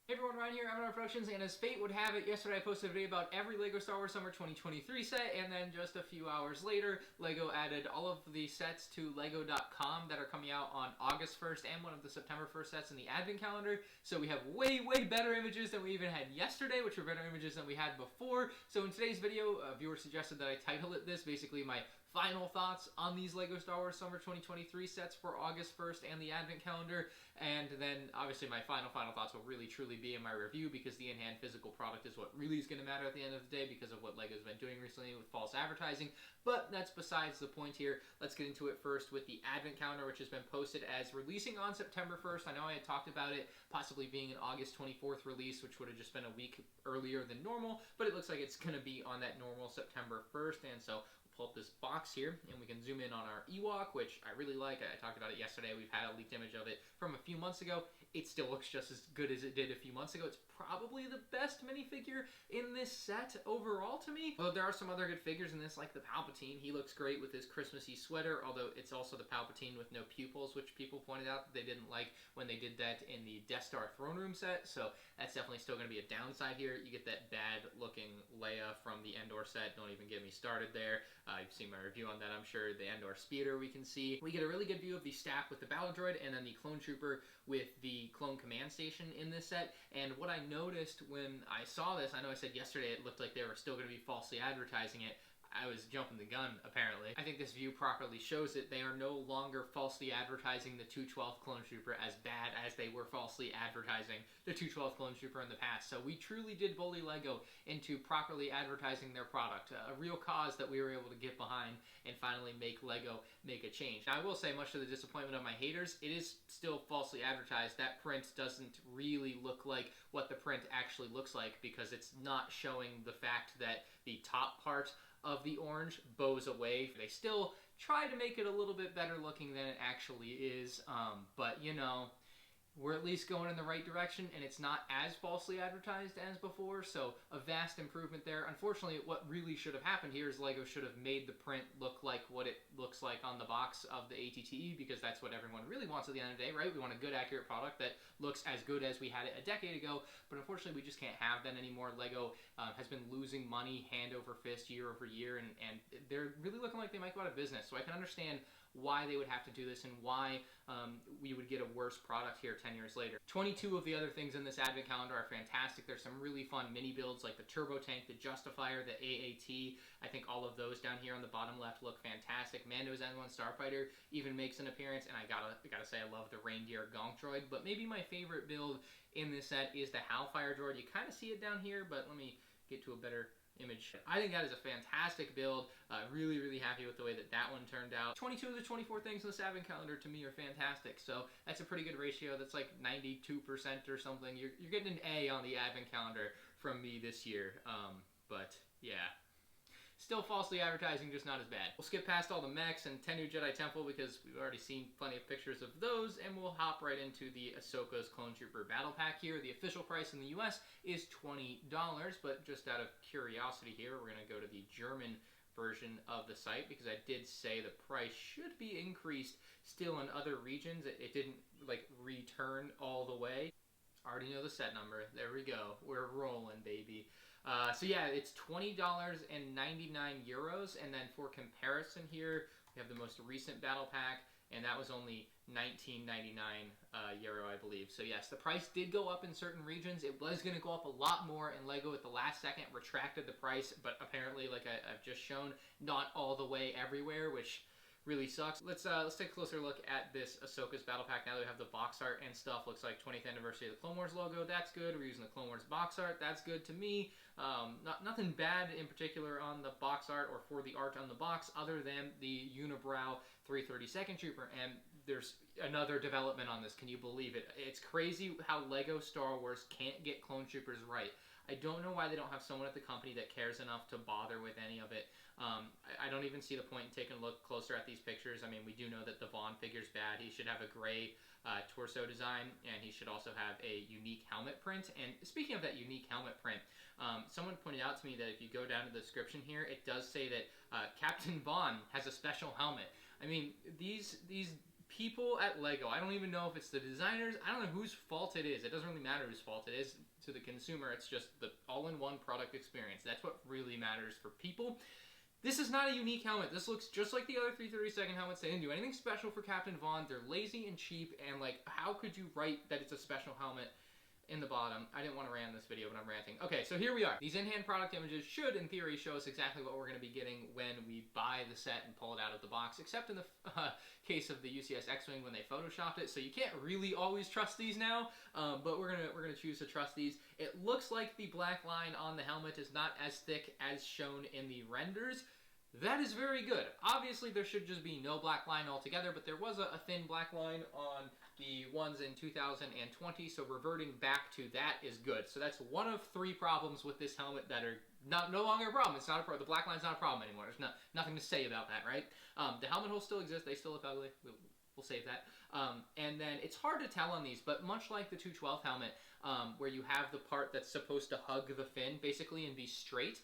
Hey everyone, Ryan here, Bedrock Productions, and as fate would have it, yesterday I posted a video about every LEGO Star Wars Summer 2023 set, and then just a few hours later, LEGO added all of the sets to LEGO.com that are coming out on August 1st and one of the September 1st sets in the Advent calendar. So we have way better images than we even had yesterday, which were better images than we had before. So in today's video, a viewer suggested that I title it this, basically my final thoughts on these LEGO Star Wars Summer 2023 sets for August 1st and the Advent calendar, and then obviously my final thoughts will really truly be in my review, because the in-hand physical product is what really is going to matter at the end of the day because of what LEGO's been doing recently with false advertising. But that's besides the point here. Let's get into it first with the Advent calendar, which has been posted as releasing on September 1st. I know I had talked about it possibly being an August 24th release, which would have just been a week earlier than normal, but it looks like it's going to be on that normal September 1st, and so pull up this box here and we can zoom in on our Ewok, which I really like. I talked about it yesterday. We've had a leaked image of it from a few months ago. It still looks just as good as it did a few months ago. It's probably the best minifigure in this set overall to me. Although there are some other good figures in this, like the Palpatine. He looks great with his Christmassy sweater, although it's also the Palpatine with no pupils, which people pointed out that they didn't like when they did that in the Death Star throne room set. So that's definitely still going to be a downside here. You get that bad looking Leia from the Endor set. Don't even get me started there. You've seen my review on that, I'm sure. The Endor speeder we can see. We get a really good view of the staff with the Battle Droid and then the Clone Trooper with the Clone Command Station in this set. And what I noticed when I saw this, I know I said yesterday it looked like they were still going to be falsely advertising it. I was jumping the gun, apparently. I think this view properly shows it. They are no longer falsely advertising the 212th Clone Trooper as bad as they were falsely advertising the 212th Clone Trooper in the past. So we truly did bully LEGO into properly advertising their product. A real cause that we were able to get behind and finally make LEGO make a change. Now, I will say, much to the disappointment of my haters, it is still falsely advertised. That print doesn't really look like what the print actually looks like, because it's not showing the fact that the top part of the orange bows away. They still try to make it a little bit better looking than it actually is, but you know, we're at least going in the right direction, and it's not as falsely advertised as before, so a vast improvement there. Unfortunately, what really should have happened here is LEGO should have made the print look like what it looks like on the box of the ATTE, because that's what everyone really wants at the end of the day, right? We want a good, accurate product that looks as good as we had it a decade ago, but unfortunately we just can't have that anymore. LEGO has been losing money hand over fist year over year, and they're really looking like they might go out of business, so I can understand why they would have to do this and why we would get a worse product here 10 years later. 22 of the other things in this Advent calendar are fantastic. There's some really fun mini builds like the Turbo Tank, the Justifier, the AAT. I think all of those down here on the bottom left look fantastic. Mando's N1 Starfighter even makes an appearance, and I gotta say I love the Reindeer Gonk Droid. But maybe my favorite build in this set is the Hellfire Droid. You kind of see it down here, but let me get to a better image. I think that is a fantastic build. Really happy with the way that that one turned out. 22 of the 24 things in this Advent calendar to me are fantastic, so that's a pretty good ratio. That's like 92% or something. You're getting an A on the Advent calendar from me this year, but yeah. Still falsely advertising, just not as bad. We'll skip past all the mechs and Tennu Jedi Temple because we've already seen plenty of pictures of those, and we'll hop right into the Ahsoka's Clone Trooper Battle Pack here. The official price in the US is $20, but just out of curiosity here, we're going to go to the German version of the site, because I did say the price should be increased still in other regions. It didn't like return all the way. Already know the set number. There we go. We're rolling, baby. So yeah, it's €20.99, and then for comparison here, we have the most recent battle pack, and that was only €19.99 euro, I believe. So yes, the price did go up in certain regions. It was going to go up a lot more, and LEGO at the last second retracted the price, but apparently, like I've just shown, not all the way everywhere, which really sucks. Let's take a closer look at this Ahsoka's Battle Pack now that we have the box art and stuff. Looks like 20th anniversary of the Clone Wars logo. That's good. We're using the Clone Wars box art. That's good to me. Nothing bad in particular on the box art or for the art on the box, other than the unibrow 332nd Trooper. And there's another development on this. Can you believe it? It's crazy how LEGO Star Wars can't get Clone Troopers right. I don't know why they don't have someone at the company that cares enough to bother with any of it. I don't even see the point in taking a look closer at these pictures. I mean, we do know that the Vaughn figure's bad. He should have a gray torso design, and he should also have a unique helmet print. And speaking of that unique helmet print, someone pointed out to me that if you go down to the description here, it does say that Captain Vaughn has a special helmet. I mean, these people at LEGO, I don't even know if it's the designers, I don't know whose fault it is. It doesn't really matter whose fault it is to the consumer. It's just the all-in-one product experience. That's what really matters for people. This is not a unique helmet. This looks just like the other 332nd helmets. They didn't do anything special for Captain Vaughn. They're lazy and cheap, and like, how could you write that it's a special helmet in the bottom? I didn't want to rant this video, but I'm ranting. Okay, so here we are. These in-hand product images should, in theory, show us exactly what we're going to be getting when we buy the set and pull it out of the box, except in the case of the UCS X-Wing when they photoshopped it, so you can't really always trust these now, but we're gonna choose to trust these. It looks like the black line on the helmet is not as thick as shown in the renders. That is very good. Obviously, there should just be no black line altogether, but there was a thin black line on the ones in 2020, so reverting back to that is good. So that's one of 3 problems with this helmet that are no longer a problem. It's not a problem. The black line's not a problem anymore. There's nothing to say about that, right? The helmet holes still exist. They still look ugly. We'll save that. And then it's hard to tell on these, but much like the 212 helmet, where you have the part that's supposed to hug the fin, basically, and be straight,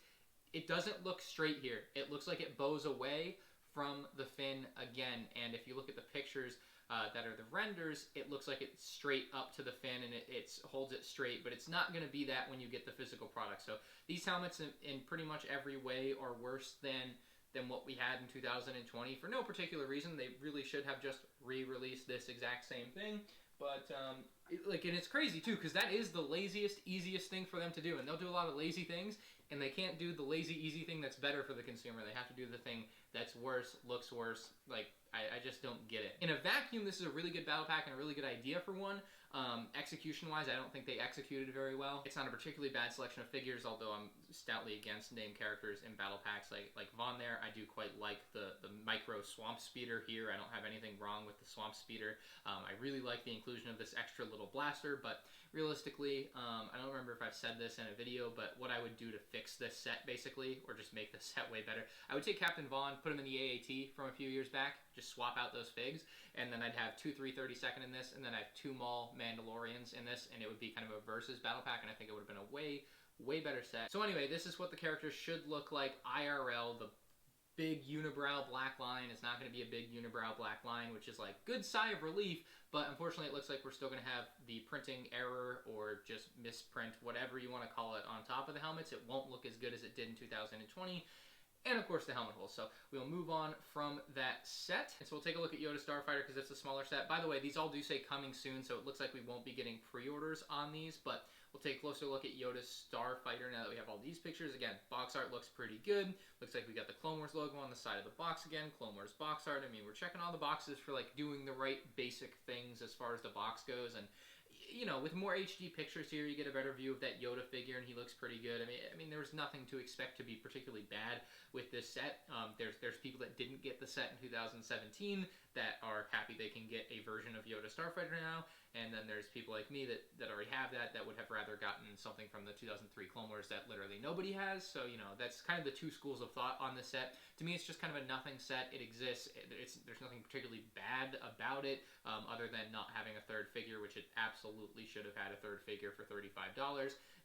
it doesn't look straight here. It looks like it bows away from the fin again, and if you look at the pictures that are the renders, it looks like it's straight up to the fin and it holds it straight, but it's not going to be that when you get the physical product. So these helmets in pretty much every way are worse than what we had in 2020 for no particular reason. They really should have just re-released this exact same thing. But, and it's crazy, too, because that is the laziest, easiest thing for them to do. And they'll do a lot of lazy things, and they can't do the lazy, easy thing that's better for the consumer. They have to do the thing that's worse, looks worse. Like, I just don't get it. In a vacuum, this is a really good battle pack and a really good idea for one. Execution-wise, I don't think they executed very well. It's not a particularly bad selection of figures, although I'm stoutly against named characters in battle packs like Vaughn there. I do quite like the micro swamp speeder here. I don't have anything wrong with the swamp speeder. I really like the inclusion of this extra little blaster, but realistically, I don't remember if I've said this in a video, but what I would do to fix this set, basically, or just make the set way better, I would take Captain Vaughn, put him in the AAT from a few years back, just swap out those figs, and then I'd have 2 332nd in this, and then I have 2 Maul Mandalorians in this, and it would be kind of a versus battle pack, and I think it would have been a way better set. So anyway, this is what the characters should look like IRL. The big unibrow black line is not going to be a big unibrow black line, which is like good sigh of relief, but unfortunately it looks like we're still going to have the printing error or just misprint, whatever you want to call it, on top of the helmets. It won't look as good as it did in 2020. And of course the helmet holes. So we'll move on from that set. And so we'll take a look at Yoda Starfighter because it's a smaller set. By the way, these all do say coming soon, so it looks like we won't be getting pre-orders on these, but we'll take a closer look at Yoda Starfighter now that we have all these pictures. Again, box art looks pretty good. Looks like we got the Clone Wars logo on the side of the box again. Clone Wars box art. I mean, we're checking all the boxes for like doing the right basic things as far as the box goes, and you know, with more HD pictures here, you get a better view of that Yoda figure, and he looks pretty good. I mean, there was nothing to expect to be particularly bad with this set. There's people that didn't get the set in 2017 that are happy they can get a version of Yoda Starfighter now, and then there's people like me that already have that would have rather gotten something from the 2003 Clone Wars that literally nobody has. So, you know, that's kind of the 2 schools of thought on this set. To me, it's just kind of a nothing set. It exists. There's nothing particularly bad about it, other than not having a third figure, which it absolutely should have had a third figure for $35.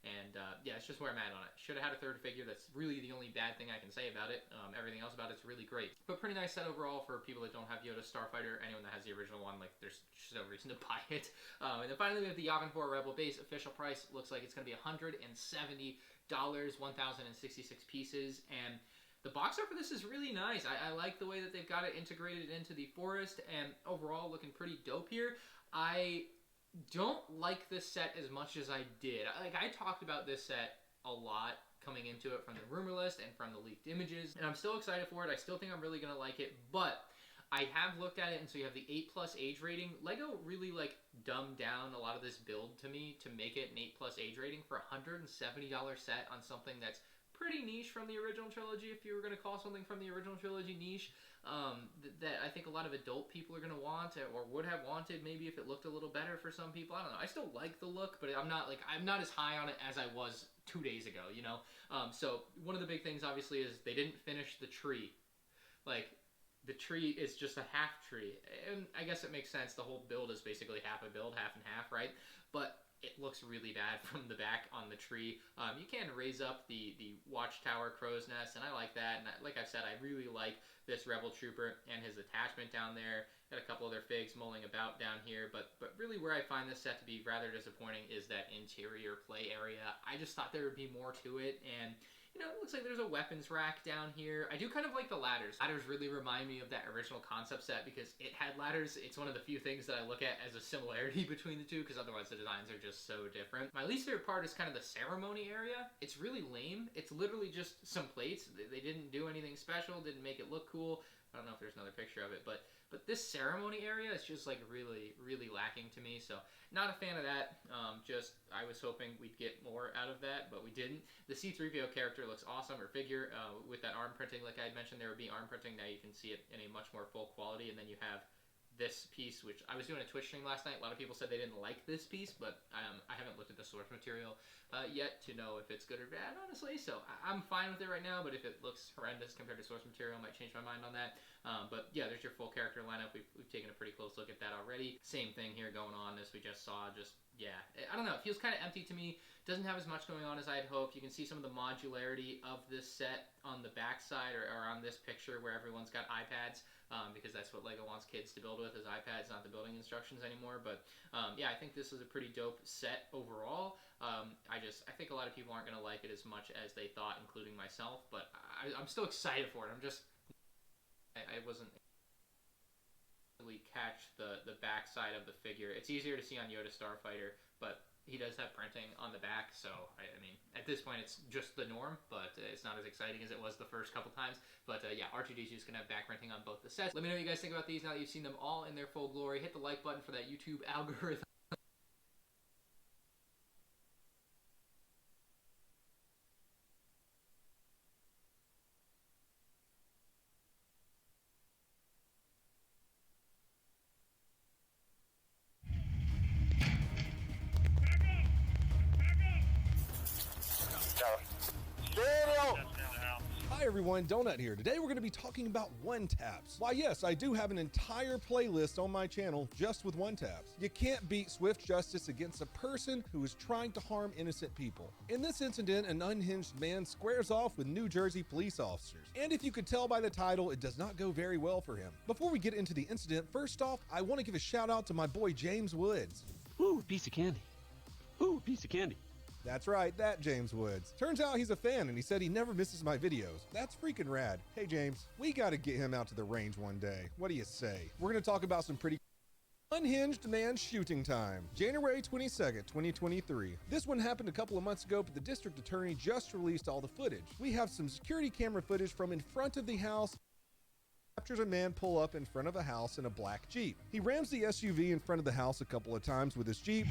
And yeah, it's just where I'm at on it. Should have had a third figure. That's really the only bad thing I can say about it. Everything else about it's really great. But pretty nice set overall for people that don't have Yoda Starfighter. Anyone that has the original one, like, there's just no reason to buy it. And then finally we have the Yavin 4 Rebel base. Official price looks like it's going to be $170, 1,066 pieces. And the box art for this is really nice. I like the way that they've got it integrated into the forest, and overall looking pretty dope here. I don't like this set as much as I did. I talked about this set a lot coming into it from the rumor list and from the leaked images, and I'm still excited for it. I still think I'm really going to like it, but I have looked at it, and so you have the 8+ age rating. LEGO really, like, dumbed down a lot of this build to me to make it an 8+ age rating for a $170 set on something that's pretty niche from the original trilogy, if you were going to call something from the original trilogy niche, that I think a lot of adult people are going to want, or would have wanted maybe if it looked a little better for some people. I don't know. I still like the look, but I'm not as high on it as I was 2 days ago, you know? So one of the big things, obviously, is they didn't finish the tree. Like, the tree is just a half tree, and I guess it makes sense. The whole build is basically half a build, half and half, right? But it looks really bad from the back on the tree. You can raise up the watchtower crow's nest, and I like that. And like I've said, I really like this Rebel Trooper and his attachment down there. Got a couple other figs mulling about down here, but really where I find this set to be rather disappointing is that interior play area. I just thought there would be more to it, and you know, it looks like there's a weapons rack down here. I do kind of like the ladders. Ladders really remind me of that original concept set because it had ladders. It's one of the few things that I look at as a similarity between the two because otherwise the designs are just so different. My least favorite part is kind of the ceremony area. It's really lame. It's literally just some plates. They didn't do anything special, didn't make it look cool. I don't know if there's another picture of it, but this ceremony area is just like really lacking to me, so not a fan of that. I was hoping we'd get more out of that, but we didn't. The C-3PO character looks awesome, or figure, with that arm printing. Like I had mentioned, there would be arm printing. Now you can see it in a much more full quality, and then you have this piece, which I was doing a Twitch stream last night. A lot of people said they didn't like this piece, but I haven't looked at the source material yet to know if it's good or bad, honestly. So I'm fine with it right now, but if it looks horrendous compared to source material, I might change my mind on that. But yeah, there's your full character lineup. We've taken a pretty close look at that already. Same thing here going on as we just saw. Just, yeah, I don't know. It feels kind of empty to me. Doesn't have as much going on as I had hoped. You can see some of the modularity of this set on the back side, or on this picture where everyone's got iPads. Because that's what LEGO wants kids to build with, is iPads, not the building instructions anymore. But yeah, I think this is a pretty dope set overall. I think a lot of people aren't going to like it as much as they thought, including myself. But I'm still excited for it. I wasn't really catch the back side of the figure. It's easier to see on Yoda Starfighter, but he does have printing on the back, so I mean, at this point it's just the norm, but it's not as exciting as it was the first couple times. But yeah, R2-D2 is going to have back printing on both the sets. Let me know what you guys think about these now that you've seen them all in their full glory. Hit the like button for that YouTube algorithm. Hi everyone, Donut here. Today we're going to be talking about one-taps. Why yes, I do have an entire playlist on my channel just with one-taps. You can't beat swift justice against a person who is trying to harm innocent people. In this incident, an unhinged man squares off with New Jersey police officers. And if you could tell by the title, it does not go very well for him. Before we get into the incident, first off, I want to give a shout out to my boy James Woods. Ooh, piece of candy. Ooh, piece of candy. That's right, that James Woods. Turns out he's a fan and he said he never misses my videos. That's freaking rad. Hey James, we gotta get him out to the range one day. What do you say? We're gonna talk about some pretty unhinged man shooting time. January 22nd, 2023. This one happened a couple of months ago, but the district attorney just released all the footage. We have some security camera footage from in front of the house. Captures a man pull up in front of a house in a black Jeep. He rams the SUV in front of the house a couple of times with his Jeep.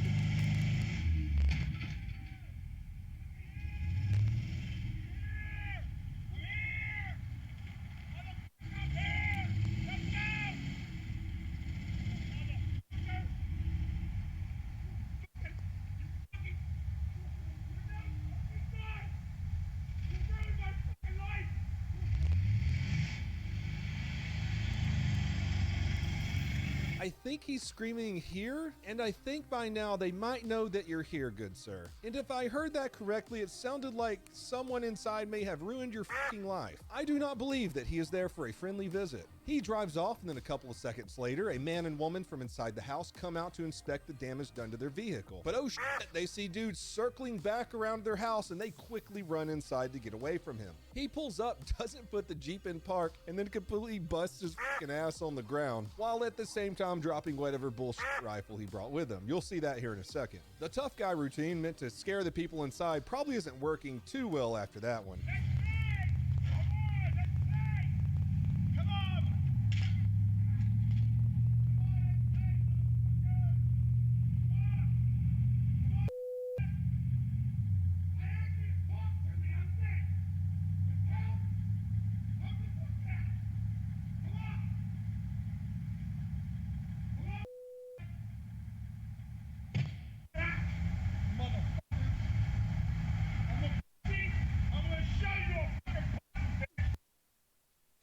I think he's screaming here, and I think by now they might know that you're here, good sir. And if I heard that correctly, it sounded like someone inside may have ruined your fucking life. I do not believe that he is there for a friendly visit. He drives off, and then a couple of seconds later, a man and woman from inside the house come out to inspect the damage done to their vehicle. But oh shit, they see dudes circling back around their house, and they quickly run inside to get away from him. He pulls up, doesn't put the Jeep in park, and then completely busts his fucking ass on the ground, while at the same time dropping whatever bullshit rifle he brought with him. You'll see that here in a second. The tough guy routine meant to scare the people inside probably isn't working too well after that one.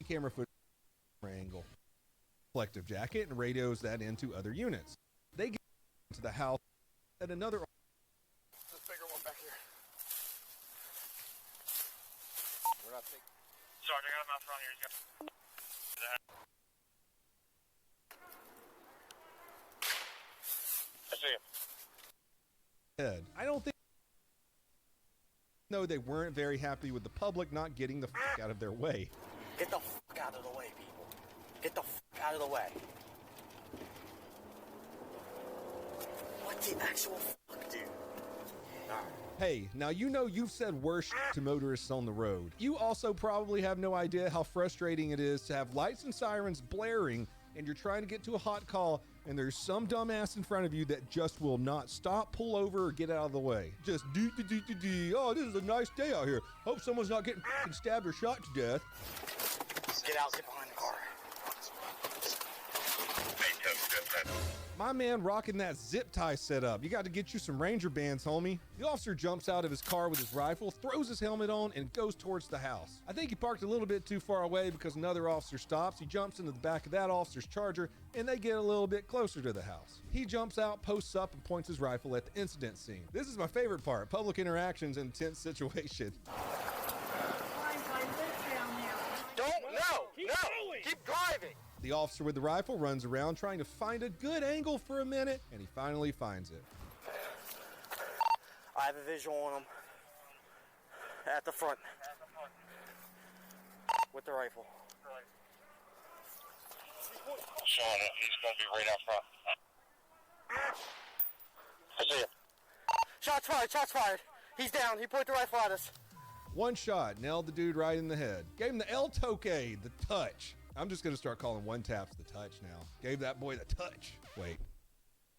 Camera footage angle, reflective jacket, and radios that into other units. They get into the house at another Sergeant, I got him out front here. I see him. Head. I don't think. No, they weren't very happy with the public not getting the fuck out of their way. Get the fuck out of the way, people. Get the fuck out of the way. What the actual fuck, dude? Alright. Hey, now you know you've said worse to motorists on the road. You also probably have no idea how frustrating it is to have lights and sirens blaring and you're trying to get to a hot call and there's some dumbass in front of you that just will not stop, pull over, or get out of the way. Just oh, this is a nice day out here. Hope someone's not getting stabbed or shot to death. Get out, get behind the car. My man rocking that zip tie setup. You got to get you some Ranger bands, homie. The officer jumps out of his car with his rifle, throws his helmet on, and goes towards the house. I think he parked a little bit too far away because another officer stops. He jumps into the back of that officer's Charger, and they get a little bit closer to the house. He jumps out, posts up, and points his rifle at the incident scene. This is my favorite part, public interactions in a tense situation. No! Keep driving! The officer with the rifle runs around trying to find a good angle for a minute, and he finally finds it. I have a visual on him. At the front. With the rifle. Showing it. He's going to be right out front. I see him. Shots fired. He's down. He pointed the rifle at us. One shot, nailed the dude right in the head. Gave him the El Toque, the touch. I'm just gonna start calling one taps the touch now. Gave that boy the touch. Wait,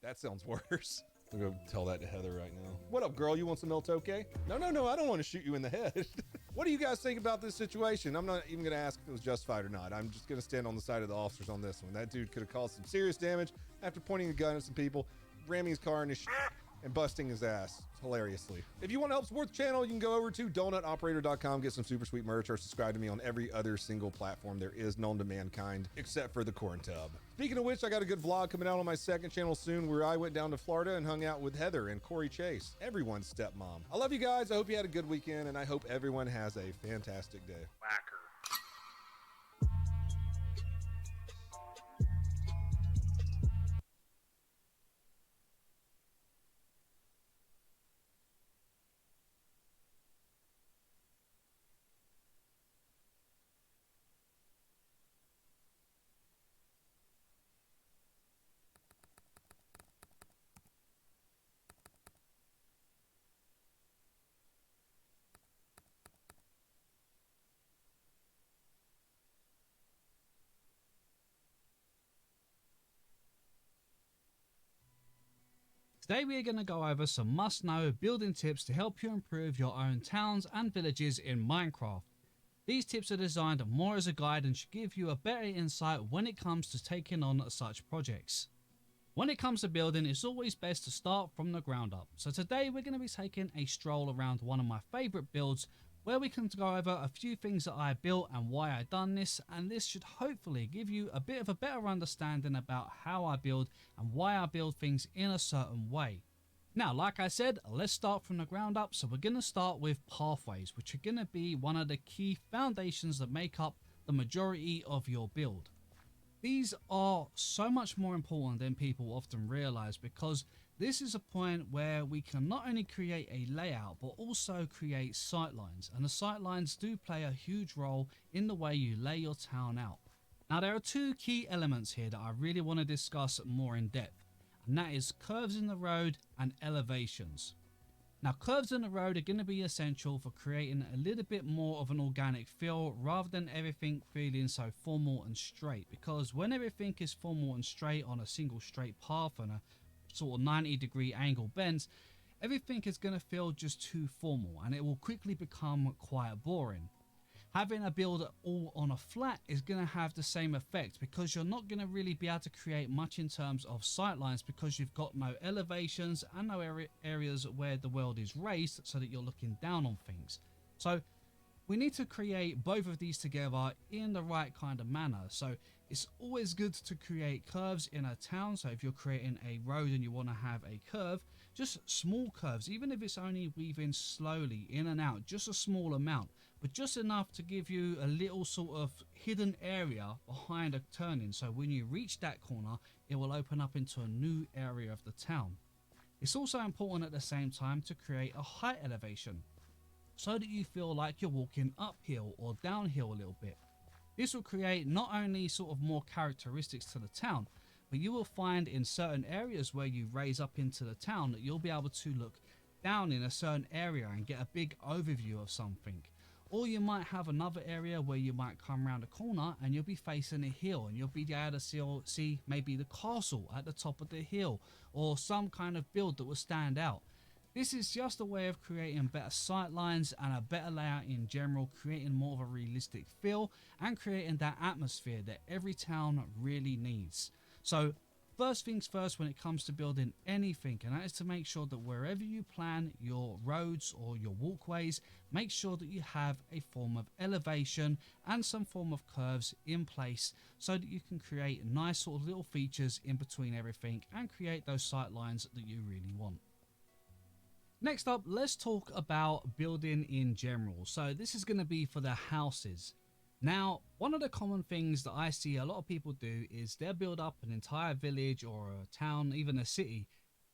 that sounds worse. I'm gonna tell that to Heather right now. What up, girl? You want some El Toque? No, I don't want to shoot you in the head. What do you guys think about this situation? I'm not even gonna ask if it was justified or not. I'm just gonna stand on the side of the officers on this one. That dude could have caused some serious damage after pointing a gun at some people, ramming his car in his and busting his ass hilariously. If you want to help support the channel, you can go over to donutoperator.com, get some super sweet merch, or subscribe to me on every other single platform there is known to mankind, except for the corn tub. Speaking of which, I got a good vlog coming out on my second channel soon where I went down to Florida and hung out with Heather and Corey Chase, everyone's stepmom. I love you guys. I hope you had a good weekend, and I hope everyone has a fantastic day. Whacker. Today we are going to go over some must-know building tips to help you improve your own towns and villages in Minecraft. These tips are designed more as a guide and should give you a better insight when it comes to taking on such projects. When it comes to building, it's always best to start from the ground up. So today we're going to be taking a stroll around one of my favourite builds where we can go over a few things that I built and why I done this, and this should hopefully give you a bit of a better understanding about how I build and why I build things in a certain way. Now, like I said, let's start from the ground up. So we're going to start with pathways, which are going to be one of the key foundations that make up the majority of your build. These are so much more important than people often realize, because this is a point where we can not only create a layout but also create sightlines, and the sightlines do play a huge role in the way you lay your town out. Now, there are two key elements here that I really want to discuss more in depth, and that is curves in the road and elevations. Now, curves in the road are going to be essential for creating a little bit more of an organic feel rather than everything feeling so formal and straight, because when everything is formal and straight on a single straight path and a sort of 90-degree angle bends, everything is going to feel just too formal and it will quickly become quite boring. Having a build all on a flat is going to have the same effect, because you're not going to really be able to create much in terms of sightlines because you've got no elevations and no areas where the world is raised so that you're looking down on things. So we need to create both of these together in the right kind of manner. So it's always good to create curves in a town. So if you're creating a road and you want to have a curve, just small curves, even if it's only weaving slowly in and out, just a small amount, but just enough to give you a little sort of hidden area behind a turning, so when you reach that corner it will open up into a new area of the town. It's also important at the same time to create a height elevation so that you feel like you're walking uphill or downhill a little bit. This will create not only sort of more characteristics to the town, but you will find in certain areas where you raise up into the town that you'll be able to look down in a certain area and get a big overview of something. Or you might have another area where you might come around a corner and you'll be facing a hill and you'll be able to see maybe the castle at the top of the hill or some kind of build that will stand out. This is just a way of creating better sight lines and a better layout in general, creating more of a realistic feel and creating that atmosphere that every town really needs. So first things first when it comes to building anything, and that is to make sure that wherever you plan your roads or your walkways, make sure that you have a form of elevation and some form of curves in place so that you can create nice sort of little features in between everything and create those sight lines that you really want. Next up, let's talk about building in general. So this is going to be for the houses. Now, one of the common things that I see a lot of people do is they'll build up an entire village or a town, even a city,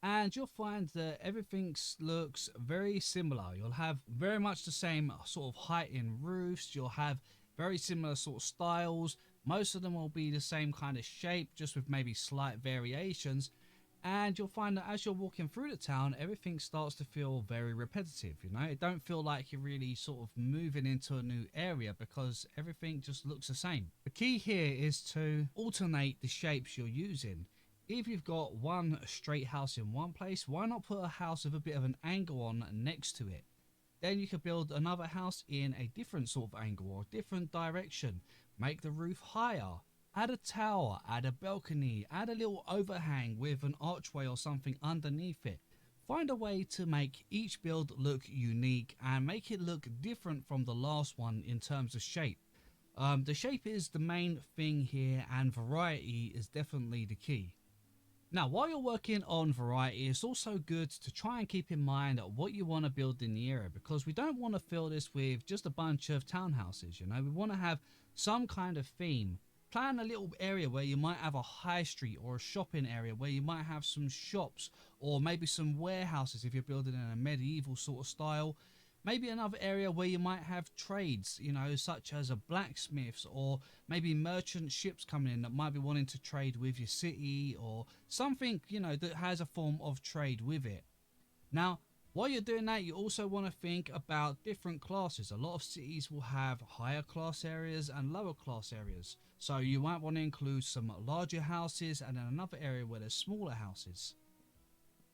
and you'll find that everything looks very similar. You'll have very much the same sort of height in roofs, you'll have very similar sort of styles. Most of them will be the same kind of shape, just with maybe slight variations. And you'll find that as you're walking through the town, everything starts to feel very repetitive. You know, it don't feel like you're really sort of moving into a new area because everything just looks the same. The key here is to alternate the shapes you're using. If you've got one straight house in one place, why not put a house with a bit of an angle on next to it? Then you could build another house in a different sort of angle or different direction. Make the roof higher. Add a tower, add a balcony, add a little overhang with an archway or something underneath it. Find a way to make each build look unique and make it look different from the last one in terms of shape. The shape is the main thing here, and variety is definitely the key. Now, while you're working on variety, it's also good to try and keep in mind what you want to build in the area, because we don't want to fill this with just a bunch of townhouses. You know, we want to have some kind of theme. Plan a little area where you might have a high street or a shopping area where you might have some shops or maybe some warehouses if you're building in a medieval sort of style. Maybe another area where you might have trades, you know, such as a blacksmiths or maybe merchant ships coming in that might be wanting to trade with your city or something, you know, that has a form of trade with it. Now, while you're doing that, you also want to think about different classes. A lot of cities will have higher class areas and lower class areas. So you might want to include some larger houses and then another area where there's smaller houses.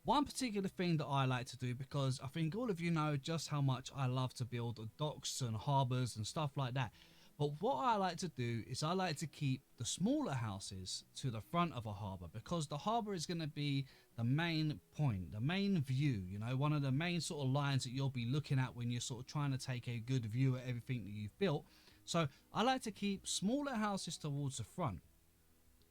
One particular thing that I like to do, because I think all of you know just how much I love to build docks and harbours and stuff like that. But what I like to do is I like to keep the smaller houses to the front of a harbour, because the harbour is going to be the main point, the main view, you know, one of the main sort of lines that you'll be looking at when you're sort of trying to take a good view at everything that you've built. So I like to keep smaller houses towards the front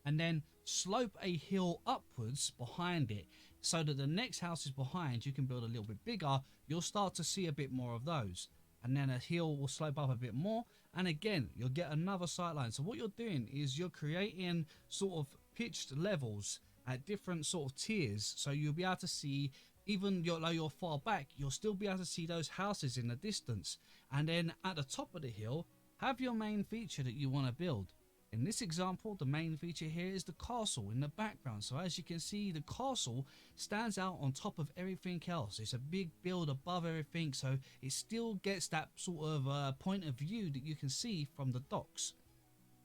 and then slope a hill upwards behind it so that the next houses behind you can build a little bit bigger. You'll start to see a bit more of those, and then a hill will slope up a bit more, and again you'll get another sight line. So what you're doing is you're creating sort of pitched levels at different sort of tiers, so you'll be able to see, even though you're far back, you'll still be able to see those houses in the distance. And then at the top of the hill, have your main feature that you want to build. In this example, the main feature here is the castle in the background. So as you can see, the castle stands out on top of everything else. It's a big build above everything, so it still gets that sort of point of view that you can see from the docks.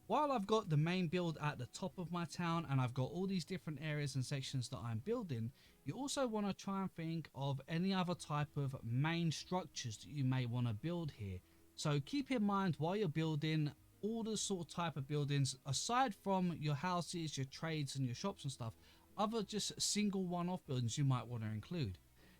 While I've got the main build at the top of my town and I've got all these different areas and sections that I'm building, you also want to try and think of any other type of main structures that you may want to build here. So keep in mind while you're building all the sort of type of buildings, aside from your houses, your trades and your shops and stuff, other just single one-off buildings you might want to include.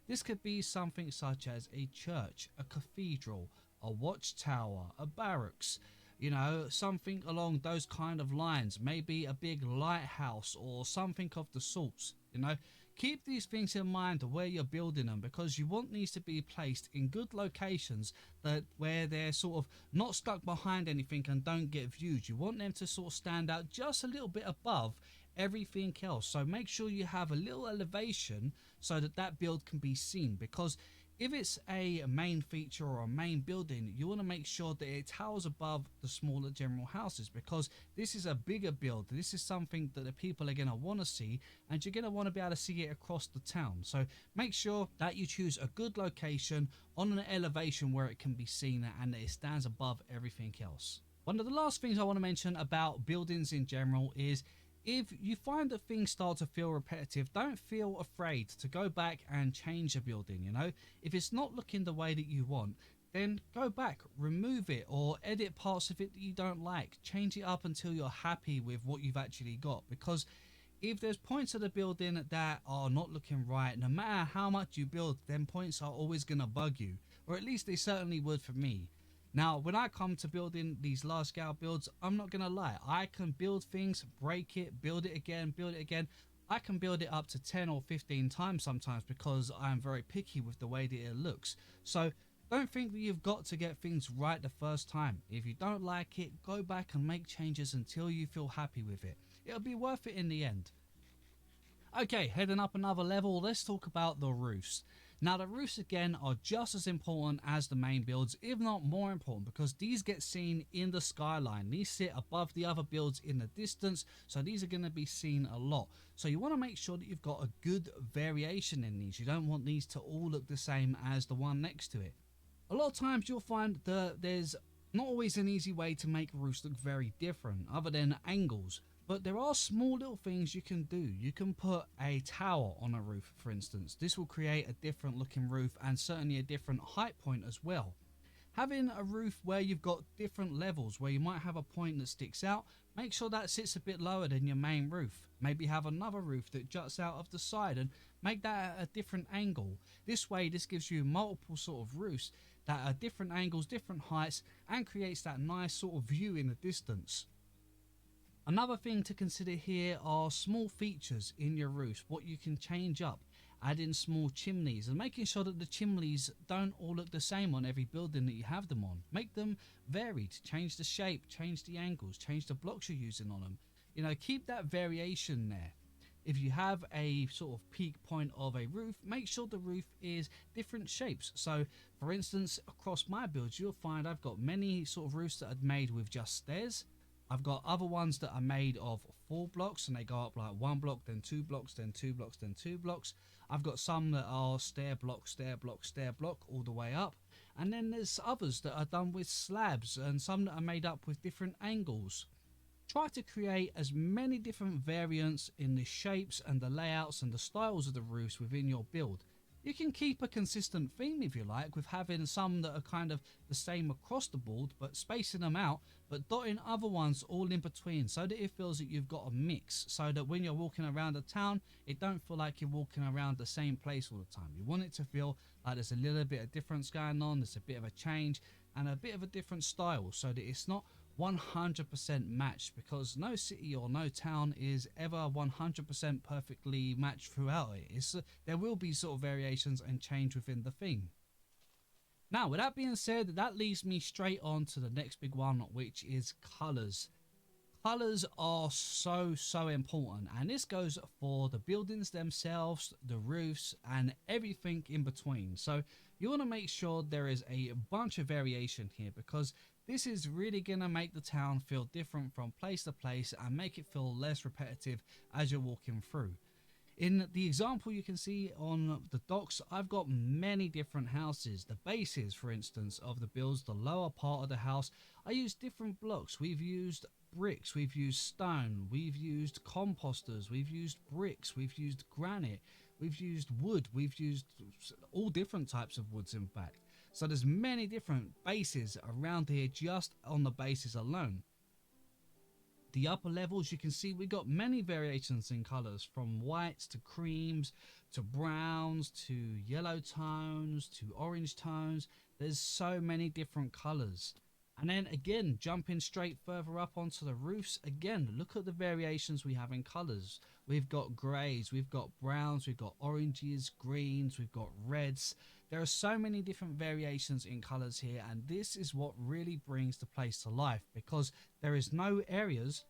This could be something such as a church, a cathedral, a watchtower, a barracks, you know, something along those kind of lines. Maybe a big lighthouse or something of the sorts. You know, keep these things in mind where you're building them, because you want these to be placed in good locations that where they're sort of not stuck behind anything and don't get viewed. You want them to sort of stand out just a little bit above everything else. So make sure you have a little elevation so that that build can be seen, because if it's a main feature or a main building, you want to make sure that it towers above the smaller general houses, because this is a bigger build. This is something that the people are going to want to see, and you're going to want to be able to see it across the town. So make sure that you choose a good location on an elevation where it can be seen and that it stands above everything else. One of the last things I want to mention about buildings in general is, if you find that things start to feel repetitive, don't feel afraid to go back and change a building. You know, if it's not looking the way that you want, then go back, remove it, or edit parts of it that you don't like. Change it up until you're happy with what you've actually got, because if there's points of the building that are not looking right, no matter how much you build, them points are always going to bug you, or at least they certainly would for me. Now, when I come to building these large scale builds, I'm not going to lie. I can build things, break it, build it again, build it again. I can build it up to 10 or 15 times sometimes, because I'm very picky with the way that it looks. So don't think that you've got to get things right the first time. If you don't like it, go back and make changes until you feel happy with it. It'll be worth it in the end. Okay, heading up another level, let's talk about the roofs. Now, the roofs again are just as important as the main builds, if not more important, because these get seen in the skyline. These sit above the other builds in the distance, so these are going to be seen a lot. So you want to make sure that you've got a good variation in these. You don't want these to all look the same as the one next to it. A lot of times you'll find that there's not always an easy way to make roofs look very different, other than angles. But there are small little things you can do. You can put a tower on a roof, for instance. This will create a different looking roof, and certainly a different height point as well. Having a roof where you've got different levels, where you might have a point that sticks out, make sure that sits a bit lower than your main roof. Maybe have another roof that juts out of the side and make that at a different angle. This way, this gives you multiple sort of roofs that are different angles, different heights, and creates that nice sort of view in the distance. Another thing to consider here are small features in your roofs, what you can change up. Add in small chimneys, and making sure that the chimneys don't all look the same on every building that you have them on. Make them varied, change the shape, change the angles, change the blocks you're using on them. You know, keep that variation there. If you have a sort of peak point of a roof, make sure the roof is different shapes. So for instance, across my builds, you'll find I've got many sort of roofs that are made with just stairs. I've got other ones that are made of 4 blocks, and they go up like 1 block, then 2 blocks, then 2 blocks, then 2 blocks. I've got some that are stair block, stair block, stair block all the way up. And then there's others that are done with slabs, and some that are made up with different angles. Try to create as many different variants in the shapes and the layouts and the styles of the roofs within your build. You can keep a consistent theme if you like, with having some that are kind of the same across the board, but spacing them out, but dotting other ones all in between, so that it feels that you've got a mix, so that when you're walking around the town, it don't feel like you're walking around the same place all the time. You want it to feel like there's a little bit of difference going on, there's a bit of a change and a bit of a different style, so that it's not 100% matched, because no city or no town is ever 100% perfectly matched throughout it. There will be sort of variations and change within the theme. Now, with that being said, that leads me straight on to the next big one, which is colors. Colors are so important, and this goes for the buildings themselves, the roofs, and everything in between. So you want to make sure there is a bunch of variation here, because this is really going to make the town feel different from place to place and make it feel less repetitive as you're walking through. In the example you can see on the docks, I've got many different houses. The bases, for instance, of the builds, the lower part of the house, I use different blocks. We've used bricks, we've used stone, we've used composters, we've used bricks, we've used granite, we've used wood, we've used all different types of woods in fact. So there's many different bases around here just on the bases alone. The upper levels, you can see we got many variations in colors, from whites to creams to browns to yellow tones to orange tones. There's so many different colors, And then again, jumping straight further up onto the roofs, again, look at the variations we have in colours. We've got greys, we've got browns, we've got oranges, greens, we've got reds. There are so many different variations in colours here, and this is what really brings the place to life, because there is no areas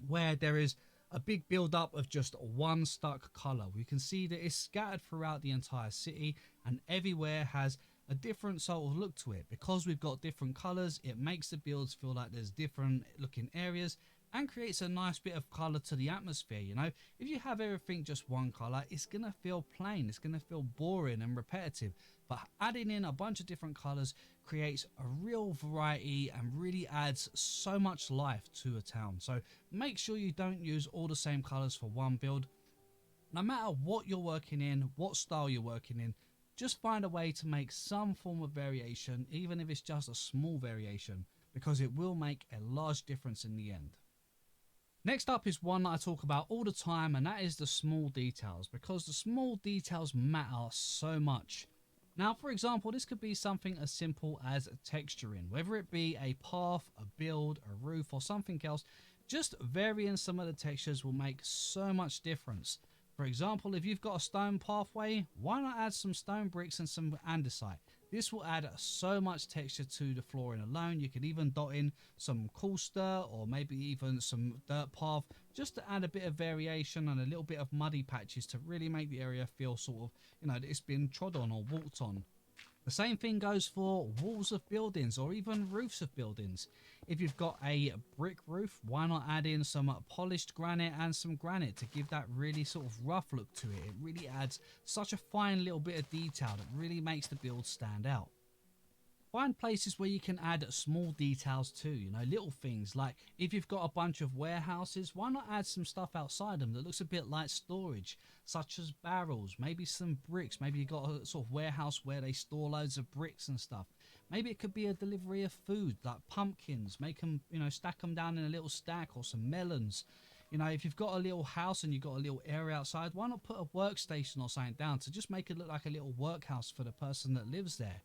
where there is a big build up of just one stuck colour. We can see that it's scattered throughout the entire city, and everywhere has a different sort of look to it. Because we've got different colours, it makes the builds feel like there's different looking areas and creates a nice bit of colour to the atmosphere. You know, if you have everything just one colour, it's gonna feel plain, it's gonna feel boring and repetitive. But adding in a bunch of different colours creates a real variety and really adds so much life to a town. So make sure you don't use all the same colours for one build. No matter what you're working in, what style you're working in, just find a way to make some form of variation, even if it's just a small variation, because it will make a large difference in the end. Next up is one that I talk about all the time, and that is the small details, because the small details matter so much. Now, for example, this could be something as simple as texturing, whether it be a path, a build, a roof, or something else. Just varying some of the textures will make so much difference. For example, if you've got a stone pathway, why not add some stone bricks and some andesite? This will add so much texture to the flooring alone. You could even dot in some coolster or maybe even some dirt path, just to add a bit of variation and a little bit of muddy patches to really make the area feel sort of, you know, that it's been trod on or walked on. The same thing goes for walls of buildings or even roofs of buildings. If you've got a brick roof, why not add in some polished granite and some granite to give that really sort of rough look to it. It really adds such a fine little bit of detail that really makes the build stand out. Find places where you can add small details too, you know, little things like if you've got a bunch of warehouses, why not add some stuff outside them that looks a bit like storage, such as barrels, maybe some bricks. Maybe you've got a sort of warehouse where they store loads of bricks and stuff. Maybe it could be a delivery of food like pumpkins, make them, you know, stack them down in a little stack, or some melons. You know, if you've got a little house and you've got a little area outside, why not put a workstation or something down to just make it look like a little workhouse for the person that lives there.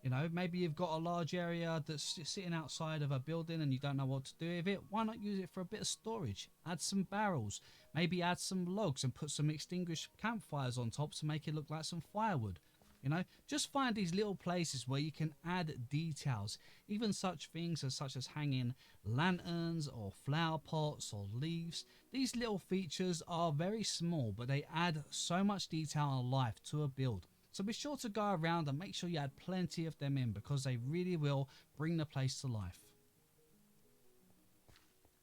You know, maybe you've got a large area that's sitting outside of a building and you don't know what to do with it. Why not use it for a bit of storage? Add some barrels, maybe add some logs and put some extinguished campfires on top to make it look like some firewood. You know, just find these little places where you can add details, even such things as hanging lanterns or flower pots or leaves. These little features are very small, but they add so much detail and life to a build. So be sure to go around and make sure you add plenty of them in, because they really will bring the place to life.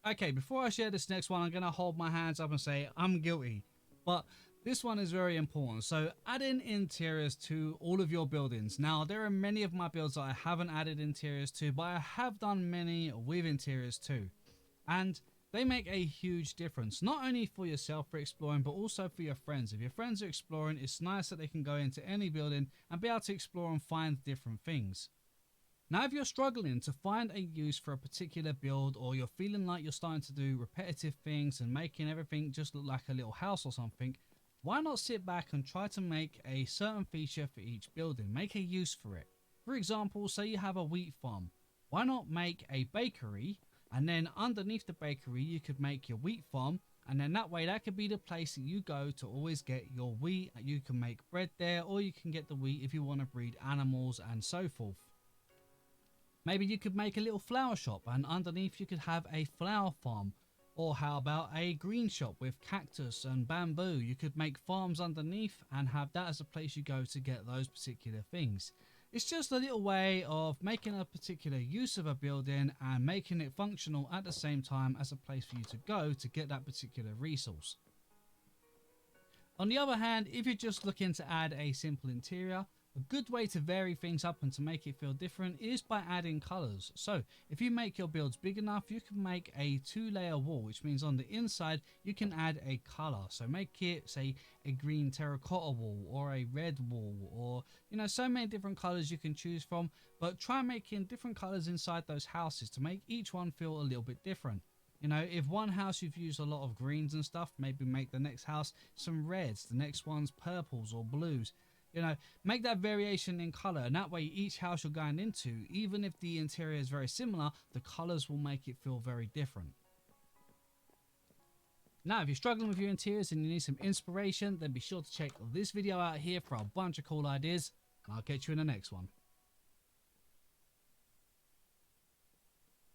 Okay, before I share this next one, I'm going to hold my hands up and say I'm guilty. But this one is very important. So add in interiors to all of your buildings. Now, there are many of my builds that I haven't added interiors to, but I have done many with interiors too. And they make a huge difference, not only for yourself for exploring, but also for your friends. If your friends are exploring, it's nice that they can go into any building and be able to explore and find different things. Now, if you're struggling to find a use for a particular build, or you're feeling like you're starting to do repetitive things and making everything just look like a little house or something, why not sit back and try to make a certain feature for each building, make a use for it. For example, say you have a wheat farm. Why not make a bakery, and then underneath the bakery you could make your wheat farm, and then that way that could be the place that you go to always get your wheat. You can make bread there, or you can get the wheat if you want to breed animals and so forth. Maybe you could make a little flower shop, and underneath you could have a flower farm. Or how about a green shop with cactus and bamboo? You could make farms underneath and have that as a place you go to get those particular things. It's just a little way of making a particular use of a building and making it functional at the same time as a place for you to go to get that particular resource. On the other hand, if you're just looking to add a simple interior, a good way to vary things up and to make it feel different is by adding colours. So if you make your builds big enough, you can make a 2-layer wall, which means on the inside you can add a colour. So make it, say, a green terracotta wall or a red wall, or, you know, so many different colours you can choose from, but try making different colours inside those houses to make each one feel a little bit different. You know, if one house you've used a lot of greens and stuff, maybe make the next house some reds, the next one's purples or blues. You know, make that variation in color, and that way each house you're going into, even if the interior is very similar, the colors will make it feel very different. Now, if you're struggling with your interiors and you need some inspiration, then be sure to check this video out here for a bunch of cool ideas, and I'll catch you in the next one.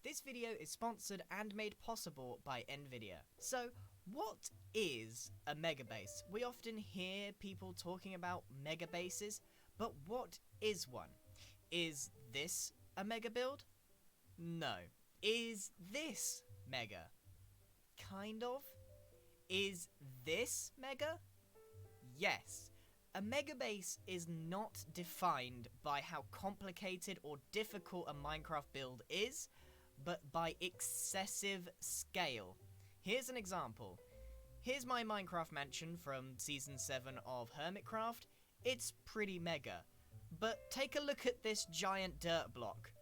This video is sponsored and made possible by Nvidia. So, what is a mega base? We often hear people talking about mega bases, but what is one? Is this a mega build? No. Is this mega? Kind of. Is this mega? Yes. A mega base is not defined by how complicated or difficult a Minecraft build is, but by excessive scale. Here's an example. Here's my Minecraft mansion from Season 7 of Hermitcraft. It's pretty mega. But take a look at this giant dirt block.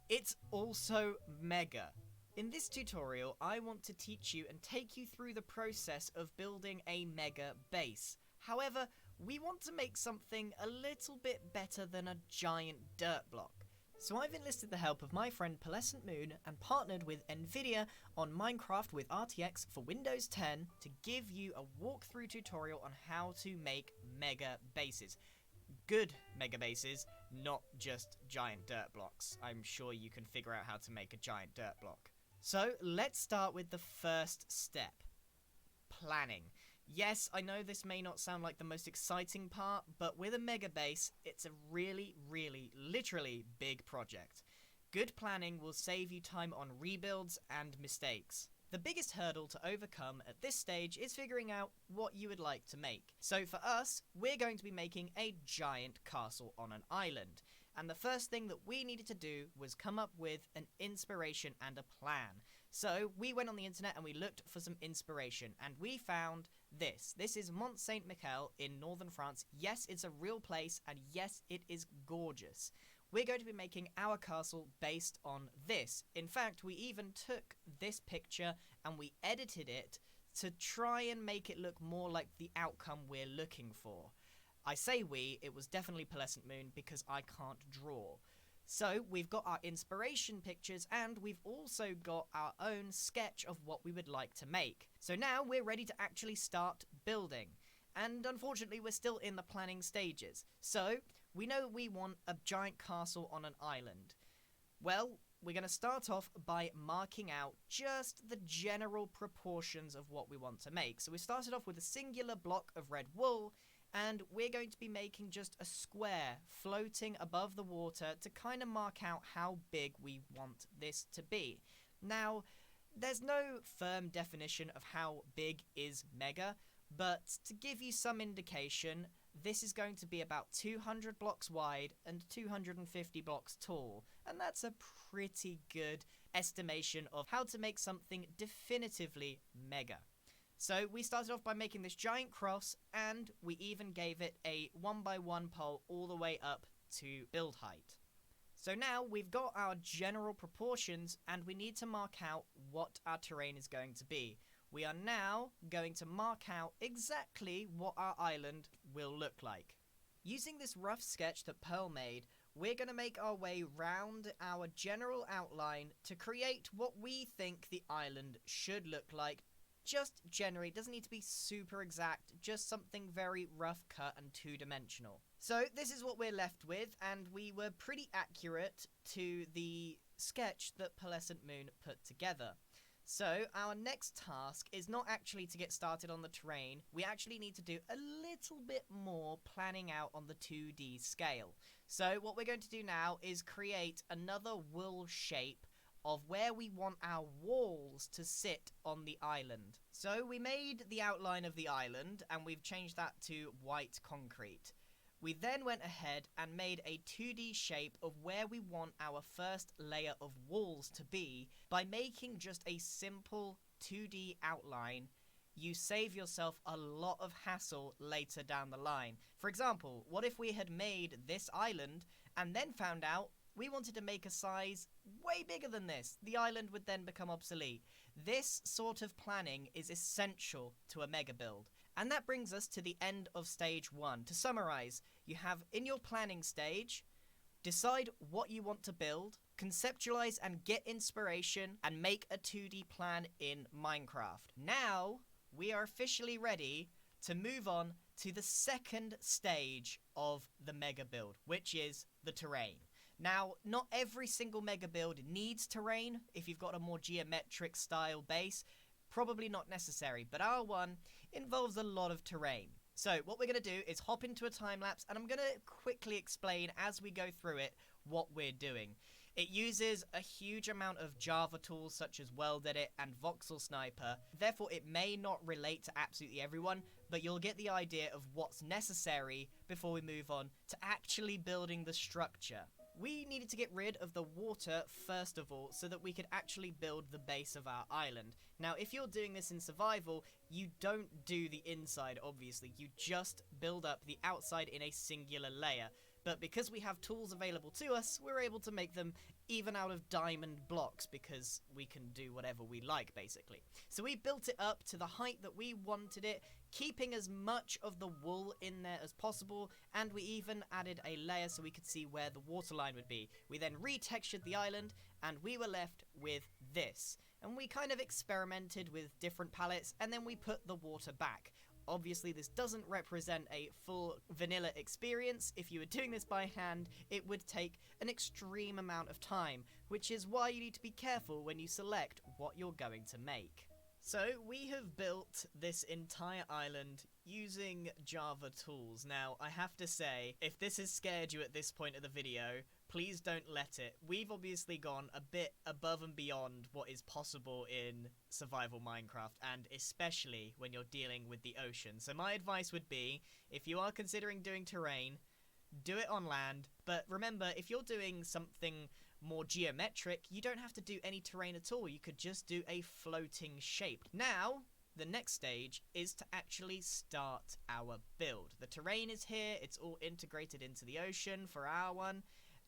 It's also mega. In this tutorial, I want to teach you and take you through the process of building a mega base. However, we want to make something a little bit better than a giant dirt block. So I've enlisted the help of my friend Pearlescent Moon and partnered with Nvidia on Minecraft with RTX for Windows 10 to give you a walkthrough tutorial on how to make mega bases. Good mega bases, not just giant dirt blocks. I'm sure you can figure out how to make a giant dirt block. So let's start with the first step. Planning. Yes, I know this may not sound like the most exciting part, but with a mega base, it's a really, literally big project. Good planning will save you time on rebuilds and mistakes. The biggest hurdle to overcome at this stage is figuring out what you would like to make. So for us, we're going to be making a giant castle on an island. And the first thing that we needed to do was come up with an inspiration and a plan. So we went on the internet and we looked for some inspiration, and we found this. This is Mont Saint-Michel in northern France. Yes, it's a real place, and yes, it is gorgeous. We're going to be making our castle based on this. In fact, we even took this picture and we edited it to try and make it look more like the outcome we're looking for. I say we, it was definitely Pearlescent Moon because I can't draw. So we've got our inspiration pictures and we've also got our own sketch of what we would like to make. So now we're ready to actually start building. And unfortunately we're still in the planning stages. So we know we want a giant castle on an island. Well, we're going to start off by marking out just the general proportions of what we want to make. So we started off with a singular block of red wool, and we're going to be making just a square floating above the water to kind of mark out how big we want this to be. Now, there's no firm definition of how big is mega, but to give you some indication, this is going to be about 200 blocks wide and 250 blocks tall, and that's a pretty good estimation of how to make something definitively mega. So we started off by making this giant cross, and we even gave it a 1x1 pole all the way up to build height. So now we've got our general proportions, and we need to mark out what our terrain is going to be. We are now going to mark out exactly what our island will look like. Using this rough sketch that Pearl made, we're going to make our way round our general outline to create what we think the island should look like. Just generally, it doesn't need to be super exact, just something very rough cut and two-dimensional. So this is what we're left with, and we were pretty accurate to the sketch that Pearlescent Moon put together. So our next task is not actually to get started on the terrain, we actually need to do a little bit more planning out on the 2D scale. So what we're going to do now is create another wool shape of where we want our walls to sit on the island. So we made the outline of the island and we've changed that to white concrete. We then went ahead and made a 2D shape of where we want our first layer of walls to be by making just a simple 2D outline. You save yourself a lot of hassle later down the line. For example, what if we had made this island and then found out we wanted to make a size way bigger than this? The island would then become obsolete. This sort of planning is essential to a mega build, And that brings us to the end of stage 1. To summarize, you have in your planning stage, decide what you want to build, conceptualize and get inspiration, and make a 2D plan in Minecraft. Now, we are officially ready to move on to the second stage of the mega build, which is the terrain. Now, not every single mega build needs terrain. If you've got a more geometric style base, probably not necessary, but our one involves a lot of terrain. So what we're going to do is hop into a time lapse, and I'm going to quickly explain as we go through it what we're doing. It uses a huge amount of Java tools such as World Edit and Voxel Sniper, therefore it may not relate to absolutely everyone, but you'll get the idea of what's necessary before we move on to actually building the structure. We needed to get rid of the water first of all so that we could actually build the base of our island. Now if you're doing this in survival, you don't do the inside obviously, you just build up the outside in a singular layer. But because we have tools available to us, we're able to make them even out of diamond blocks because we can do whatever we like basically. So we built it up to the height that we wanted it, keeping as much of the wool in there as possible, and we even added a layer so we could see where the waterline would be. We then retextured the island and we were left with this. And we kind of experimented with different palettes and then we put the water back. Obviously this doesn't represent a full vanilla experience. If you were doing this by hand, it would take an extreme amount of time, which is why you need to be careful when you select what you're going to make. So we have built this entire island using Java tools. Now I have to say, if this has scared you at this point of the video, please don't let it. We've obviously gone a bit above and beyond what is possible in survival Minecraft, and especially when you're dealing with the ocean. So my advice would be, if you are considering doing terrain, do it on land, but remember, if you're doing something more geometric, you don't have to do any terrain at all. You could just do a floating shape. Now, the next stage is to actually start our build. The terrain is here, it's all integrated into the ocean for our one,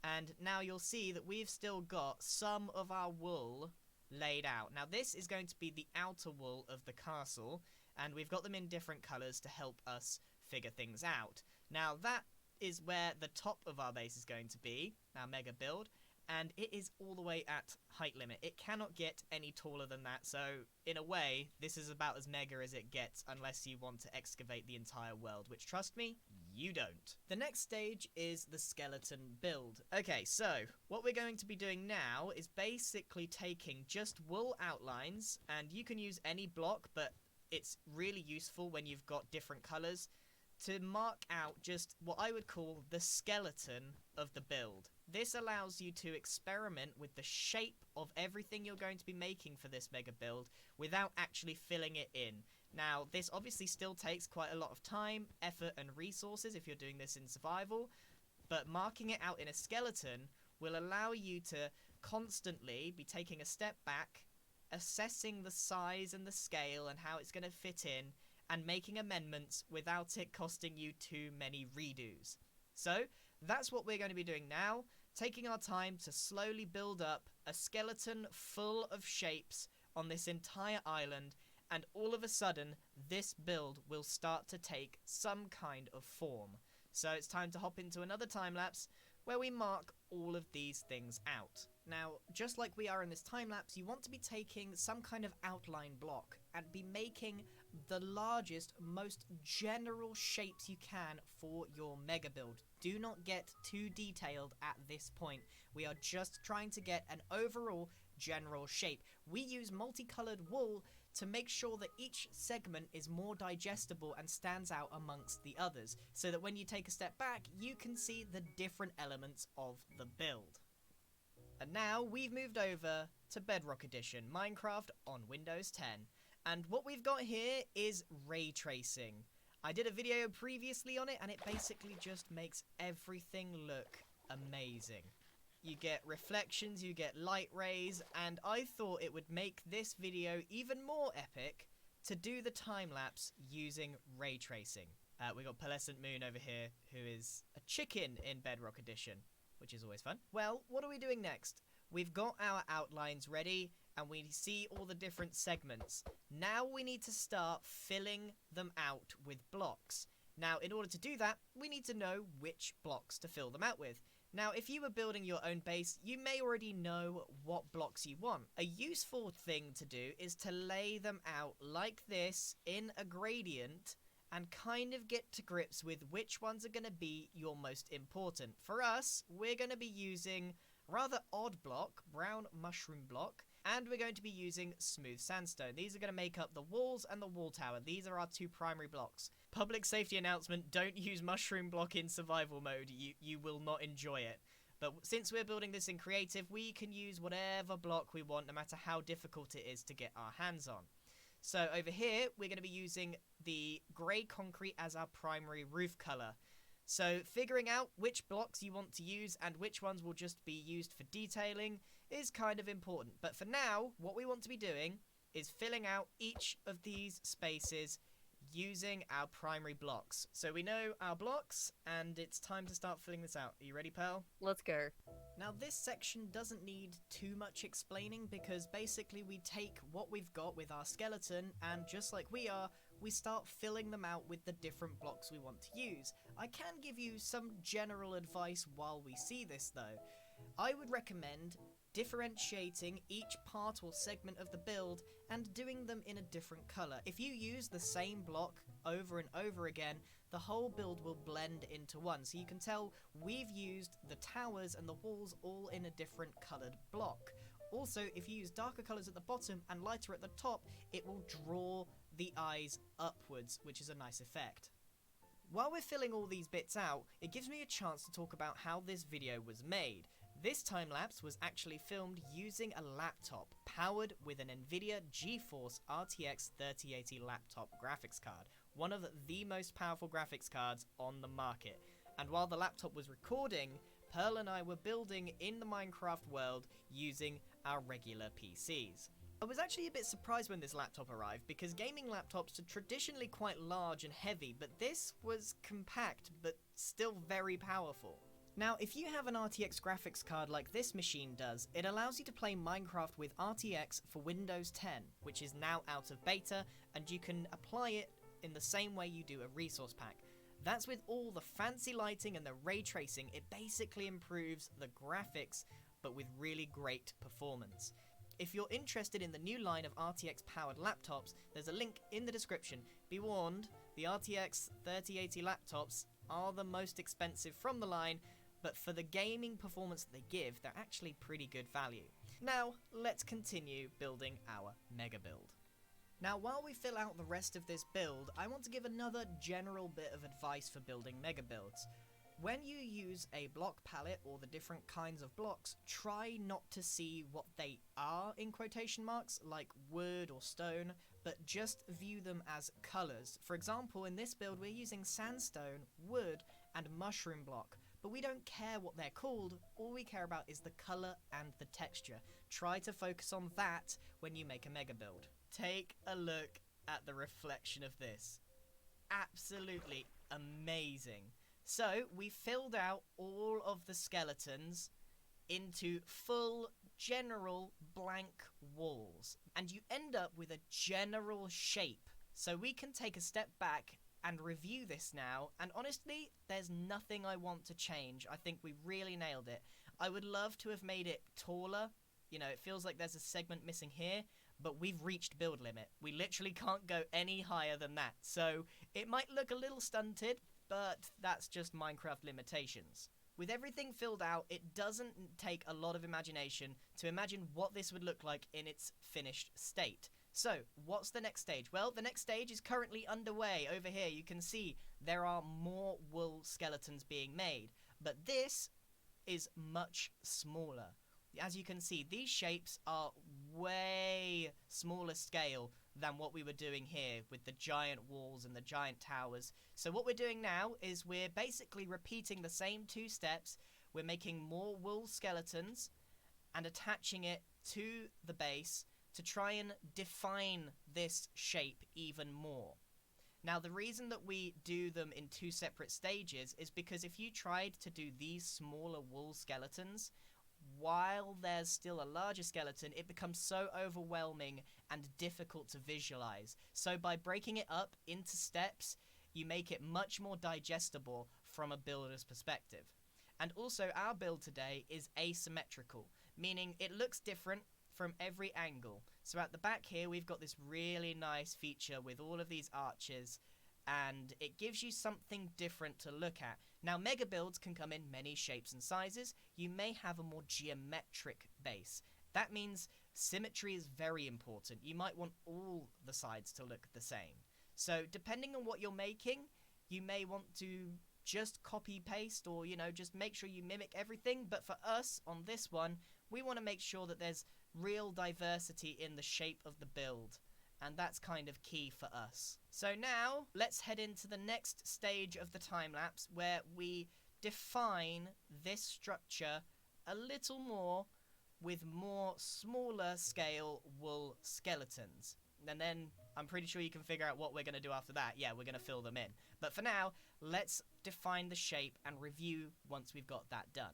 and now you'll see that we've still got some of our wool laid out. Now this is going to be the outer wool of the castle, and we've got them in different colours to help us figure things out. Now that is where the top of our base is going to be, our mega build, and it is all the way at height limit. It cannot get any taller than that, so in a way, this is about as mega as it gets unless you want to excavate the entire world, which, trust me, you don't. The next stage is the skeleton build. Okay, so what we're going to be doing now is basically taking just wool outlines, and you can use any block, but it's really useful when you've got different colours, to mark out just what I would call the skeleton of the build. This allows you to experiment with the shape of everything you're going to be making for this mega build without actually filling it in. Now, this obviously still takes quite a lot of time, effort, and resources if you're doing this in survival, but marking it out in a skeleton will allow you to constantly be taking a step back, assessing the size and the scale and how it's going to fit in, and making amendments without it costing you too many redos. So, that's what we're going to be doing now, taking our time to slowly build up a skeleton full of shapes on this entire island, and all of a sudden, this build will start to take some kind of form. So it's time to hop into another time lapse where we mark all of these things out. Now, just like we are in this time lapse, you want to be taking some kind of outline block and be making the largest, most general shapes you can for your mega build. Do not get too detailed at this point. We are just trying to get an overall general shape. We use multicolored wool to make sure that each segment is more digestible and stands out amongst the others, so that when you take a step back, you can see the different elements of the build. And now we've moved over to Bedrock Edition, Minecraft on Windows 10. And what we've got here is ray tracing. I did a video previously on it, and it basically just makes everything look amazing. You get reflections, you get light rays, and I thought it would make this video even more epic to do the time-lapse using ray tracing. We got Pearlescent Moon over here, who is a chicken in Bedrock Edition, which is always fun. Well, what are we doing next? We've got our outlines ready, and we see all the different segments. Now we need to start filling them out with blocks. Now, in order to do that, we need to know which blocks to fill them out with. Now, if you were building your own base, you may already know what blocks you want. A useful thing to do is to lay them out like this in a gradient and kind of get to grips with which ones are going to be your most important. For us, we're going to be using rather odd block, brown mushroom block, and we're going to be using smooth sandstone. These are going to make up the walls and the wall tower. These are our two primary blocks. Public safety announcement, don't use mushroom block in survival mode. You will not enjoy it. But since we're building this in creative, we can use whatever block we want, no matter how difficult it is to get our hands on. So over here, we're going to be using the grey concrete as our primary roof colour. So figuring out which blocks you want to use and which ones will just be used for detailing is kind of important. But for now, what we want to be doing is filling out each of these spaces using our primary blocks. So we know our blocks, and it's time to start filling this out. Are you ready, Pearl? Let's go. Now, this section doesn't need too much explaining because basically we take what we've got with our skeleton, and just like we start filling them out with the different blocks we want to use. I can give you some general advice while we see this, though. I would recommend differentiating each part or segment of the build and doing them in a different colour. If you use the same block over and over again, the whole build will blend into one. So you can tell we've used the towers and the walls all in a different coloured block. Also, if you use darker colours at the bottom and lighter at the top, it will draw the eyes upwards, which is a nice effect. While we're filling all these bits out, it gives me a chance to talk about how this video was made. This time-lapse was actually filmed using a laptop powered with an NVIDIA GeForce RTX 3080 laptop graphics card, one of the most powerful graphics cards on the market. And while the laptop was recording, Pearl and I were building in the Minecraft world using our regular PCs. I was actually a bit surprised when this laptop arrived because gaming laptops are traditionally quite large and heavy, but this was compact but still very powerful. Now, if you have an RTX graphics card like this machine does, it allows you to play Minecraft with RTX for Windows 10, which is now out of beta, and you can apply it in the same way you do a resource pack. That's with all the fancy lighting and the ray tracing. It basically improves the graphics, but with really great performance. If you're interested in the new line of RTX powered laptops, there's a link in the description. Be warned, the RTX 3080 laptops are the most expensive from the line, but for the gaming performance that they give, they're actually pretty good value. Now, let's continue building our mega build. Now, while we fill out the rest of this build, I want to give another general bit of advice for building mega builds. When you use a block palette or the different kinds of blocks, try not to see what they are in quotation marks, like wood or stone, but just view them as colours. For example, in this build we're using sandstone, wood, and mushroom block, but we don't care what they're called. All we care about is the colour and the texture. Try to focus on that when you make a mega build. Take a look at the reflection of this. Absolutely amazing. So, we filled out all of the skeletons into full, general, blank walls. And you end up with a general shape. So we can take a step back and review this now, and honestly, there's nothing I want to change. I think we really nailed it. I would love to have made it taller. You know, it feels like there's a segment missing here, but we've reached build limit. We literally can't go any higher than that. So, it might look a little stunted, but that's just Minecraft limitations. With everything filled out, it doesn't take a lot of imagination to imagine what this would look like in its finished state. So, what's the next stage? Well, the next stage is currently underway. Over here, you can see there are more wool skeletons being made, but this is much smaller. As you can see, these shapes are way smaller scale than what we were doing here with the giant walls and the giant towers. So what we're doing now is we're basically repeating the same two steps. We're making more wool skeletons and attaching it to the base to try and define this shape even more. Now, the reason that we do them in two separate stages is because if you tried to do these smaller wool skeletons while there's still a larger skeleton, it becomes so overwhelming and difficult to visualize. So by breaking it up into steps, you make it much more digestible from a builder's perspective. And also, our build today is asymmetrical, meaning it looks different from every angle. So at the back here, we've got this really nice feature with all of these arches, and it gives you something different to look at. Now, mega builds can come in many shapes and sizes. You may have a more geometric base. That means symmetry is very important. You might want all the sides to look the same. So depending on what you're making, you may want to just copy paste, or just make sure you mimic everything. But for us on this one, we want to make sure that there's real diversity in the shape of the build, and that's kind of key for us. So now let's head into the next stage of the time lapse, where we define this structure a little more with more smaller scale wool skeletons. And then I'm pretty sure you can figure out what we're going to do after that. Yeah, we're going to fill them in. But for now, let's define the shape and review once we've got that done.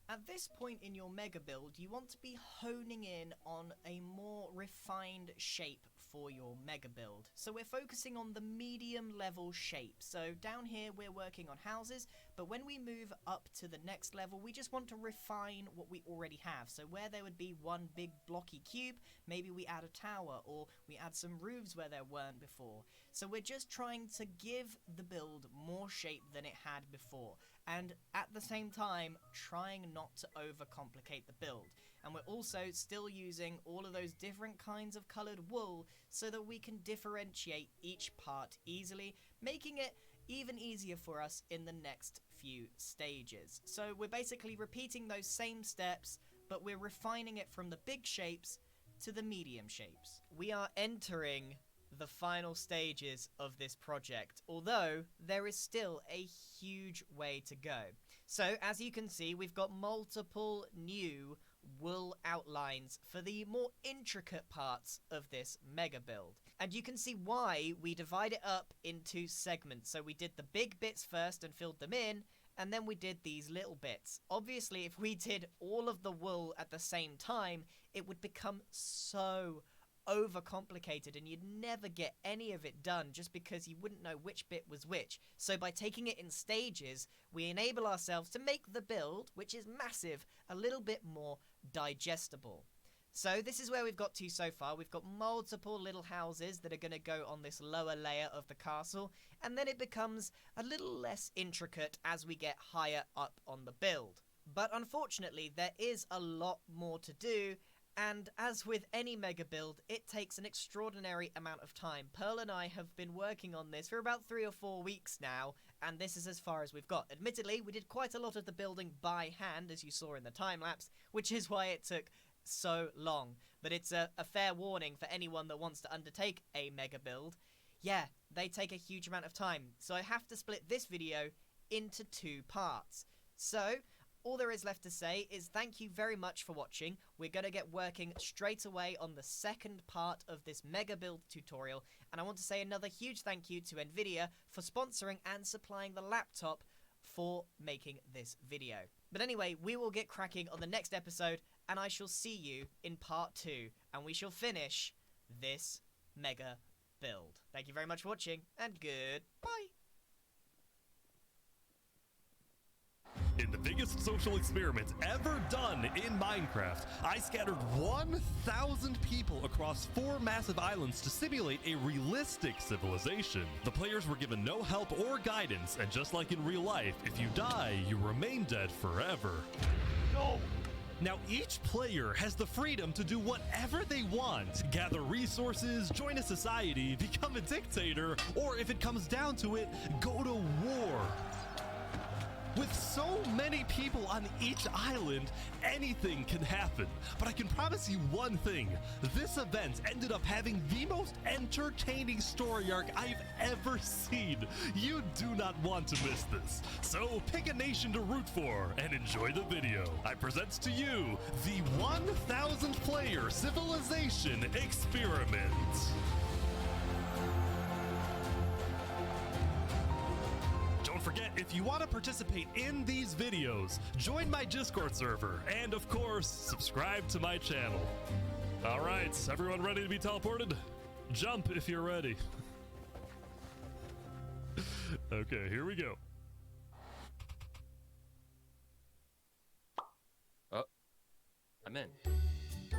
At this point in your mega build, you want to be honing in on a more refined shape for your mega build. So we're focusing on the medium level shape. So down here we're working on houses, but when we move up to the next level, we just want to refine what we already have. So where there would be one big blocky cube, maybe we add a tower, or we add some roofs where there weren't before. So we're just trying to give the build more shape than it had before, and at the same time trying not to overcomplicate the build. And we're also still using all of those different kinds of coloured wool so that we can differentiate each part easily, making it even easier for us in the next few stages. So we're basically repeating those same steps, but we're refining it from the big shapes to the medium shapes. We are entering the final stages of this project, although there is still a huge way to go. So as you can see, we've got multiple new wool outlines for the more intricate parts of this mega build. And you can see why we divide it up into segments. So we did the big bits first and filled them in, and then we did these little bits. Obviously, if we did all of the wool at the same time, it would become so overcomplicated and you'd never get any of it done just because you wouldn't know which bit was which. So by taking it in stages, we enable ourselves to make the build, which is massive, a little bit more digestible. So this is where we've got to so far. We've got multiple little houses that are going to go on this lower layer of the castle, and then it becomes a little less intricate as we get higher up on the build. But unfortunately, there is a lot more to do, and as with any mega build, it takes an extraordinary amount of time. Pearl and I have been working on this for about 3 or 4 weeks now, and this is as far as we've got. Admittedly, we did quite a lot of the building by hand, as you saw in the time-lapse, which is why it took so long. But it's a fair warning for anyone that wants to undertake a mega build. Yeah, they take a huge amount of time, so I have to split this video into 2 parts. So all there is left to say is thank you very much for watching. We're going to get working straight away on the second part of this mega build tutorial, and I want to say another huge thank you to Nvidia for sponsoring and supplying the laptop for making this video. But anyway, we will get cracking on the next episode, and I shall see you in part 2, and we shall finish this mega build. Thank you very much for watching, and goodbye. In the biggest social experiment ever done in Minecraft, I scattered 1,000 people across 4 massive islands to simulate a realistic civilization. The players were given no help or guidance, and just like in real life, if you die, you remain dead forever. No! Now each player has the freedom to do whatever they want, gather resources, join a society, become a dictator, or if it comes down to it, go to war. With so many people on each island, anything can happen. But I can promise you one thing. This event ended up having the most entertaining story arc I've ever seen. You do not want to miss this. So pick a nation to root for and enjoy the video. I present to you the 1,000 player civilization experiment. Don't forget, If you want to participate in these videos, join my Discord server, and of course, subscribe to my channel. All right, everyone ready to be teleported? Jump if you're ready. Okay, here we go. I'm in.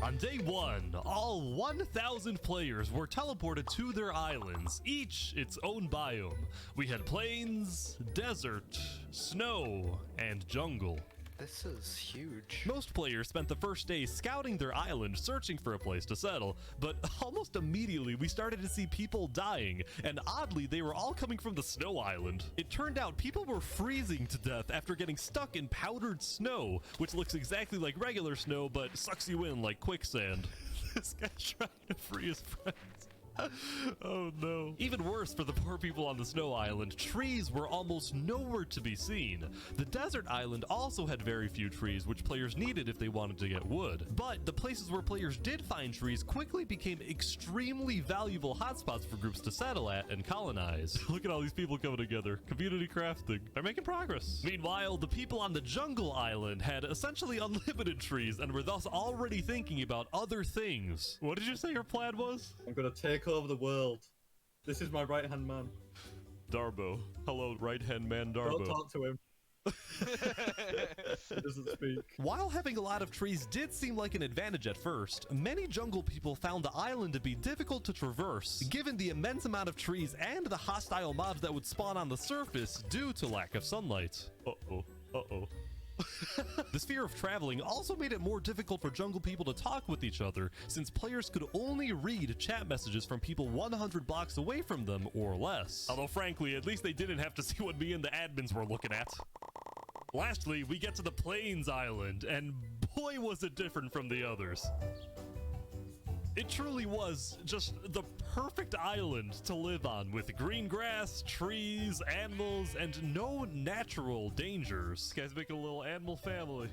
On day 1, all 1,000 players were teleported to their islands, each its own biome. We had plains, desert, snow, and jungle. This is huge. Most players spent the first day scouting their island, searching for a place to settle, but almost immediately we started to see people dying, and oddly they were all coming from the snow island. It turned out people were freezing to death after getting stuck in powdered snow, which looks exactly like regular snow but sucks you in like quicksand. This guy's trying to free his friends. Oh no. Even worse for the poor people on the snow island, trees were almost nowhere to be seen. The desert island also had very few trees, which players needed if they wanted to get wood. But the places where players did find trees quickly became extremely valuable hotspots for groups to settle at and colonize. Look at all these people coming together. Community crafting. They're making progress. Meanwhile, the people on the jungle island had essentially unlimited trees and were thus already thinking about other things. What did you say your plan was? I'm gonna take over the world. This is my right-hand man. Darbo. Hello, right-hand man Darbo. Don't talk to him. He doesn't speak. While having a lot of trees did seem like an advantage at first, many jungle people found the island to be difficult to traverse, given the immense amount of trees and the hostile mobs that would spawn on the surface due to lack of sunlight. Uh-oh. Uh-oh. This fear of traveling also made it more difficult for jungle people to talk with each other, since players could only read chat messages from people 100 blocks away from them or less. Although frankly, at least they didn't have to see what me and the admins were looking at. Lastly, we get to the Plains Island, and boy was it different from the others. It truly was just the perfect island to live on, with green grass, trees, animals, and no natural dangers. This guy's making a little animal family.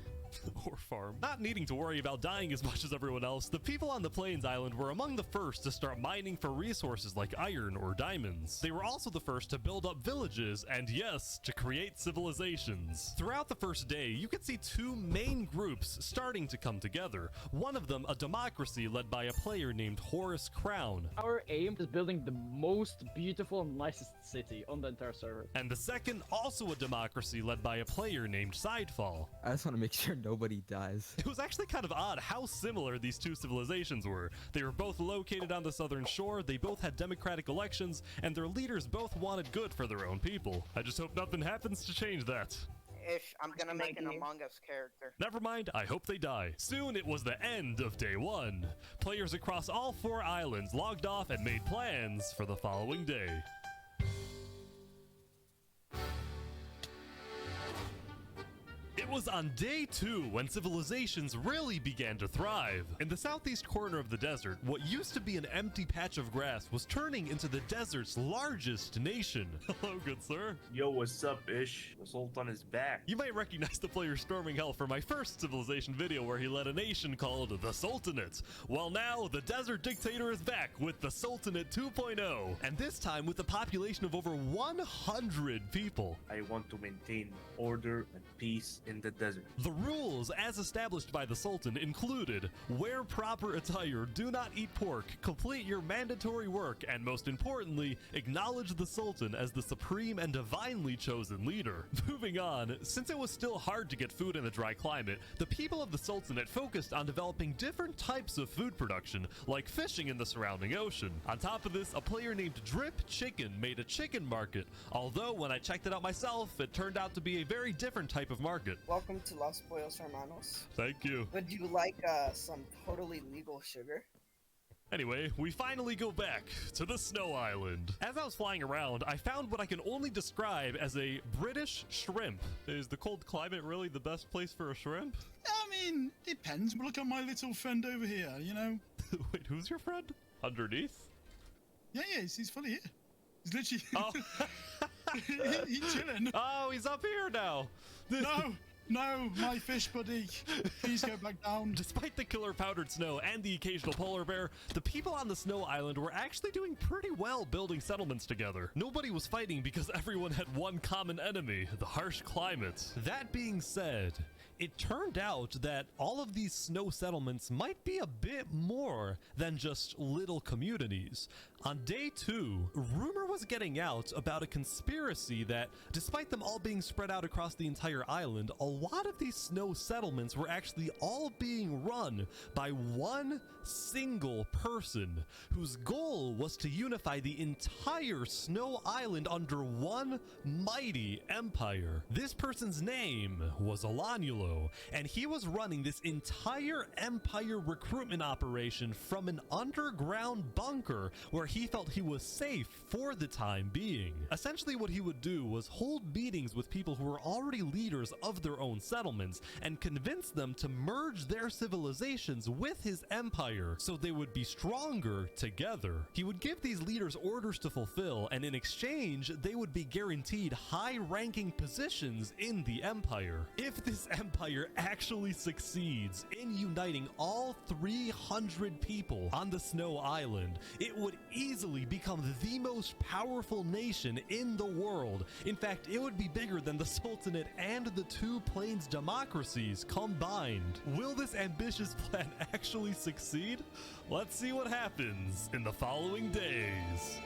Or farm. Not needing to worry about dying as much as everyone else, the people on the Plains Island were among the first to start mining for resources like iron or diamonds. They were also the first to build up villages and, yes, to create civilizations. Throughout the first day, you could see two main groups starting to come together. One of them a democracy led by a player named Horace Crown. Our aim is building the most beautiful and nicest city on the entire server. And the second also a democracy led by a player named Sidefall. I just want to make sure nobody dies. It was actually kind of odd how similar these two civilizations were. They were both located on the southern shore, they both had democratic elections, and their leaders both wanted good for their own people. I just hope nothing happens to change that. I'm gonna make an Among Us character. Never mind, I hope they die. Soon it was the end of day 1. Players across all 4 islands logged off and made plans for the following day. It was on day 2 when civilizations really began to thrive. In the southeast corner of the desert, what used to be an empty patch of grass was turning into the desert's largest nation. Hello, good sir. Yo, what's up, Ish? The Sultan is back. You might recognize the player storming hell from my first civilization video where he led a nation called the Sultanate. Well, now the desert dictator is back with the Sultanate 2.0, and this time with a population of over 100 people. I want to maintain order and peace in the desert. The rules, as established by the Sultan, included wear proper attire, do not eat pork, complete your mandatory work, and most importantly, acknowledge the Sultan as the supreme and divinely chosen leader. Moving on, since it was still hard to get food in the dry climate, the people of the Sultanate focused on developing different types of food production, like fishing in the surrounding ocean. On top of this, a player named Drip Chicken made a chicken market, although when I checked it out myself, it turned out to be a very different type of market. Welcome to Los Pollos Hermanos. Thank you. Would you like some totally legal sugar? Anyway, we finally go back to the Snow Island. As I was flying around, I found what I can only describe as a British shrimp. Is the cold climate really the best place for a shrimp? I mean, depends. But look at my little friend over here, you know. Wait, who's your friend? Underneath? Yeah, he's fully here. He's literally... Oh. he's chilling. Oh, he's up here now. No, No, my fish buddy. Please go back down. Despite the killer powdered snow and the occasional polar bear, the people on the snow island were actually doing pretty well building settlements together. Nobody was fighting because everyone had one common enemy, the harsh climate. That being said, it turned out that all of these snow settlements might be a bit more than just little communities. On day 2, rumor was getting out about a conspiracy that, despite them all being spread out across the entire island, a lot of these snow settlements were actually all being run by one single person whose goal was to unify the entire snow island under one mighty empire. This person's name was Alanulo, and he was running this entire empire recruitment operation from an underground bunker where he felt he was safe for the time being. Essentially what he would do was hold meetings with people who were already leaders of their own settlements and convince them to merge their civilizations with his empire so they would be stronger together. He would give these leaders orders to fulfill, and in exchange they would be guaranteed high-ranking positions in the empire. If this empire actually succeeds in uniting all 300 people on the snow island, it would easily become the most powerful nation in the world. In fact, it would be bigger than the Sultanate and the 2 plains democracies combined. Will this ambitious plan actually succeed? Let's see what happens in the following days.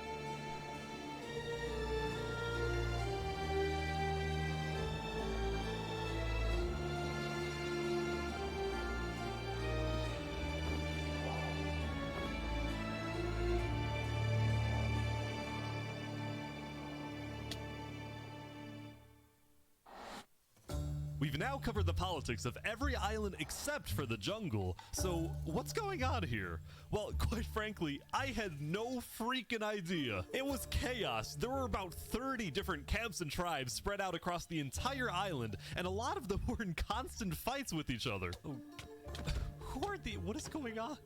We've now covered the politics of every island except for the jungle, so what's going on here? Well, quite frankly, I had no freaking idea. It was chaos. There were about 30 different camps and tribes spread out across the entire island, and a lot of them were in constant fights with each other. Oh, who are the... what is going on?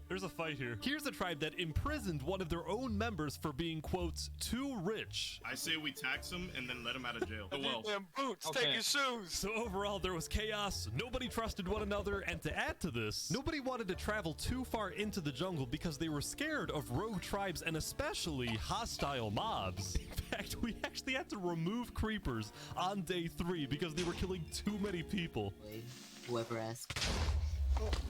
There's a fight here. Here's a tribe that imprisoned one of their own members for being, quote, too rich. I say we tax him and then let him out of jail. The Welsh. Damn boots, take your shoes. So overall, there was chaos, nobody trusted one another, and to add to this, nobody wanted to travel too far into the jungle because they were scared of rogue tribes and especially hostile mobs. In fact, we actually had to remove creepers on day 3 because they were killing too many people. Whoever asked.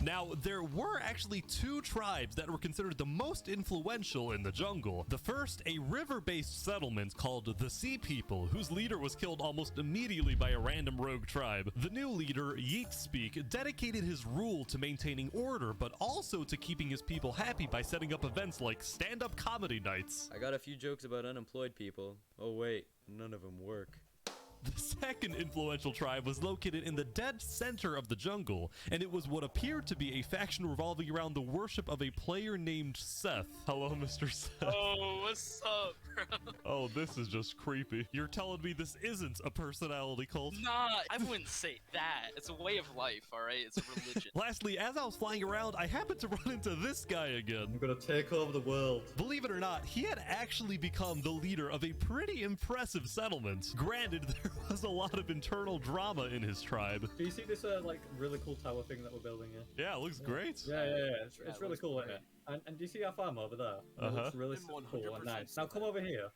Now, there were actually 2 tribes that were considered the most influential in the jungle. The first, a river-based settlement called the Sea People, whose leader was killed almost immediately by a random rogue tribe. The new leader, Yeetspeak, dedicated his rule to maintaining order, but also to keeping his people happy by setting up events like stand-up comedy nights. I got a few jokes about unemployed people. Oh wait, none of them work. The second influential tribe was located in the dead center of the jungle, and it was what appeared to be a faction revolving around the worship of a player named Seth. Hello, Mr. Seth. Oh, what's up, bro? Oh, this is just creepy. You're telling me this isn't a personality cult? Nah, I wouldn't say that. It's a way of life, alright? It's a religion. Lastly, as I was flying around, I happened to run into this guy again. I'm gonna take over the world. Believe it or not, he had actually become the leader of a pretty impressive settlement. Granted, there was a lot of internal drama in his tribe. Do you see this like really cool tower thing that we're building here? Yeah, it looks great. Yeah. It's really cool, isn't it? And do you see our farm over there? It looks really cool and nice. Now come over here.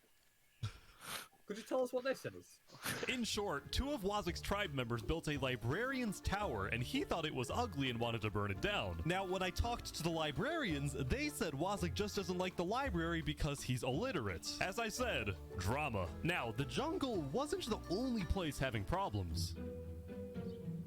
Could you tell us what this is? In short, 2 of Wazik's tribe members built a librarian's tower, and he thought it was ugly and wanted to burn it down. Now, when I talked to the librarians, they said Wazik just doesn't like the library because he's illiterate. As I said, drama. Now, the jungle wasn't the only place having problems.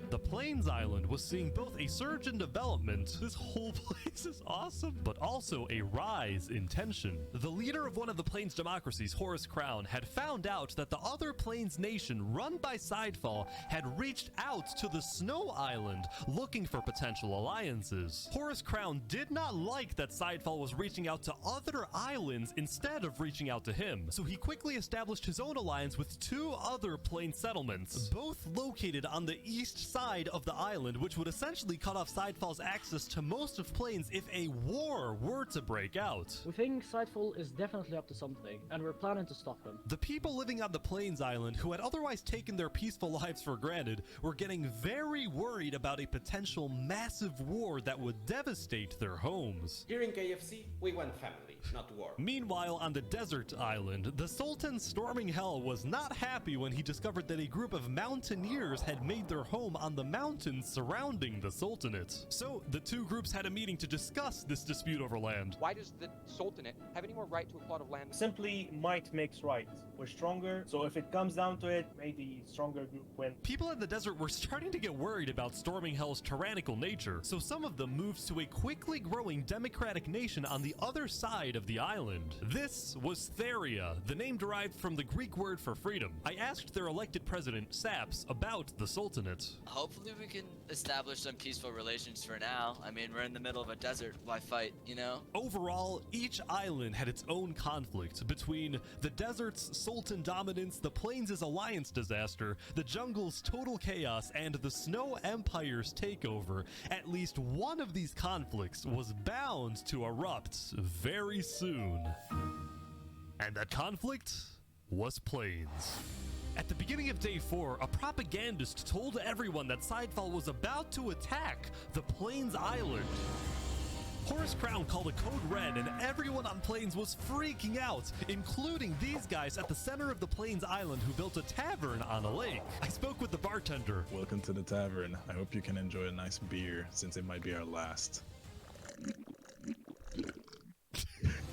The Plains Island was seeing both a surge in development, this whole place is awesome, but also a rise in tension. The leader of one of the Plains democracies, Horace Crown, had found out that the other Plains nation run by Sidefall had reached out to the Snow Island looking for potential alliances. Horace Crown did not like that Sidefall was reaching out to other islands instead of reaching out to him, so he quickly established his own alliance with 2 other Plains settlements, both located on the east side side of the island, which would essentially cut off Sidefall's access to most of Plains if a war were to break out. We think Sidefall is definitely up to something, and we're planning to stop him. The people living on the Plains Island, who had otherwise taken their peaceful lives for granted, were getting very worried about a potential massive war that would devastate their homes. Here in KFC, we want family, not war. Meanwhile, on the desert island, the Sultan storming hell was not happy when he discovered that a group of mountaineers had made their home on the mountains surrounding the Sultanate. So, the two groups had a meeting to discuss this dispute over land. Why does the Sultanate have any more right to a plot of land? Simply, might makes right. We're stronger, so if it comes down to it, may the stronger group win. People in the desert were starting to get worried about storming hell's tyrannical nature, so some of them moved to a quickly growing democratic nation on the other side of the island. This was Theria, the name derived from the Greek word for freedom. I asked their elected president, Saps, about the Sultanate. Hopefully we can establish some peaceful relations for now. I mean, we're in the middle of a desert. Why fight, you know? Overall, each island had its own conflict between the desert's Sultan dominance, the plains' alliance disaster, the jungle's total chaos, and the Snow Empire's takeover. At least one of these conflicts was bound to erupt very soon. And that conflict was Plains. At the beginning of Day 4, a propagandist told everyone that Sidefall was about to attack the Plains Island. Horus Crown called a code red and everyone on Plains was freaking out, including these guys at the center of the Plains Island who built a tavern on a lake. I spoke with the bartender. Welcome to the tavern. I hope you can enjoy a nice beer since it might be our last.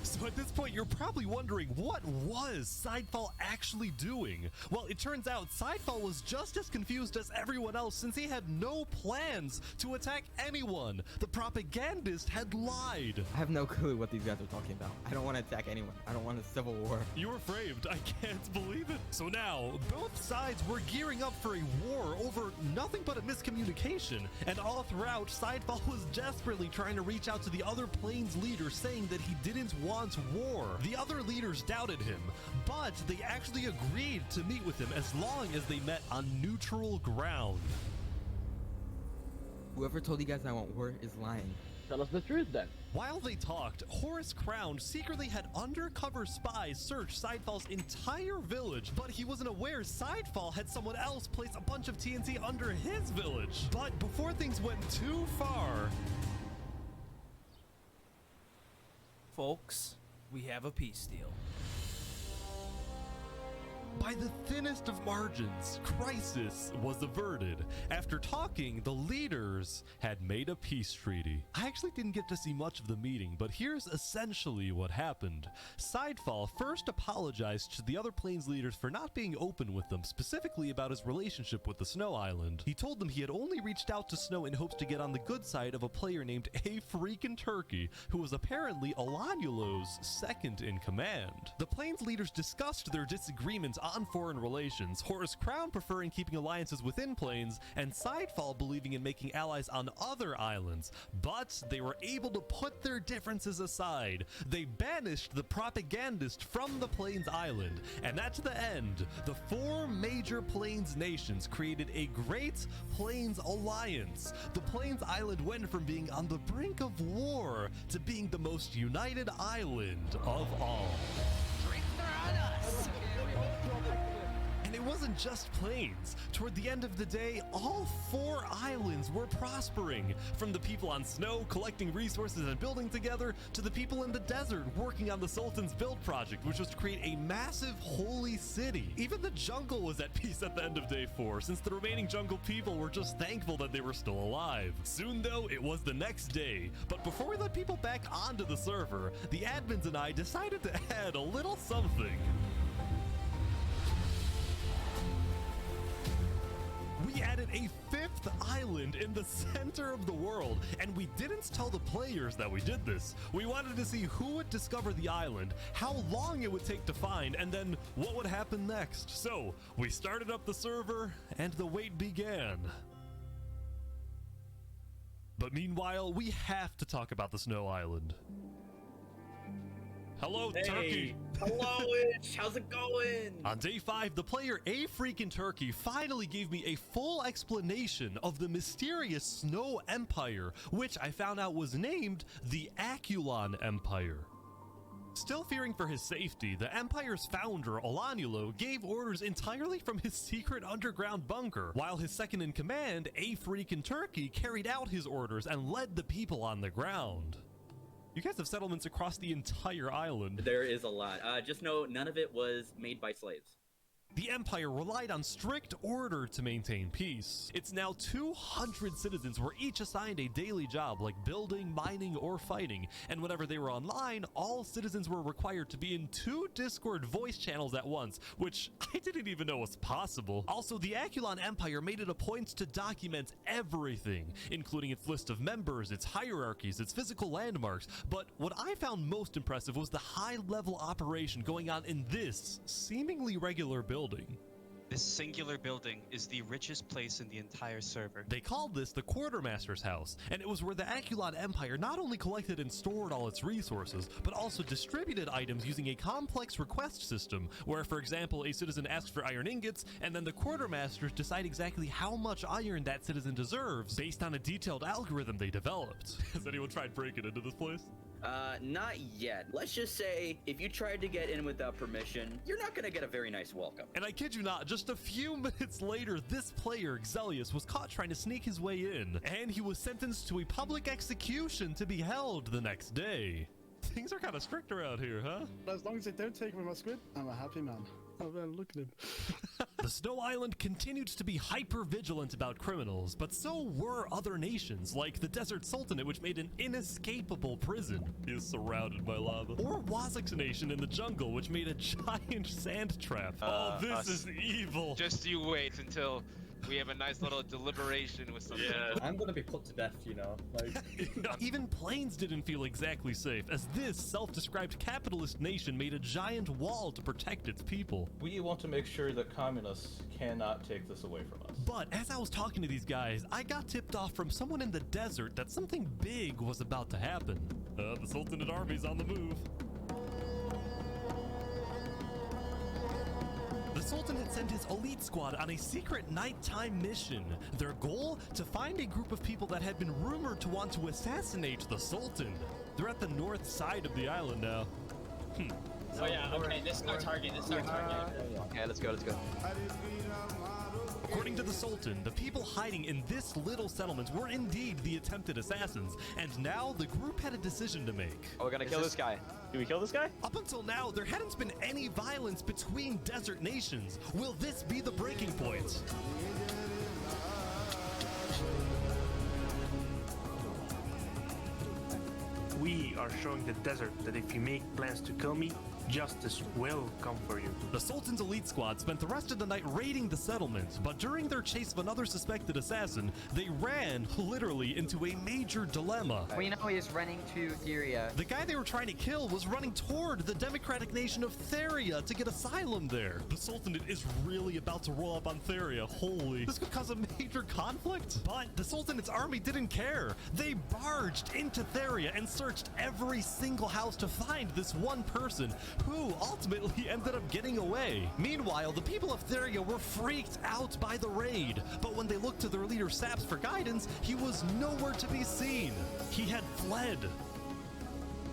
So at this point, you're probably wondering, what was Sidefall actually doing? Well, it turns out Sidefall was just as confused as everyone else since he had no plans to attack anyone. The propagandist had lied. I have no clue what these guys are talking about. I don't want to attack anyone. I don't want a civil war. You were framed. I can't believe it. So now, both sides were gearing up for a war over nothing but a miscommunication. And all throughout, Sidefall was desperately trying to reach out to the other Plains leaders saying that he didn't want war. The other leaders doubted him, but they actually agreed to meet with him as long as they met on neutral ground. Whoever told you guys I want war is lying. Tell us the truth then. While they talked, Horus Crown secretly had undercover spies search Sidefall's entire village, but he wasn't aware Sidefall had someone else place a bunch of TNT under his village. But before things went too far, folks, we have a peace deal. by the thinnest of margins, crisis was averted. After talking, the leaders had made a peace treaty. I actually didn't get to see much of the meeting, but here's essentially what happened. Sidefall first apologized to the other Plains leaders for not being open with them, specifically about his relationship with the Snow Island. He told them he had only reached out to Snow in hopes to get on the good side of a player named A Freakin' Turkey, who was apparently Alanulo's second in command. The Plains leaders discussed their disagreements on foreign relations, Horus Crown preferring keeping alliances within Plains, and Sidefall believing in making allies on other islands. But they were able to put their differences aside. They banished the propagandist from the Plains Island, and at the end, the four major Plains nations created a Great Plains Alliance. The Plains Island went from being on the brink of war to being the most united island of all. And it wasn't just Plains. Toward the end of the day, all four islands were prospering. From the people on Snow collecting resources and building together, to the people in the desert working on the Sultan's build project, which was to create a massive holy city. Even the jungle was at peace at the end of day 4, since the remaining jungle people were just thankful that they were still alive. Soon though, it was the next day. But before we let people back onto the server, the admins and I decided to add a little something. We added a fifth island in the center of the world, and we didn't tell the players that we did this. We wanted to see who would discover the island, how long it would take to find, and then what would happen next. So we started up the server, and the wait began. But meanwhile, we have to talk about the Snow Island. Hello, hey, Turkey. Hello, Itch. How's it going? On day 5, the player A Freakin' Turkey finally gave me a full explanation of the mysterious Snow Empire, which I found out was named the Aculon Empire. Still fearing for his safety, the Empire's founder, Olanulo, gave orders entirely from his secret underground bunker, while his second in command, A Freakin' Turkey, carried out his orders and led the people on the ground. You guys have settlements across the entire island. There is a lot. Just know none of it was made by slaves. The Empire relied on strict order to maintain peace. It's now 200 citizens were each assigned a daily job like building, mining, or fighting, and whenever they were online, all citizens were required to be in 2 Discord voice channels at once, which I didn't even know was possible. Also, the Aculon Empire made it a point to document everything, including its list of members, its hierarchies, its physical landmarks, but what I found most impressive was the high-level operation going on in this seemingly regular building. This singular building is the richest place in the entire server. They called this the Quartermaster's House, and it was where the Aculon Empire not only collected and stored all its resources, but also distributed items using a complex request system, where, for example, a citizen asks for iron ingots, and then the Quartermasters decide exactly how much iron that citizen deserves, based on a detailed algorithm they developed. Has anyone tried breaking into this place? Not yet. Let's just say, if you tried to get in without permission, you're not gonna get a very nice welcome. And I kid you not, just a few minutes later, this player, Xelius, was caught trying to sneak his way in, and he was sentenced to a public execution to be held the next day. Things are kind of strict around here, huh? As long as they don't take away my squid, I'm a happy man. Oh man, look at him. The Snow Island continued to be hyper-vigilant about criminals, but so were other nations, like the Desert Sultanate, which made an inescapable prison. He is surrounded by lava. Or Wazak's nation in the jungle, which made a giant sand trap. This is evil. Just you wait until we have a nice little deliberation with some people. I'm gonna be put to death, you know. Like, even planes didn't feel exactly safe, as this self-described capitalist nation made a giant wall to protect its people. We want to make sure that communists cannot take this away from us. But as I was talking to these guys, I got tipped off from someone in the desert that something big was about to happen. The Sultanate army's on the move. The Sultan had sent his elite squad on a secret nighttime mission. Their goal? To find a group of people that had been rumored to want to assassinate the Sultan. They're at the north side of the island now. Oh yeah, okay, this is our target, Okay, let's go. According to the Sultan, the people hiding in this little settlement were indeed the attempted assassins, and now the group had a decision to make. Oh, we're gonna kill this guy. Do we kill this guy? Up until now, there hadn't been any violence between desert nations. Will this be the breaking point? We are showing the desert that if you make plans to kill me, justice will come for you. The Sultan's elite squad spent the rest of the night raiding the settlement, but during their chase of another suspected assassin, they ran, literally, into a major dilemma. We know he's running to Theria. The guy they were trying to kill was running toward the democratic nation of Theria to get asylum there. The Sultanate is really about to roll up on Theria. Holy. This could cause a major conflict. But the Sultanate's army didn't care. They barged into Theria and searched every single house to find this one person, who ultimately ended up getting away. Meanwhile, the people of Theria were freaked out by the raid, but when they looked to their leader Saps for guidance, he was nowhere to be seen. He had fled.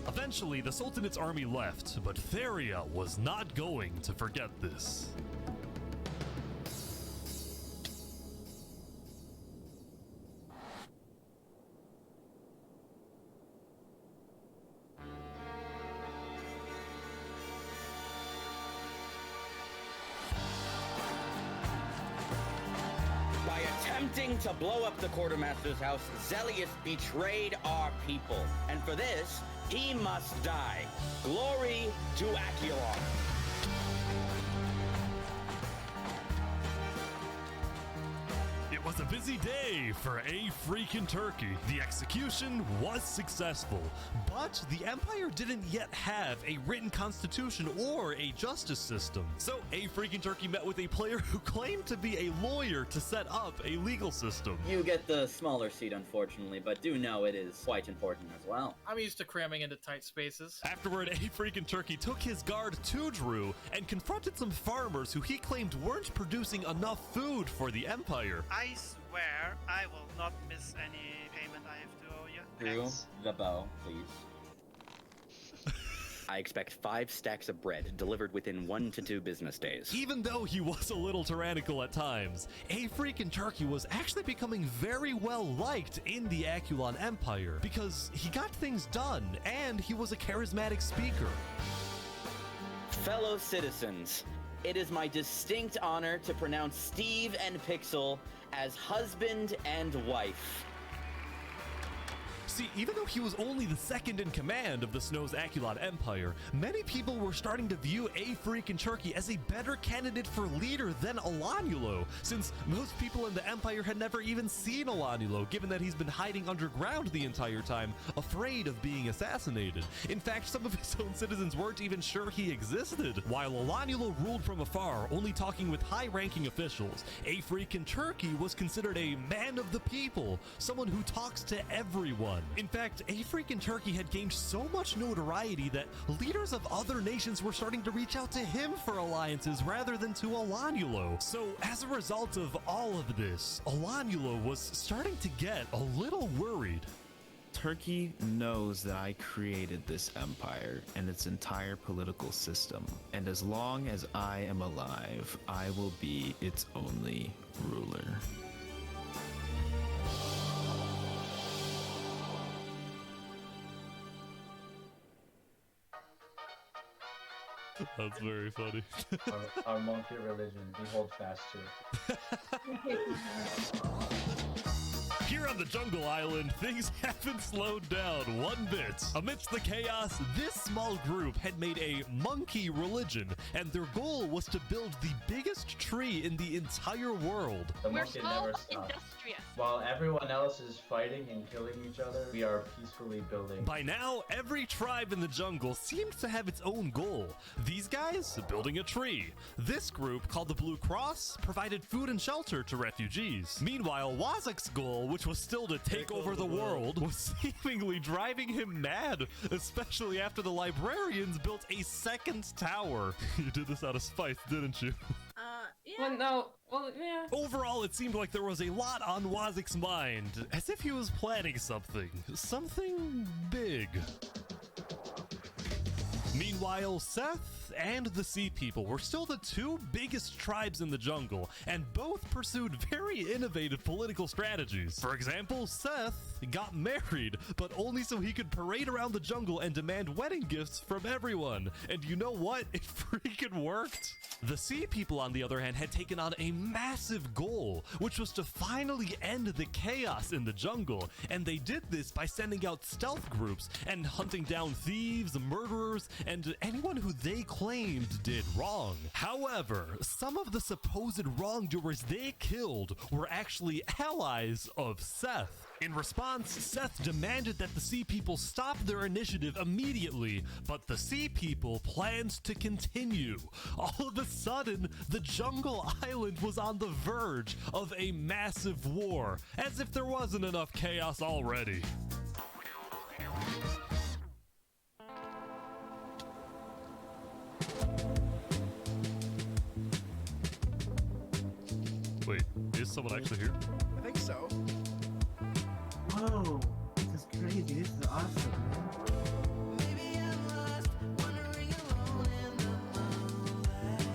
Eventually, the Sultanate's army left, but Theria was not going to forget this. Attempting to blow up the Quartermaster's house, Xelius betrayed our people. And for this, he must die. Glory to Aculon. It It was a busy day for A Freakin' Turkey. The execution was successful, but the Empire didn't yet have a written constitution or a justice system. So A Freakin' Turkey met with a player who claimed to be a lawyer to set up a legal system. You get the smaller seat, unfortunately, but do know it is quite important as well. I'm used to cramming into tight spaces. Afterward, A Freakin' Turkey took his guard to Drew and confronted some farmers who he claimed weren't producing enough food for the Empire. I swear I will not miss any payment I have to owe you. Drew, the bow, please. I expect 5 stacks of bread delivered within 1 to 2 business days. Even though he was a little tyrannical at times, A Freakin' Turkey was actually becoming very well liked in the Aculon Empire because he got things done and he was a charismatic speaker. Fellow citizens, it is my distinct honor to pronounce Steve and Pixel as husband and wife. See, even though he was only the second in command of the Snow's Aculon Empire, many people were starting to view A Freakin' Turkey as a better candidate for leader than Alanulo, since most people in the Empire had never even seen Alanulo, given that he's been hiding underground the entire time, afraid of being assassinated. In fact, some of his own citizens weren't even sure he existed. While Alanulo ruled from afar, only talking with high-ranking officials, A Freakin' Turkey was considered a man of the people, someone who talks to everyone. In fact, A Freakin' Turkey had gained so much notoriety that leaders of other nations were starting to reach out to him for alliances rather than to Alanulo. So as a result of all of this, Alanulo was starting to get a little worried. Turkey knows that I created this empire and its entire political system, and as long as I am alive, I will be its only ruler. That's very funny. Our monkey religion, we hold fast to. Here on the Jungle Island, things haven't slowed down one bit. Amidst the chaos, this small group had made a monkey religion, and their goal was to build the biggest tree in the entire world. The monkey never stops. While everyone else is fighting and killing each other, we are peacefully building. By now, every tribe in the jungle seemed to have its own goal. These guys, building a tree. This group, called the Blue Cross, provided food and shelter to refugees. Meanwhile, Wazak's goal, which was still to take over the world, was seemingly driving him mad, especially after the librarians built a second tower. You did this out of spite, didn't you? Yeah. Well, no. Well, yeah. Overall, it seemed like there was a lot on Wazak's mind, as if he was planning something. Something big. Meanwhile, Seth and the Sea People were still the 2 biggest tribes in the jungle, and both pursued very innovative political strategies. For example, Seth got married, but only so he could parade around the jungle and demand wedding gifts from everyone. And you know what? It freaking worked. The Sea People, on the other hand, had taken on a massive goal, which was to finally end the chaos in the jungle, and they did this by sending out stealth groups and hunting down thieves, murderers, and anyone who they claimed did wrong. However, some of the supposed wrongdoers they killed were actually allies of Seth. In response, Seth demanded that the Sea People stop their initiative immediately, but the Sea People planned to continue. All of a sudden, the Jungle Island was on the verge of a massive war, as if there wasn't enough chaos already. Wait, is someone actually here? I think so. Whoa, this is crazy. This is awesome, man.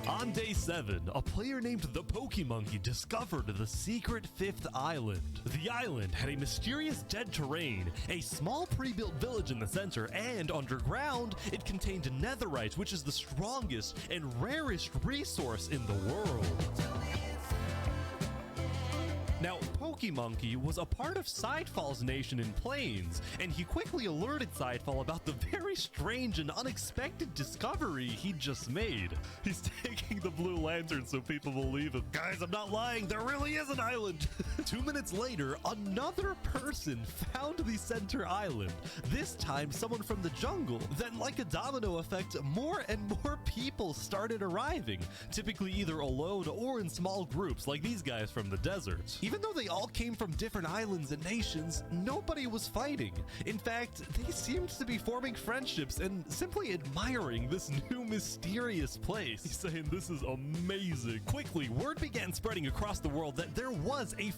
On day 7, a player named the Pokemonkey discovered the secret 5th island. The island had a mysterious dead terrain, a small pre-built village in the center, and underground, it contained netherite, which is the strongest and rarest resource in the world. Now, Monkey was a part of Sidefall's nation in Plains, and he quickly alerted Sidefall about the very strange and unexpected discovery he'd just made. He's taking the blue lantern so people believe him. Guys, I'm not lying, there really is an island! 2 minutes later, another person found the center island. This time, someone from the jungle. Then, like a domino effect, more and more people started arriving, typically either alone or in small groups like these guys from the desert. Even though they all came from different islands and nations, nobody was fighting. In fact, they seemed to be forming friendships and simply admiring this new mysterious place. He's saying this is amazing. Quickly, word began spreading across the world that there was a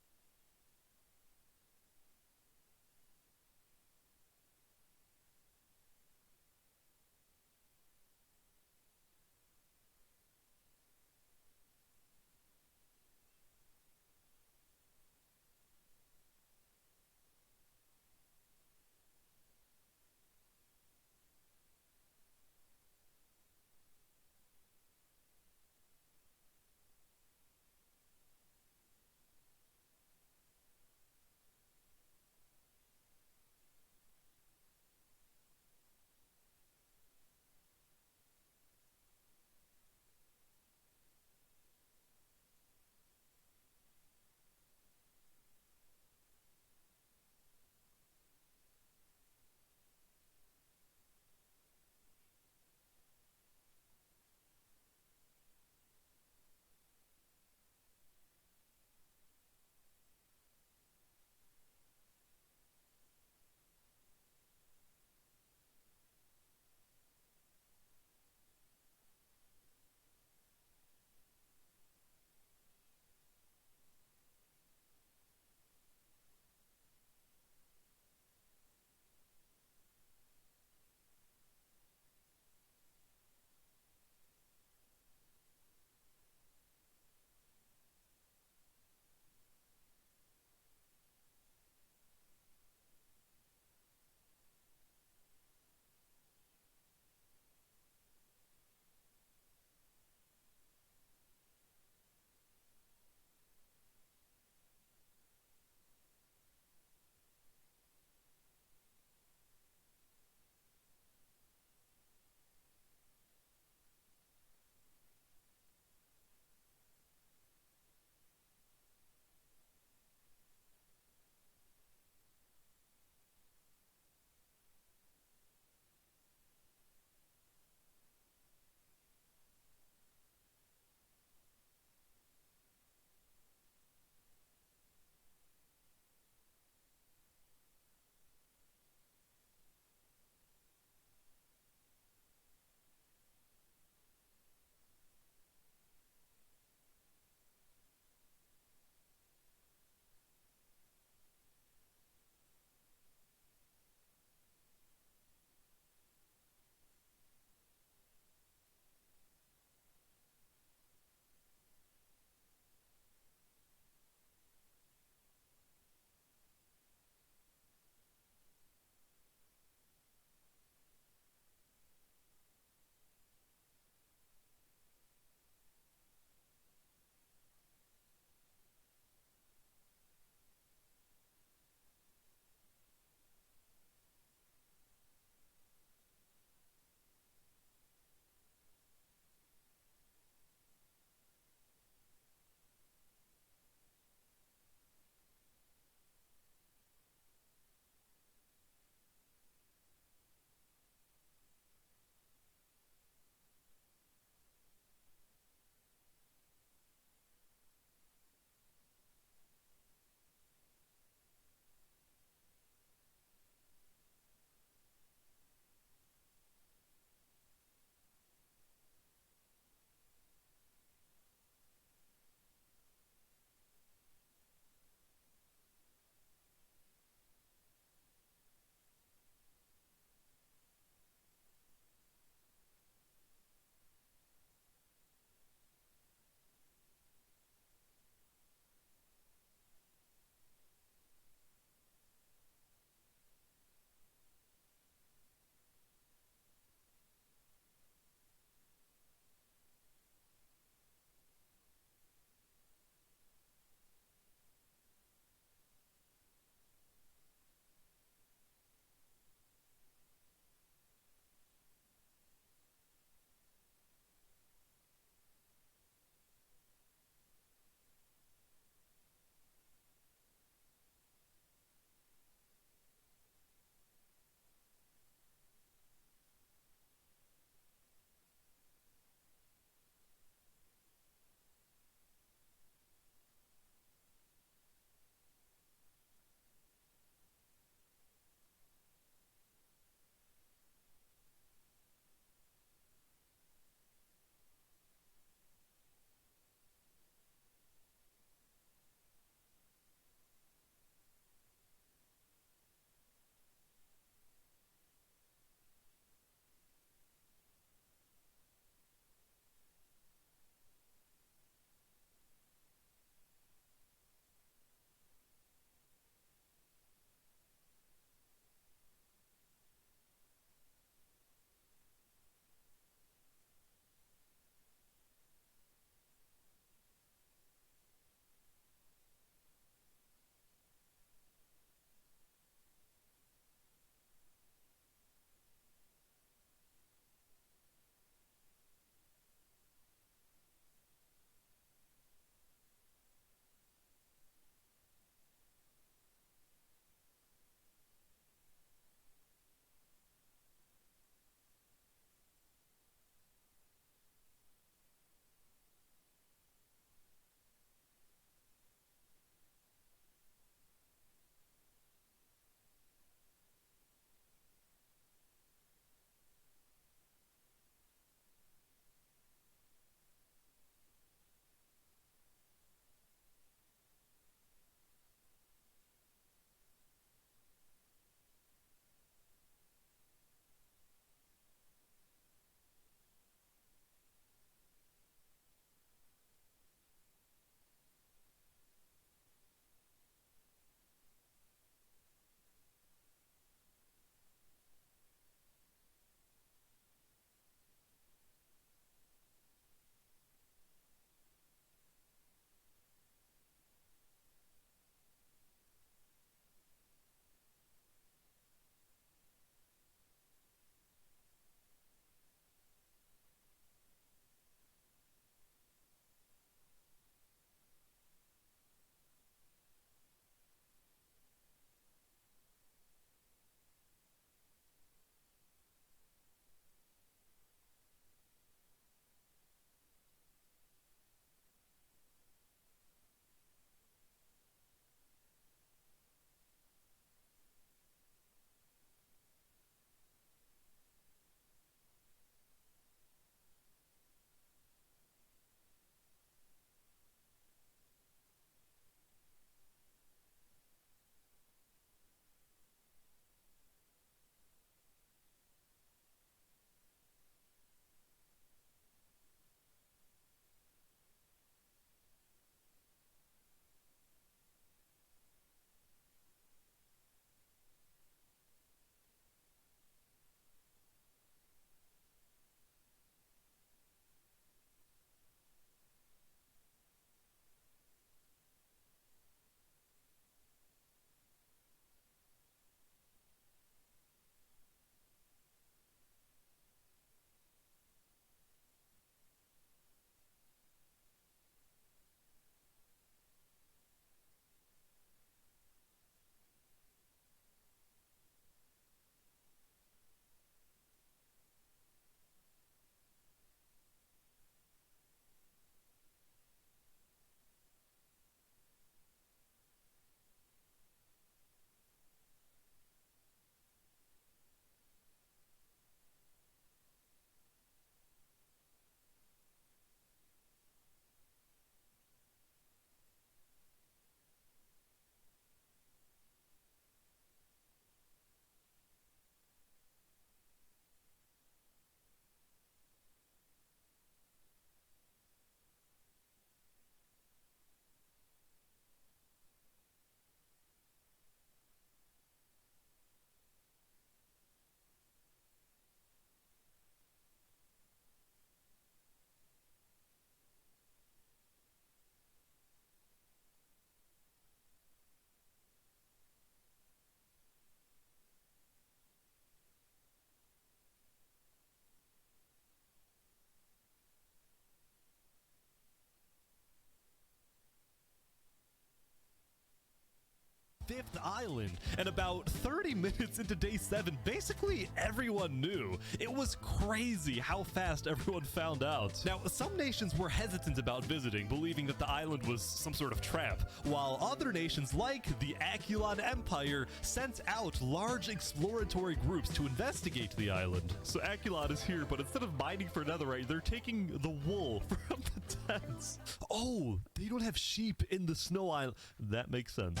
5th island, and about 30 minutes into day 7, basically everyone knew. It was crazy how fast everyone found out. Now, some nations were hesitant about visiting, believing that the island was some sort of trap, while other nations like the Aculon Empire sent out large exploratory groups to investigate the island. So Aculon is here, but instead of mining for netherite, they're taking the wool from the tents. Oh, they don't have sheep in the snow island. That makes sense.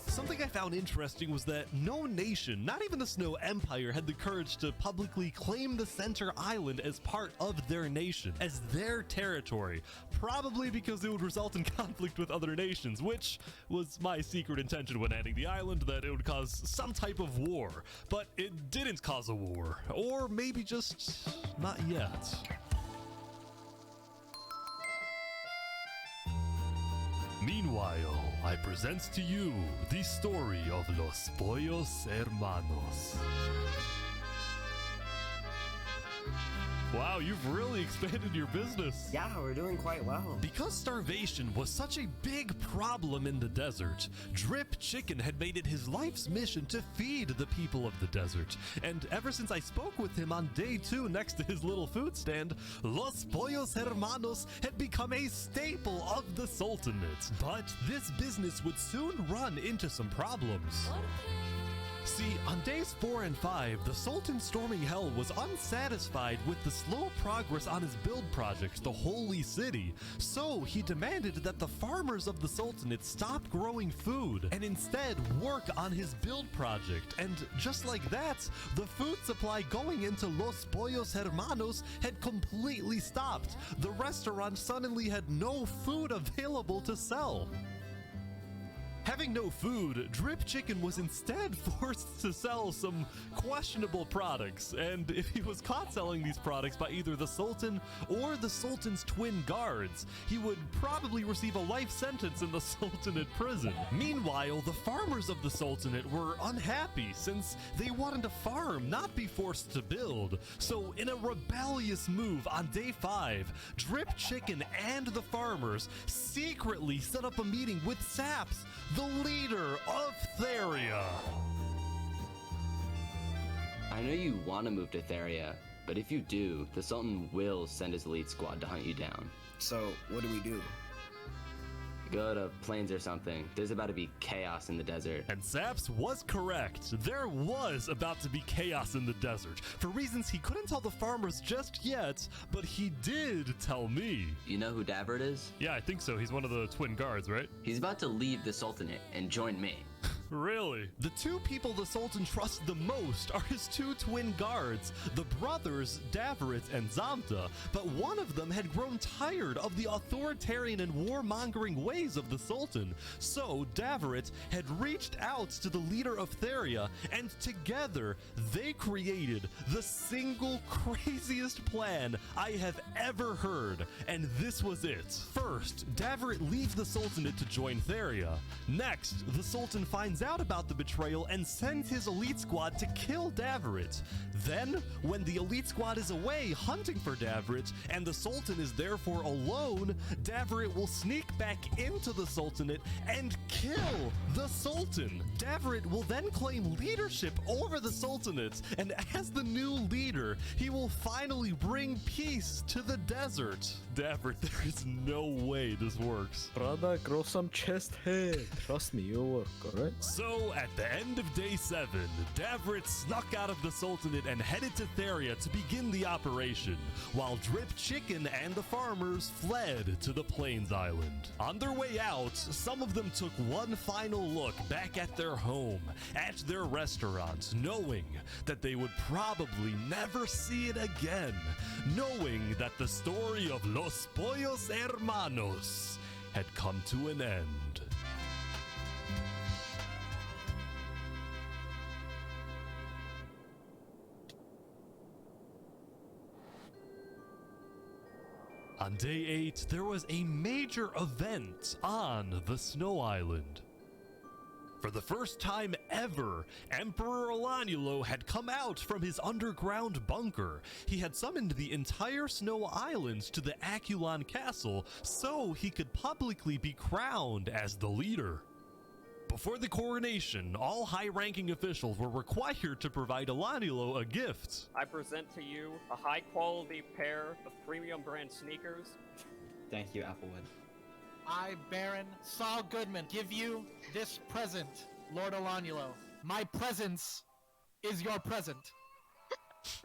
Something I found interesting was that no nation, not even the Snow Empire, had the courage to publicly claim the center island as part of their nation, as their territory, probably because it would result in conflict with other nations, which was my secret intention when adding the island, that it would cause some type of war. But it didn't cause a war, or maybe just not yet. Meanwhile, I present to you the story of Los Pollos Hermanos. Wow, you've really expanded your business. Yeah, we're doing quite well. Because starvation was such a big problem in the desert, Drip Chicken had made it his life's mission to feed the people of the desert. And ever since I spoke with him on day 2 next to his little food stand, Los Pollos Hermanos had become a staple of the Sultanate. But this business would soon run into some problems. See, on days 4 and 5, the Sultan storming hell was unsatisfied with the slow progress on his build project, the Holy City. So he demanded that the farmers of the Sultanate stop growing food and instead work on his build project. And just like that, the food supply going into Los Pollos Hermanos had completely stopped. The restaurant suddenly had no food available to sell. Having no food, Drip Chicken was instead forced to sell some questionable products, and if he was caught selling these products by either the Sultan or the Sultan's twin guards, he would probably receive a life sentence in the Sultanate prison. Meanwhile, the farmers of the Sultanate were unhappy since they wanted to farm, not be forced to build. So in a rebellious move on day 5, Drip Chicken and the farmers secretly set up a meeting with Saps, the leader of Theria. I know you want to move to Theria, but if you do, the Sultan will send his elite squad to hunt you down. So, what do we do? Go to Plains or something. There's about to be chaos in the desert. And Saps was correct. There was about to be chaos in the desert, for reasons he couldn't tell the farmers just yet, but he did tell me. You know who Davert is? Yeah, I think so. He's one of the twin guards, right? He's about to leave the Sultanate and join me. Really? The two people the Sultan trusts the most are his 2 twin guards, the brothers Daveret and Zamta, but one of them had grown tired of the authoritarian and warmongering ways of the Sultan. So Daveret had reached out to the leader of Theria, and together they created the single craziest plan I have ever heard, and this was it. First, Daveret leaves the Sultanate to join Theria. Next, the Sultan finds out about the betrayal and sends his elite squad to kill Daveret. Then, when the elite squad is away hunting for Daveret and the Sultan is therefore alone, Daveret will sneak back into the Sultanate and kill the Sultan. Daveret will then claim leadership over the Sultanate, and as the new leader, he will finally bring peace to the desert. Daveret, there is no way this works. Brother, grow some chest hair. Trust me, you'll work, alright? So, at the end of day 7, Daveret snuck out of the Sultanate and headed to Theria to begin the operation, while Drip Chicken and the farmers fled to the Plains Island. On their way out, some of them took one final look back at their home, at their restaurant, knowing that they would probably never see it again, knowing that the story of Los Pollos Hermanos had come to an end. On day 8, there was a major event on the Snow Island. For the first time ever, Emperor Olanulo had come out from his underground bunker. He had summoned the entire Snow Island to the Aculon Castle so he could publicly be crowned as the leader. Before the coronation, all high-ranking officials were required to provide Alanielo a gift. I present to you a high-quality pair of premium brand sneakers. Thank you, Applewood. I, Baron Saul Goodman, give you this present, Lord Alanielo. My presence is your present.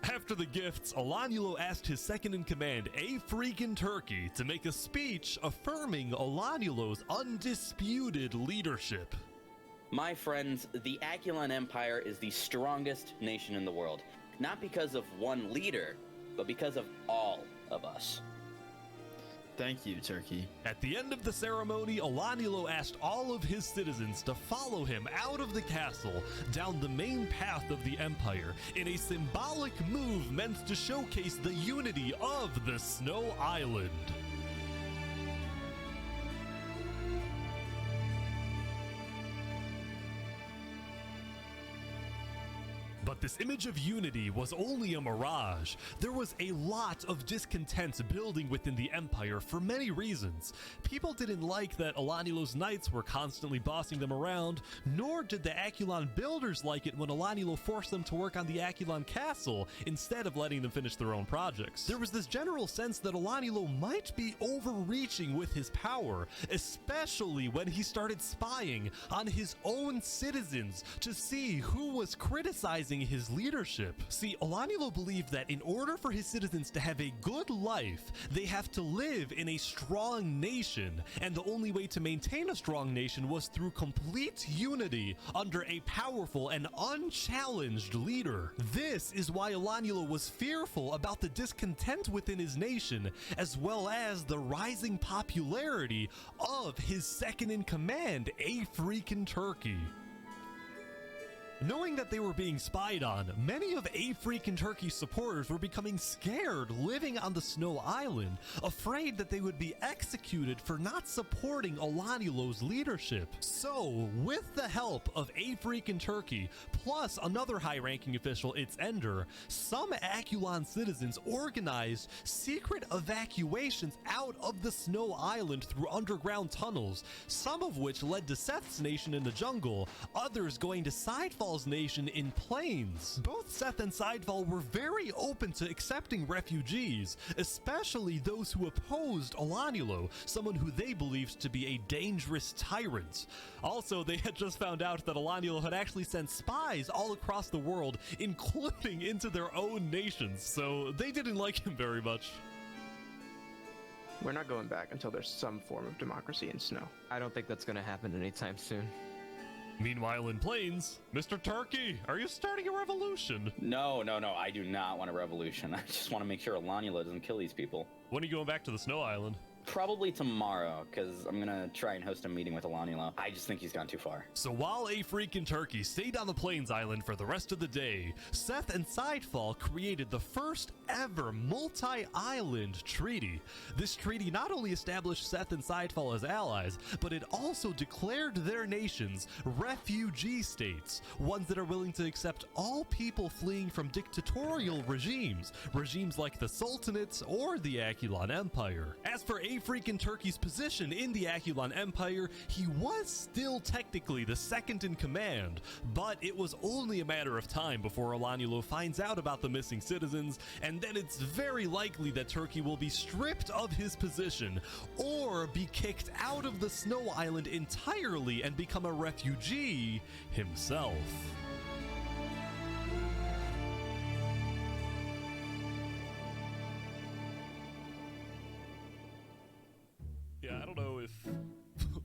After the gifts, Alanielo asked his second-in-command, A Freakin' Turkey, to make a speech affirming Alanielo's undisputed leadership. My friends, the Aculan Empire is the strongest nation in the world. Not because of one leader, but because of all of us. Thank you, Turkey. At the end of the ceremony, Alanielo asked all of his citizens to follow him out of the castle, down the main path of the Empire, in a symbolic move meant to showcase the unity of the Snow Island. But this image of unity was only a mirage. There was a lot of discontent building within the Empire for many reasons. People didn't like that Alanielo's knights were constantly bossing them around, nor did the Aculan builders like it when Alanielo forced them to work on the Aculan castle instead of letting them finish their own projects. There was this general sense that Alanielo might be overreaching with his power, especially when he started spying on his own citizens to see who was criticizing his leadership. See, Alanielo believed that in order for his citizens to have a good life, they have to live in a strong nation, and the only way to maintain a strong nation was through complete unity under a powerful and unchallenged leader. This is why Alanielo was fearful about the discontent within his nation, as well as the rising popularity of his second-in-command, A Freakin' Turkey. Knowing that they were being spied on, many of A Freakin' Turkey's supporters were becoming scared living on the Snow Island, afraid that they would be executed for not supporting Alanielo's leadership. So, with the help of A Freakin' Turkey, plus another high-ranking official, its Ender, some Aculan citizens organized secret evacuations out of the Snow Island through underground tunnels, some of which led to Seth's nation in the jungle, others going to Sidefall's nation in plains. Both Seth and Sidefall were very open to accepting refugees, especially those who opposed Alanielo, someone who they believed to be a dangerous tyrant. Also, they had just found out that Alanielo had actually sent spies all across the world, including into their own nations, so they didn't like him very much. We're not going back until there's some form of democracy in Snow. I don't think that's gonna happen anytime soon. Meanwhile in Plains, Mr. Turkey, are you starting a revolution? No, I do not want a revolution. I just want to make sure Alanielo doesn't kill these people. When are you going back to the Snow Island? Probably tomorrow, because I'm gonna try and host a meeting with Alanielo. I just think he's gone too far. So while A Freakin' Turkey stayed on the Plains Island for the rest of the day, Seth and Sidefall created the first ever multi-island treaty. This treaty not only established Seth and Sidefall as allies, but it also declared their nations refugee states, ones that are willing to accept all people fleeing from dictatorial regimes like the Sultanate or the Aculan Empire. As for A Freakin' Turkey's position in the Aculan Empire, he was still technically the second in command, but it was only a matter of time before Alanielo finds out about the missing citizens, and then it's very likely that Turkey will be stripped of his position, or be kicked out of the Snow Island entirely and become a refugee himself. Yeah, I don't know if...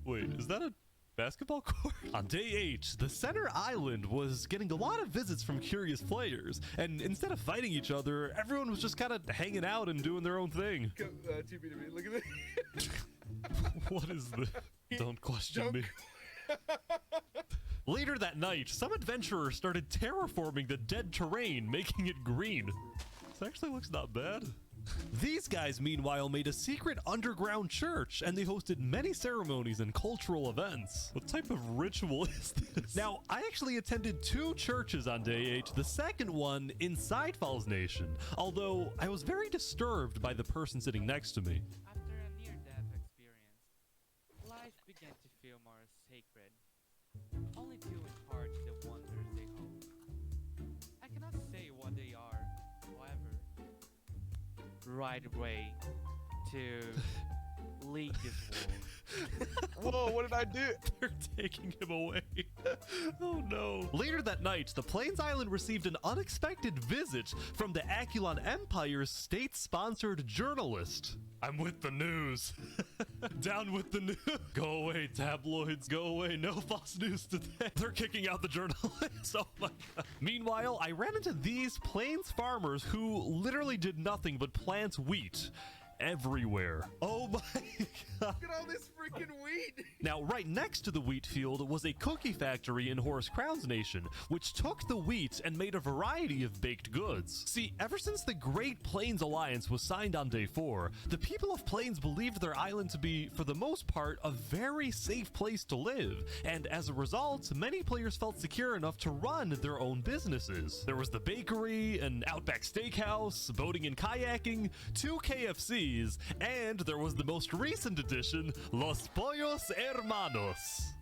Wait, is that a basketball court? On day 8, the center island was getting a lot of visits from curious players, and instead of fighting each other, everyone was just kind of hanging out and doing their own thing. Look at this. What is this? Don't question me. Later that night, some adventurers started terraforming the dead terrain, making it green. This actually looks not bad. These guys, meanwhile, made a secret underground church, and they hosted many ceremonies and cultural events. What type of ritual is this? Now, I actually attended 2 churches on day 8, the second one in Sidefall's nation, although I was very disturbed by the person sitting next to me. After a near-death experience, life began to feel more sacred. only to impart the wonders they hold. I cannot say what they are, however, right way to lead this war. Whoa, what did I do? They're taking him away. Oh no. Later that night, the Plains Island received an unexpected visit from the Aculon Empire's state-sponsored journalist. I'm with the news. Down with the news. Go away, tabloids. Go away. No false news today. They're kicking out the journalists. Oh my god. Meanwhile, I ran into these Plains farmers who literally did nothing but plant wheat everywhere. Oh my god. Look at all this freaking wheat. Now, right next to the wheat field was a cookie factory in Horus Crown's nation, which took the wheat and made a variety of baked goods. See, ever since the Great Plains Alliance was signed on day 4, the people of Plains believed their island to be, for the most part, a very safe place to live, and as a result, many players felt secure enough to run their own businesses. There was the bakery, an Outback Steakhouse, boating and kayaking, 2 KFCs, and there was the most recent addition, Los Pollos Hermanos.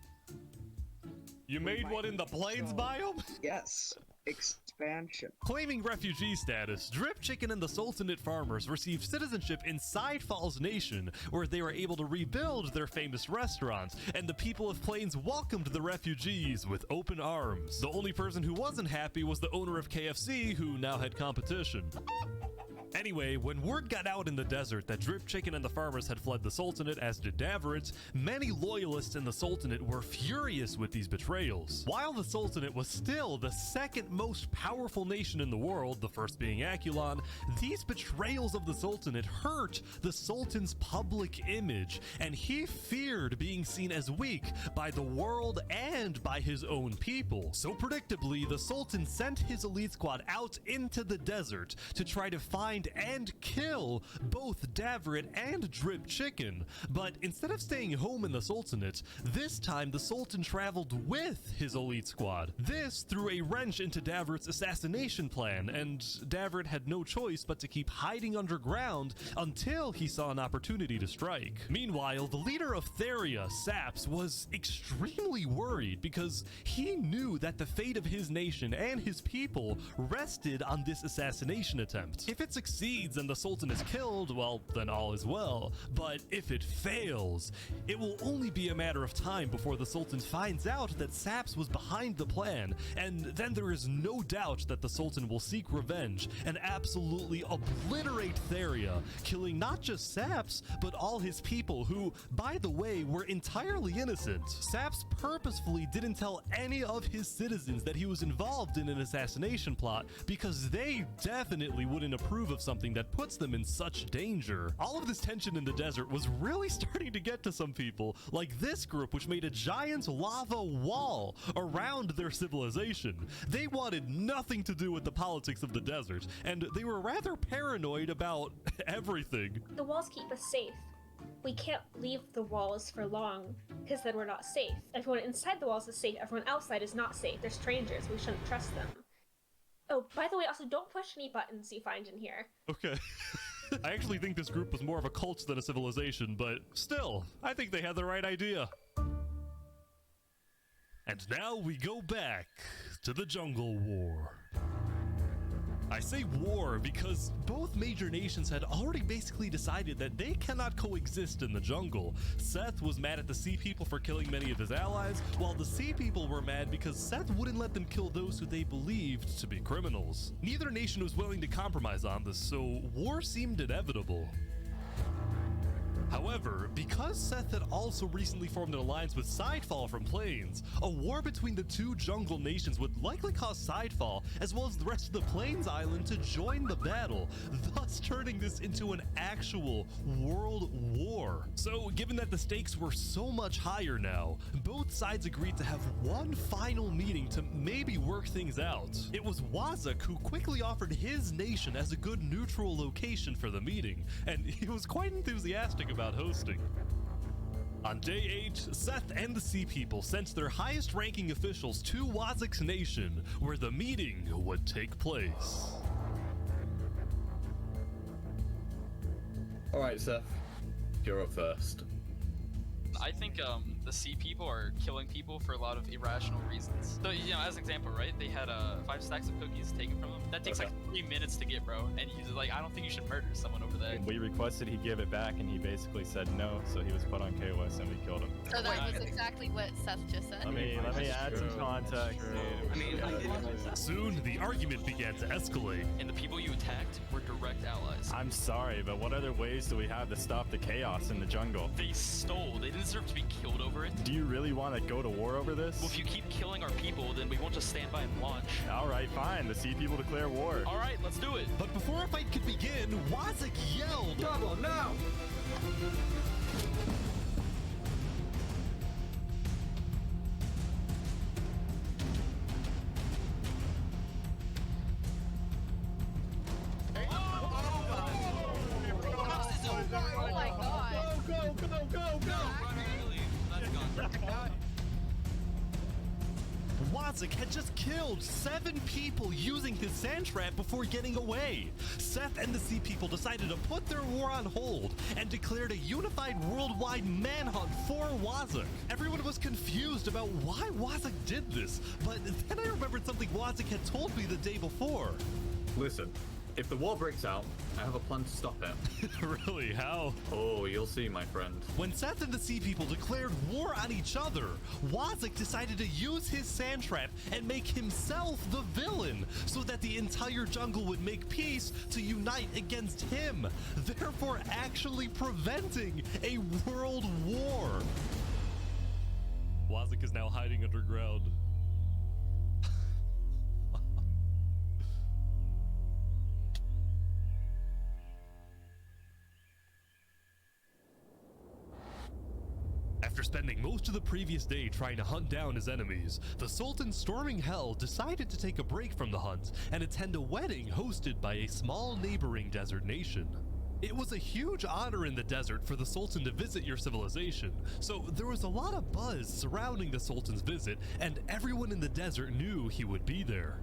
You made one in the Plains biome? Yes. Expansion. Claiming refugee status, Drip Chicken and the Sultanate farmers received citizenship in Sidefall's nation, where they were able to rebuild their famous restaurant, and the people of Plains welcomed the refugees with open arms. The only person who wasn't happy was the owner of KFC, who now had competition. Anyway, when word got out in the desert that Drip Chicken and the farmers had fled the Sultanate, as did Davrit, many loyalists in the Sultanate were furious with these betrayals. While the Sultanate was still the second most powerful nation in the world, the first being Aculon, these betrayals of the Sultanate hurt the Sultan's public image, and he feared being seen as weak by the world and by his own people. So predictably, the Sultan sent his elite squad out into the desert to try to find and kill both Davrit and Drip Chicken. But instead of staying home in the Sultanate, this time the Sultan traveled with his elite squad. This threw a wrench into Davrit's assassination plan, and Davrit had no choice but to keep hiding underground until he saw an opportunity to strike. Meanwhile, the leader of Theria, Saps, was extremely worried because he knew that the fate of his nation and his people rested on this assassination attempt. If it succeeds and the Sultan is killed, well, then all is well. But if it fails, it will only be a matter of time before the Sultan finds out that Saps was behind the plan, and then there is no doubt that the Sultan will seek revenge and absolutely obliterate Theria, killing not just Saps, but all his people who, by the way, were entirely innocent. Saps purposefully didn't tell any of his citizens that he was involved in an assassination plot because they definitely wouldn't approve of something that puts them in such danger. All of this tension in the desert was really starting to get to some people, like this group, which made a giant lava wall around their civilization. They wanted nothing to do with the politics of the desert, and they were rather paranoid about everything. The walls keep us safe. We can't leave the walls for long, because then we're not safe. Everyone inside the walls is safe, everyone outside is not safe. They're strangers, we shouldn't trust them. Oh, by the way, also don't push any buttons you find in here. Okay. I actually think this group was more of a cult than a civilization, but still, I think they had the right idea. And now we go back to the Jungle War. I say war because both major nations had already basically decided that they cannot coexist in the jungle. Seth was mad at the Sea People for killing many of his allies, while the Sea People were mad because Seth wouldn't let them kill those who they believed to be criminals. Neither nation was willing to compromise on this, so war seemed inevitable. However, because Seth had also recently formed an alliance with Sidefall from Plains, a war between the two jungle nations would likely cause Sidefall, as well as the rest of the Plains Island, to join the battle, thus turning this into an actual world war. So, given that the stakes were so much higher now, both sides agreed to have one final meeting to maybe work things out. It was Wazak who quickly offered his nation as a good neutral location for the meeting, and he was quite enthusiastic about hosting. On day 8, Seth and the Sea People sent their highest ranking officials to Wazak's nation, where the meeting would take place. Alright, Seth, you're up first. I think the sea people are killing people for a lot of irrational reasons. So, you know, as an example, right? They had 5 stacks of cookies taken from them. That takes like 3 minutes to get, bro. And he's like, I don't think you should murder someone over that. We requested he give it back, and he basically said no, so he was put on KOS, and we killed him. So that was exactly what Seth just said. Let me add some context. Soon, the argument began to escalate. And the people you attacked were direct allies. I'm sorry, but what other ways do we have to stop the chaos in the jungle? They stole. They deserve to be killed over it. Do you really want to go to war over this? Well, if you keep killing our people, then we won't just stand by and watch. All right, fine. The sea people declare war. All right, let's do it. But before a fight could begin, Wazik yelled, "Double, no!" Oh my god. Go! Wazik had just killed 7 people using his sand trap before getting away. Seth and the sea people decided to put their war on hold and declared a unified worldwide manhunt for Wazik. Everyone was confused about why Wazik did this, but then I remembered something Wazik had told me the day before. Listen, if the war breaks out, I have a plan to stop it. Really? How? Oh, you'll see, my friend. When Seth and the sea people declared war on each other, Wazik decided to use his sand trap and make himself the villain so that the entire jungle would make peace to unite against him, therefore actually preventing a world war. Wazik is now hiding underground. After spending most of the previous day trying to hunt down his enemies, the Sultan storming Hell decided to take a break from the hunt and attend a wedding hosted by a small neighboring desert nation. It was a huge honor in the desert for the Sultan to visit your civilization, so there was a lot of buzz surrounding the Sultan's visit, and everyone in the desert knew he would be there.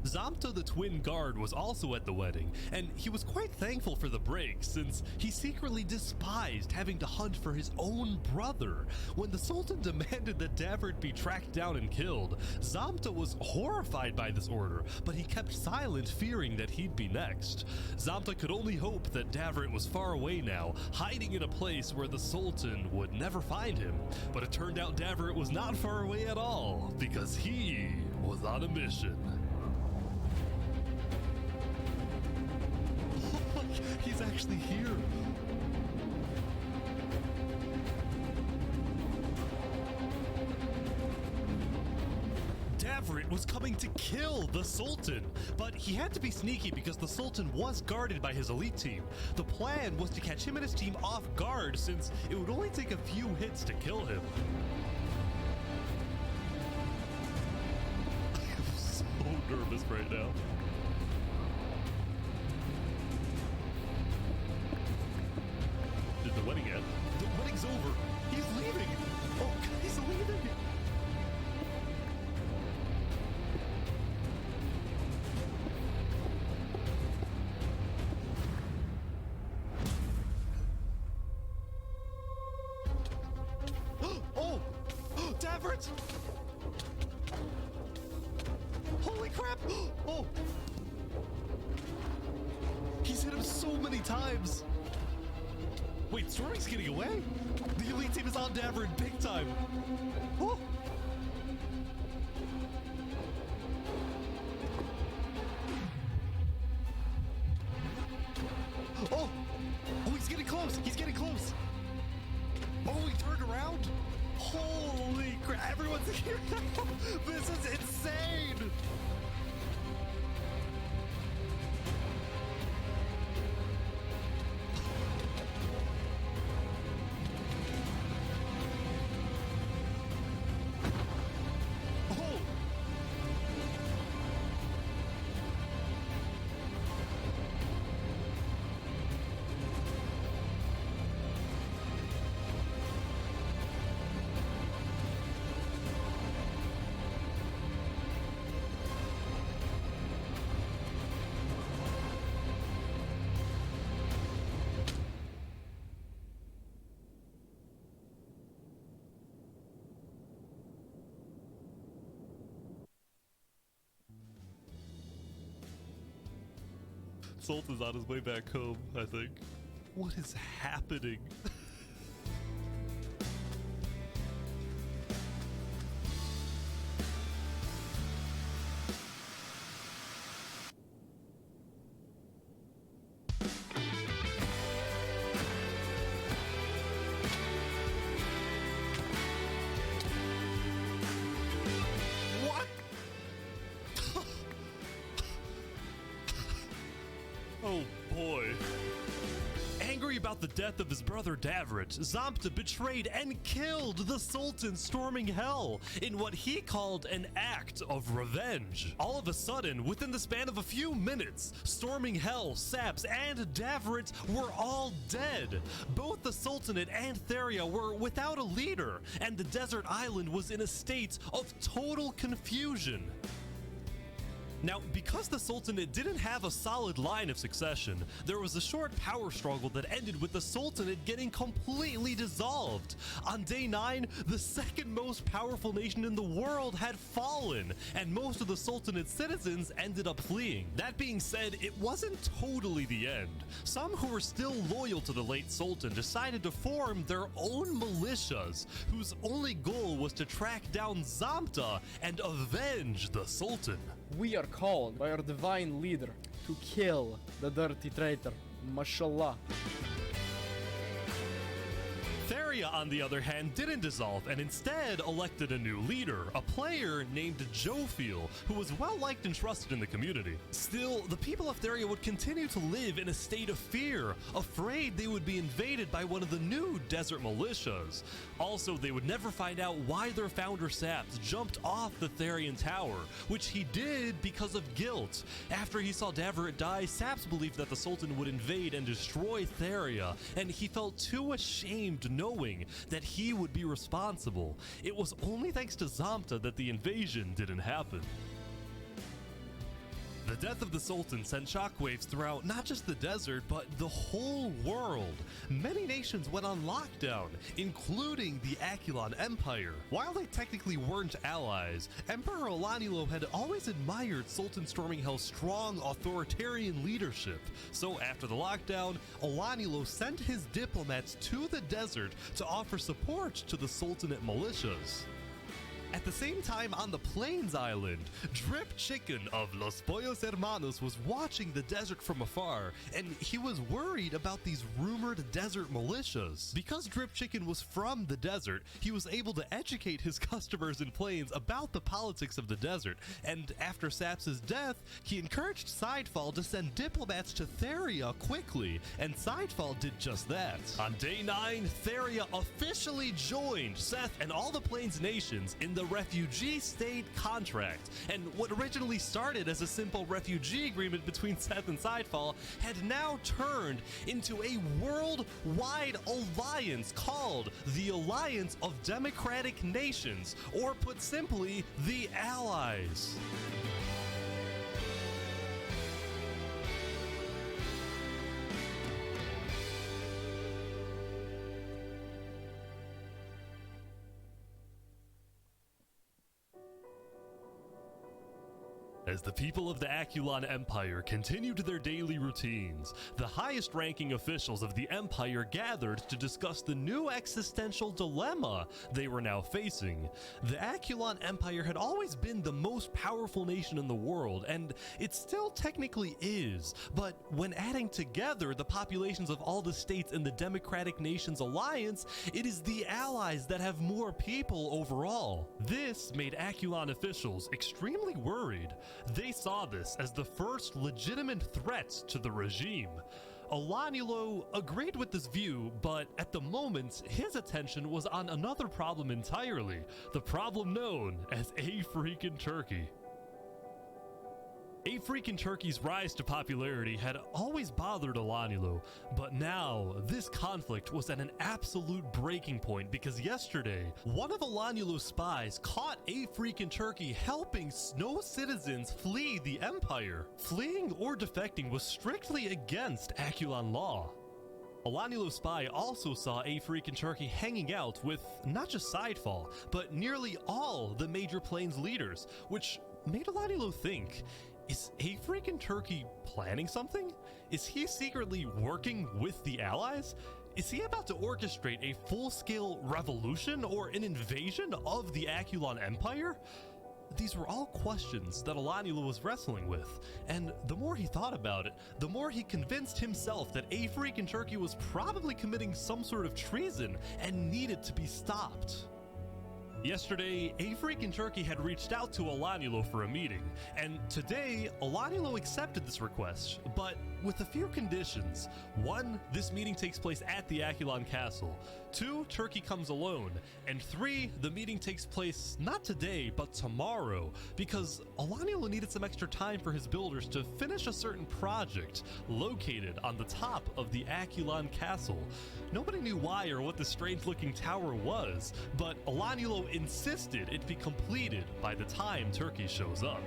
Zamta the twin guard was also at the wedding, and he was quite thankful for the break since he secretly despised having to hunt for his own brother. When the Sultan demanded that Davert be tracked down and killed, Zamta was horrified by this order, but he kept silent, fearing that he'd be next. Zamta could only hope that Davert was far away now, hiding in a place where the Sultan would never find him. But it turned out Davert was not far away at all, because he was on a mission. He's actually here. Davert was coming to kill the Sultan, but he had to be sneaky because the Sultan was guarded by his elite team. The plan was to catch him and his team off guard since it would only take a few hits to kill him. I'm so nervous right now. Did the wedding end? The wedding's over. He's leaving. Oh, he's leaving. Oh, Davert! Holy crap! Oh, he's hit him so many times. Wait, Storming's getting away? The elite team is on Davert big time. Oh. Oh! Oh, he's getting close! He's getting close! Oh, he turned around? Holy crap, everyone's here now! This is insane! Sultan's on his way back home, I think. What is happening? Oh boy. Angry about the death of his brother Davrit, Zamta betrayed and killed the Sultan storming hell in what he called an act of revenge. All of a sudden, within the span of a few minutes, storming hell, Saps, and Davrit were all dead. Both the Sultanate and Theria were without a leader, and the desert island was in a state of total confusion. Now, because the Sultanate didn't have a solid line of succession, there was a short power struggle that ended with the Sultanate getting completely dissolved. On day 9, the second most powerful nation in the world had fallen, and most of the Sultanate's citizens ended up fleeing. That being said, it wasn't totally the end. Some who were still loyal to the late Sultan decided to form their own militias, whose only goal was to track down Zamta and avenge the Sultan. We are called by our divine leader to kill the dirty traitor, mashallah. Theria, on the other hand, didn't dissolve and instead elected a new leader, a player named Jophiel, who was well liked and trusted in the community. Still, the people of Theria would continue to live in a state of fear, afraid they would be invaded by one of the new desert militias. Also, they would never find out why their founder Saps jumped off the Therian tower, which he did because of guilt. After he saw Davrit die, Saps believed that the Sultan would invade and destroy Theria, and he felt too ashamed knowing that he would be responsible. It was only thanks to Zamta that the invasion didn't happen. The death of the Sultan sent shockwaves throughout not just the desert, but the whole world. Many nations went on lockdown, including the Akulon Empire. While they technically weren't allies, Emperor Olanilo had always admired Sultan Storming Hell's strong authoritarian leadership. So after the lockdown, Olanilo sent his diplomats to the desert to offer support to the Sultanate militias. At the same time, on the Plains Island, Drip Chicken of Los Pollos Hermanos was watching the desert from afar, and he was worried about these rumored desert militias. Because Drip Chicken was from the desert, he was able to educate his customers in Plains about the politics of the desert, and after Saps' death, he encouraged Sidefall to send diplomats to Theria quickly, and Sidefall did just that. On day 9, Theria officially joined Seth and all the Plains nations in the refugee state contract, and what originally started as a simple refugee agreement between Seth and Sidefall had now turned into a worldwide alliance called the Alliance of Democratic Nations, or put simply, the Allies. As the people of the Akulon Empire continued their daily routines, the highest-ranking officials of the Empire gathered to discuss the new existential dilemma they were now facing. The Akulon Empire had always been the most powerful nation in the world, and it still technically is, but when adding together the populations of all the states in the Democratic Nations Alliance, it is the Allies that have more people overall. This made Akulon officials extremely worried. They saw this as the first legitimate threat to the regime. Olanilo agreed with this view, but at the moment, his attention was on another problem entirely, the problem known as A Freakin' Turkey. A Freakin' Turkey's rise to popularity had always bothered Olanilo, but now this conflict was at an absolute breaking point because yesterday, one of Olanilo's spies caught A Freakin' Turkey helping Snow citizens flee the Empire. Fleeing or defecting was strictly against Akulon law. Olanilo's spy also saw A Freakin' Turkey hanging out with not just Sidefall, but nearly all the major Plains leaders, which made Olanilo think, is A Freakin' Turkey planning something? Is he secretly working with the Allies? Is he about to orchestrate a full-scale revolution or an invasion of the Aculon Empire? These were all questions that Alanula was wrestling with, and the more he thought about it, the more he convinced himself that A Freakin' Turkey was probably committing some sort of treason and needed to be stopped. Yesterday, A Freakin' Turkey had reached out to Alanulo for a meeting, and today, Alanulo accepted this request, but with a few conditions. 1, this meeting takes place at the Aculon Castle. 2, Turkey comes alone. And 3, the meeting takes place not today, but tomorrow, because Alanulo needed some extra time for his builders to finish a certain project located on the top of the Aculon Castle. Nobody knew why or what the strange-looking tower was, but Alanulo insisted it be completed by the time Turkey shows up.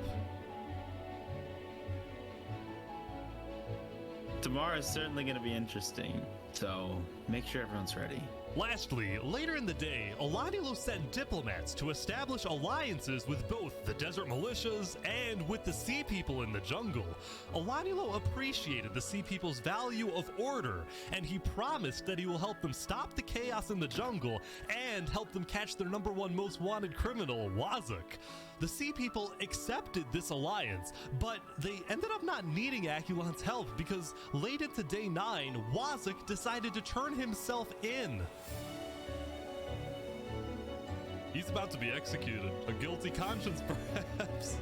Tomorrow is certainly going to be interesting, so make sure everyone's ready. Lastly, later in the day, Alanulo sent diplomats to establish alliances with both the desert militias and with the sea people in the jungle. Alanulo appreciated the sea people's value of order, and he promised that he will help them stop the chaos in the jungle and help them catch their #1 most wanted criminal, Wazuk. The sea people accepted this alliance, but they ended up not needing Aculon's help because late into day 9, Wazuk decided to turn himself in. He's about to be executed. A guilty conscience, perhaps.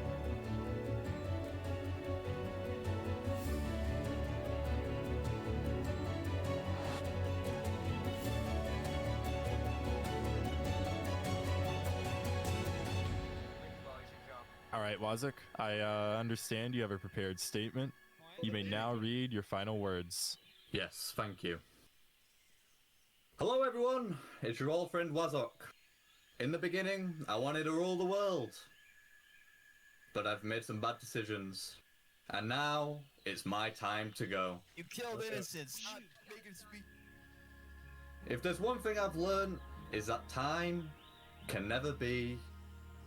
All right, Wazuk, I understand you have a prepared statement. You may now read your final words. Yes, thank you. Hello everyone, it's your old friend Wazok. In the beginning, I wanted to rule the world. But I've made some bad decisions. And now, it's my time to go. You killed innocents. Make him speak. If there's one thing I've learned, is that time can never be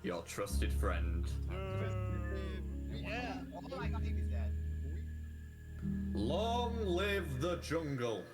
your trusted friend. Yeah. Oh my god, he was dead. Long live the jungle.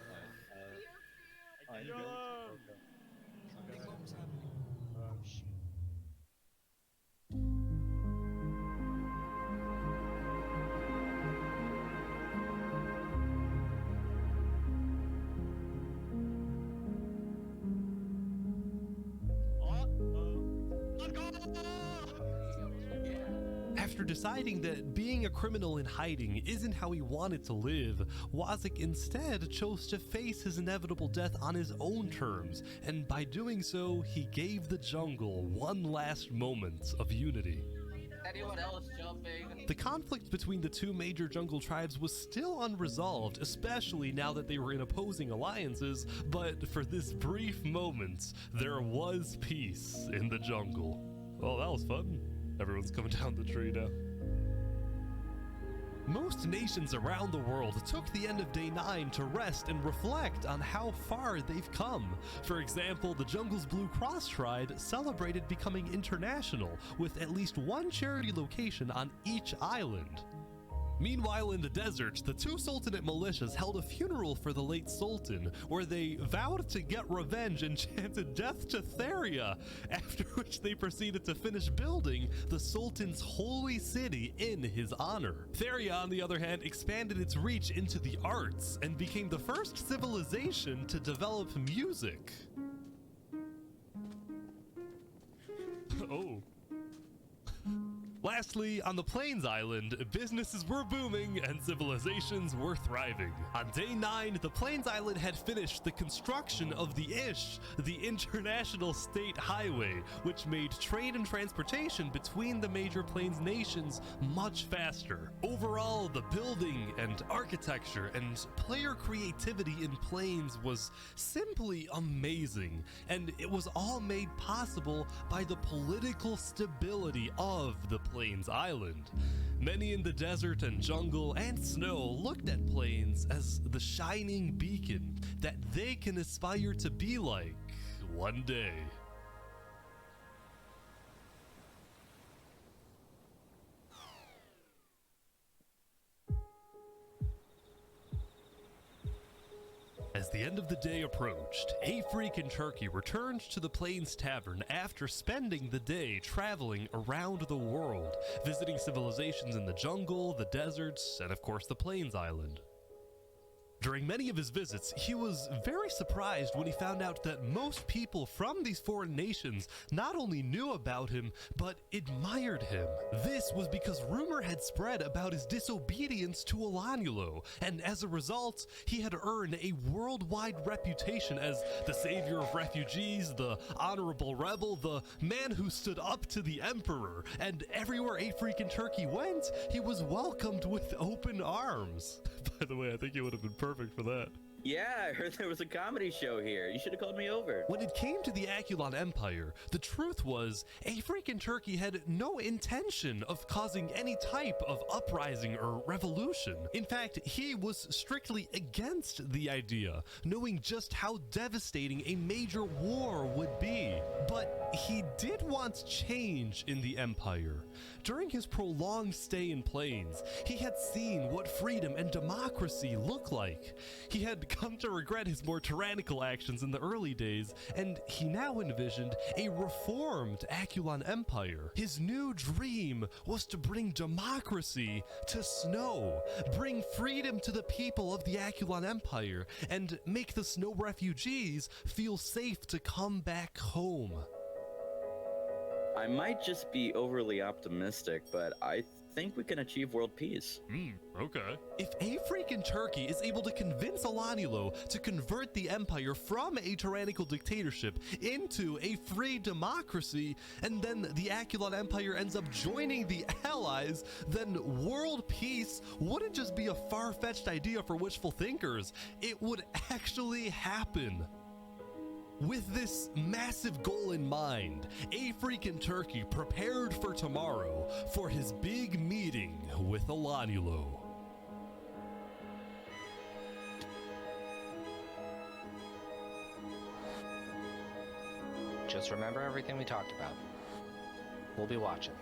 After deciding that being a criminal in hiding isn't how he wanted to live, Wazuk instead chose to face his inevitable death on his own terms, and by doing so, he gave the jungle one last moment of unity. Anyone else jumping? The conflict between the two major jungle tribes was still unresolved, especially now that they were in opposing alliances, but for this brief moment, there was peace in the jungle. Well, that was fun. Everyone's coming down the tree now. Most nations around the world took the end of day 9 to rest and reflect on how far they've come. For example, the jungle's Blue Cross tribe celebrated becoming international, with at least one charity location on each island. Meanwhile, in the desert, the two Sultanate militias held a funeral for the late Sultan, where they vowed to get revenge and chanted death to Theria, after which they proceeded to finish building the Sultan's holy city in his honor. Theria, on the other hand, expanded its reach into the arts and became the first civilization to develop music. Oh. Lastly, on the Plains Island, businesses were booming and civilizations were thriving. On day 9, the Plains Island had finished the construction of the ISH, the International State Highway, which made trade and transportation between the major Plains nations much faster. Overall, the building and architecture and player creativity in Plains was simply amazing, and it was all made possible by the political stability of the Plains Island. Many in the desert and jungle and snow looked at Plains as the shining beacon that they can aspire to be like one day. the end of the day approached, a freaking turkey returned to the Plains Tavern after spending the day traveling around the world, visiting civilizations in the jungle, the deserts, and of course the Plains Island. During many of his visits, he was very surprised when he found out that most people from these foreign nations not only knew about him, but admired him. This was because rumor had spread about his disobedience to Olanulo, and as a result, he had earned a worldwide reputation as the savior of refugees, the honorable rebel, the man who stood up to the emperor, and everywhere a freaking turkey went, he was welcomed with open arms. By the way, I think he would have been perfect for that. Yeah, I heard there was a comedy show here. You should have called me over. When it came to the Aculon Empire, the truth was, a freaking turkey had no intention of causing any type of uprising or revolution. In fact, he was strictly against the idea, knowing just how devastating a major war would be. But he did want change in the Empire. During his prolonged stay in Plains, he had seen what freedom and democracy look like. He had come to regret his more tyrannical actions in the early days, and he now envisioned a reformed Aculon Empire. His new dream was to bring democracy to Snow, bring freedom to the people of the Aculon Empire, and make the Snow refugees feel safe to come back home. I might just be overly optimistic, but I think we can achieve world peace. Okay. If a freaking turkey is able to convince Olanulo to convert the empire from a tyrannical dictatorship into a free democracy, and then the Aculon Empire ends up joining the Allies, then world peace wouldn't just be a far-fetched idea for wishful thinkers. It would actually happen. With this massive goal in mind, a freaking turkey prepared for tomorrow for his big meeting with Olanulo. Just remember everything we talked about. We'll be watching.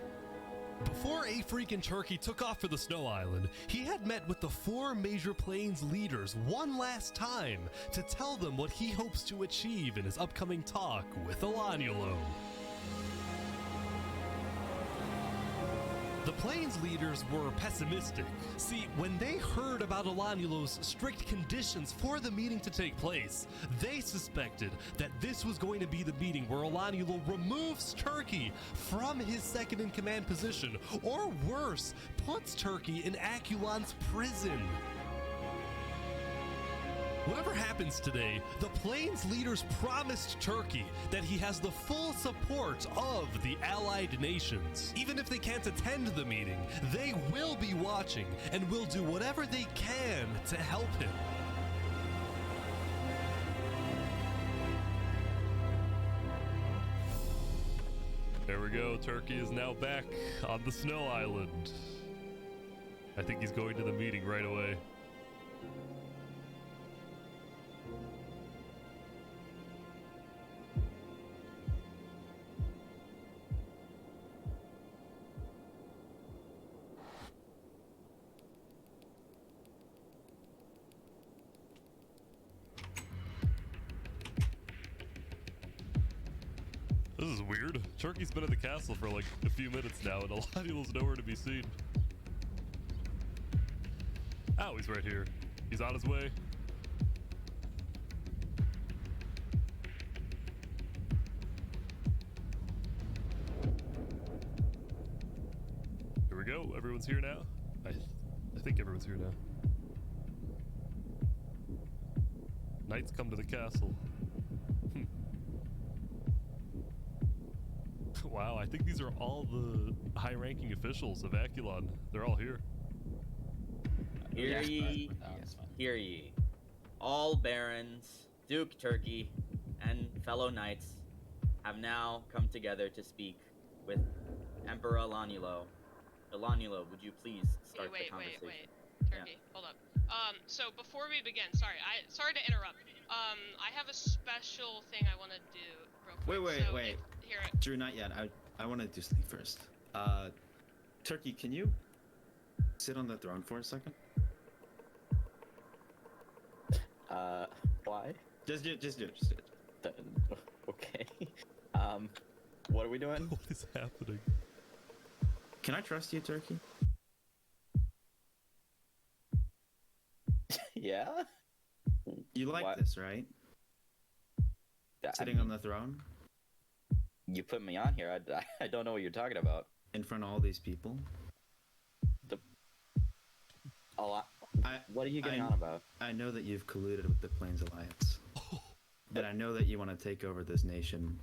Before a freaking turkey took off for the Snow Island, he had met with the 4 major Plains leaders one last time to tell them what he hopes to achieve in his upcoming talk with Olanulo. The Plains leaders were pessimistic. See, when they heard about Olanulo's strict conditions for the meeting to take place, they suspected that this was going to be the meeting where Olanulo removes Turkey from his second-in-command position, or worse, puts Turkey in Aculon's prison. Whatever happens today, the Plains leaders promised Turkey that he has the full support of the allied nations. Even if they can't attend the meeting, they will be watching and will do whatever they can to help him. There we go, Turkey is now back on the Snow Island. I think he's going to the meeting right away. This is weird. Turkey's been at the castle for like a few minutes now, and Olanulo's nowhere to be seen. Oh, he's right here. He's on his way. Here we go. Everyone's here now. I think everyone's here now. Knights come to the castle. Wow, I think these are all the high-ranking officials of Aculon. They're all here. Hear ye, hear ye. All barons, Duke Turkey, and fellow knights have now come together to speak with Emperor Olanulo. Olanulo, would you please start the conversation? Wait. Turkey, hold up. So before we begin, sorry to interrupt. I have a special thing I want to do real quick. Wait. Here. Drew, not yet. I want to do something first. Turkey, can you sit on the throne for a second? reply? Just do it. Okay. What are we doing? What is happening? Can I trust you, Turkey? Yeah? You like What? this, right? Sitting on the throne? You put me on here. I don't know what you're talking about. In front of all these people? What are you getting on about? I know that you've colluded with the Plains Alliance. And I know that you want to take over this nation.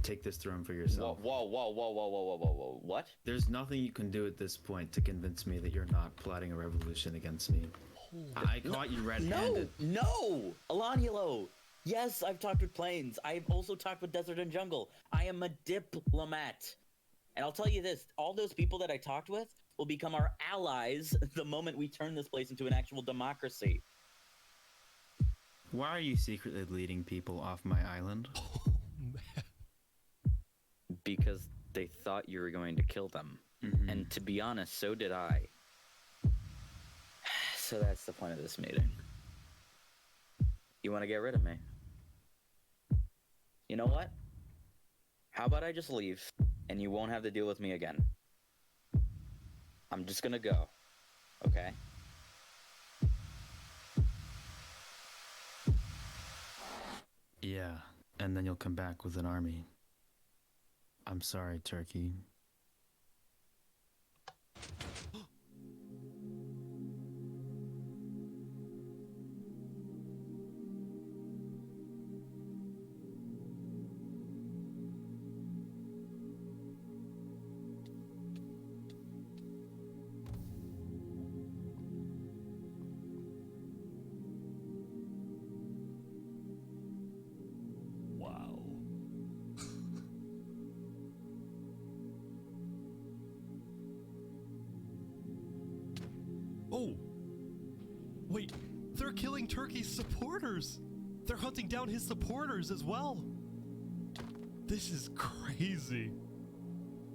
Take this throne for yourself. Whoa. What? There's nothing you can do at this point to convince me that you're not plotting a revolution against me. I caught you red-handed. No! Alanulo! Yes, I've talked with Plains. I've also talked with Desert and Jungle. I am a diplomat. And I'll tell you this, all those people that I talked with will become our allies the moment we turn this place into an actual democracy. Why are you secretly leading people off my island? Because they thought you were going to kill them. And to be honest, so did I. So that's the point of this meeting. You want to get rid of me? You know what? How about I just leave, and you won't have to deal with me again? I'm just gonna go, okay? Yeah, and then you'll come back with an army. I'm sorry, Turkey. Wow. Oh! Wait, they're killing Turkey's supporters! They're hunting down his supporters as well! This is crazy.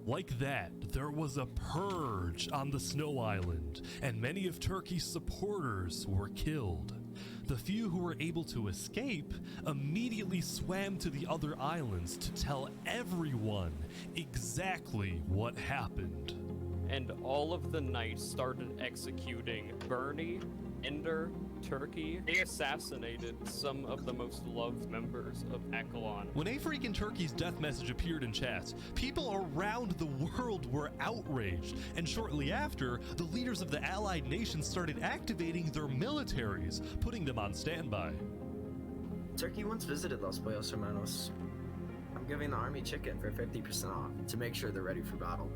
Like that, there was a purge on the Snow Island, and many of Turkey's supporters were killed. The few who were able to escape immediately swam to the other islands to tell everyone exactly what happened. And all of the knights started executing Bernie, Ender, Turkey. They assassinated some of the most loved members of Akalon. When Afrique and Turkey's death message appeared in chats, people around the world were outraged, and shortly after, the leaders of the allied nations started activating their militaries, putting them on standby. Turkey once visited Los Pollos Hermanos. I'm giving the army chicken for 50% off to make sure they're ready for battle.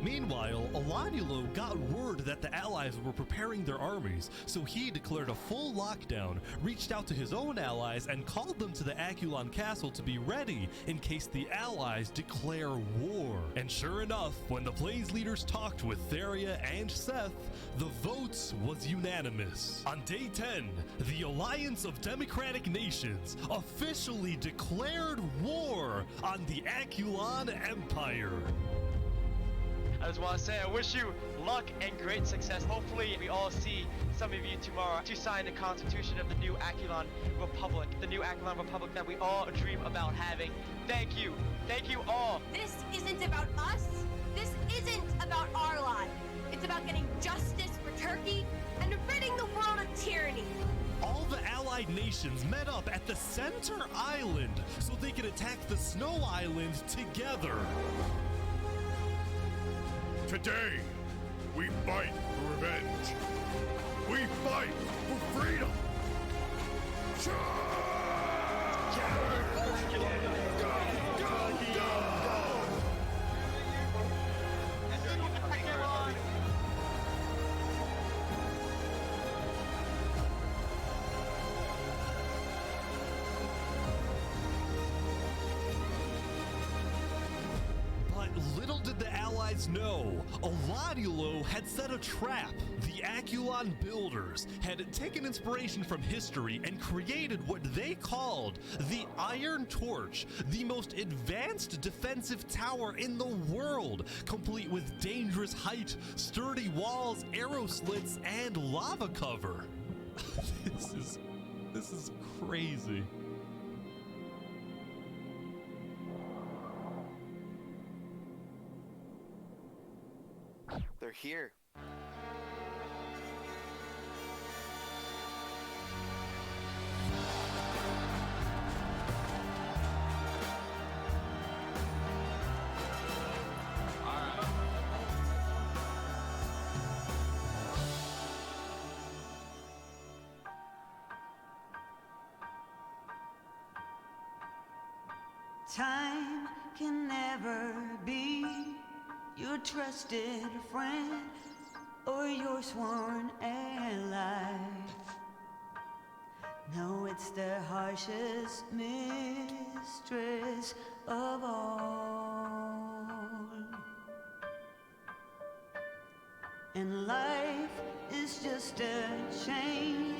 Meanwhile, Alanulo got word that the allies were preparing their armies, so he declared a full lockdown, reached out to his own allies, and called them to the Akulon castle to be ready in case the allies declare war. And sure enough, when the Plains leaders talked with Theria and Seth, the vote was unanimous. On day 10, the Alliance of Democratic Nations officially declared war on the Akulon Empire. I just want to say I wish you luck and great success. Hopefully we all see some of you tomorrow to sign the constitution of the new Akulon Republic. The new Akulon Republic that we all dream about having. Thank you. Thank you all. This isn't about us. This isn't about our lot. It's about getting justice for Turkey and ridding the world of tyranny. All the allied nations met up at the center island so they could attack the Snow Island together. Today, we fight for revenge. We fight for freedom. But little did the allies know, Alanulo had set a trap. The Akulon builders had taken inspiration from history and created what they called the Iron Torch, the most advanced defensive tower in the world, complete with dangerous height, sturdy walls, arrow slits, and lava cover. This is crazy. They're here. Time can never be your trusted friend or your sworn ally. No, it's the harshest mistress of all. And life is just a chain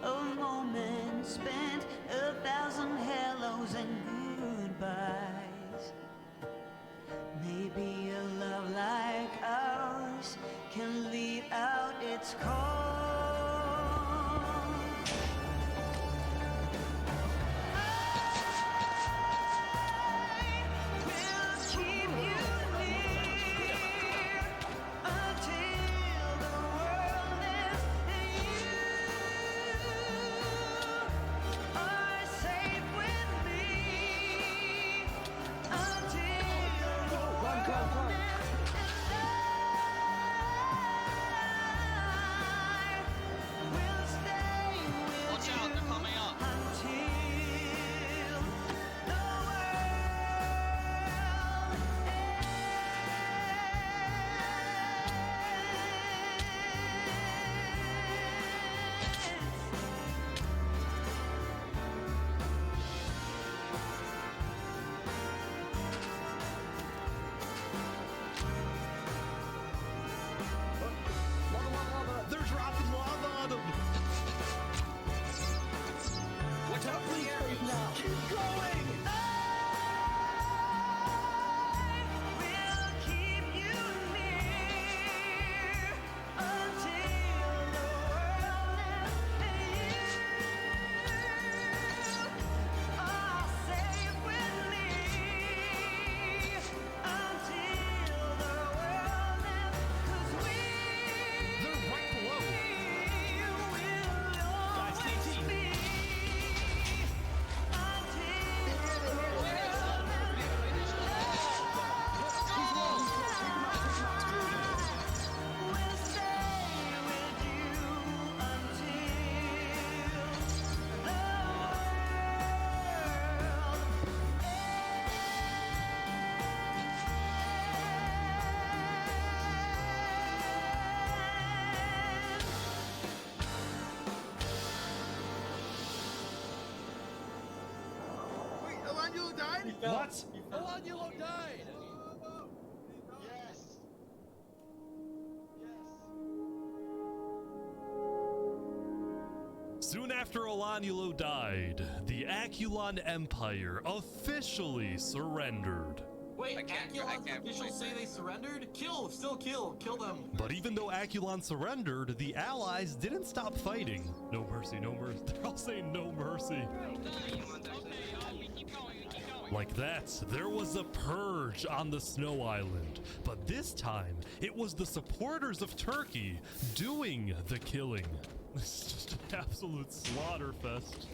of moments spent, 1,000 hellos and goodbyes. Maybe a love like ours can lead out its call. Watch out, they're coming up. They're dropping lava on them. Watch out for the arrows now. Keep going. We'll keep you near until the world ends. You are safe with me until the world ends. 'Cause They're right below. Guys, stay team. Wait, Elanulo died? What? Elanulo died! Soon after Elanulo died, the Aculon Empire officially surrendered. Wait, Aculon's officials say they surrendered? Still kill them. But even though Aculon surrendered, the allies didn't stop fighting. No mercy, no mercy. They're all saying no mercy. Like that, there was a purge on the Snow Island. But this time, it was the supporters of Turkey doing the killing. This is just an absolute slaughter fest.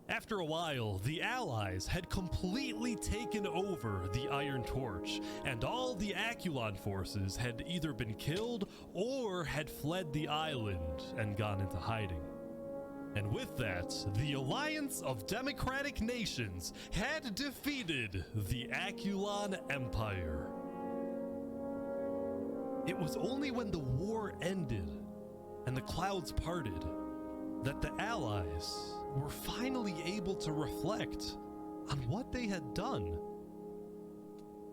After a while, the Allies had completely taken over the Iron Torch, and all the Aculon forces had either been killed or had fled the island and gone into hiding. And with that, the Alliance of Democratic Nations had defeated the Aculon Empire. It was only when the war ended and the clouds parted that the Allies were finally able to reflect on what they had done.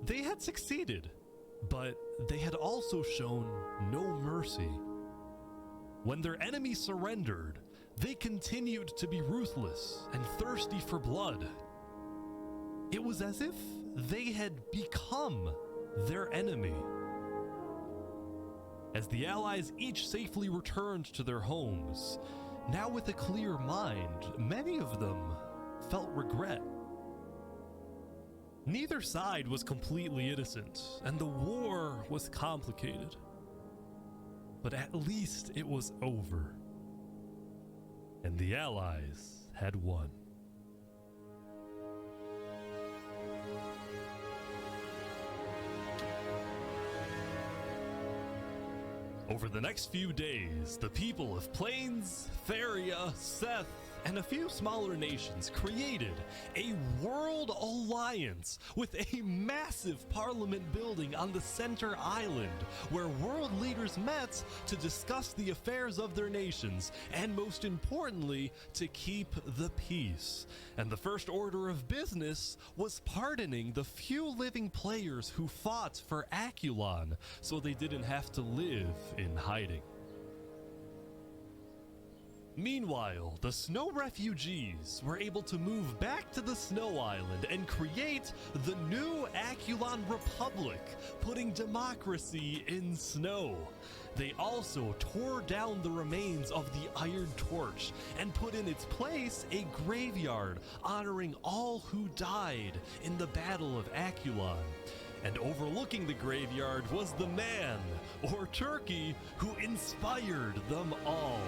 They had succeeded, but they had also shown no mercy. When their enemy surrendered, they continued to be ruthless and thirsty for blood. It was as if they had become their enemy. As the allies each safely returned to their homes, now with a clear mind, many of them felt regret. Neither side was completely innocent, and the war was complicated. But at least it was over, and the allies had won. Over the next few days, the people of Plains, Theria, Seth, and a few smaller nations created a world alliance with a massive parliament building on the center island where world leaders met to discuss the affairs of their nations and, most importantly, to keep the peace. And the first order of business was pardoning the few living players who fought for Aculon so they didn't have to live in hiding. Meanwhile, the snow refugees were able to move back to the snow island and create the new Aculon Republic, putting democracy in snow. They also tore down the remains of the Iron Torch and put in its place a graveyard honoring all who died in the Battle of Aculon. And overlooking the graveyard was the man, or turkey, who inspired them all.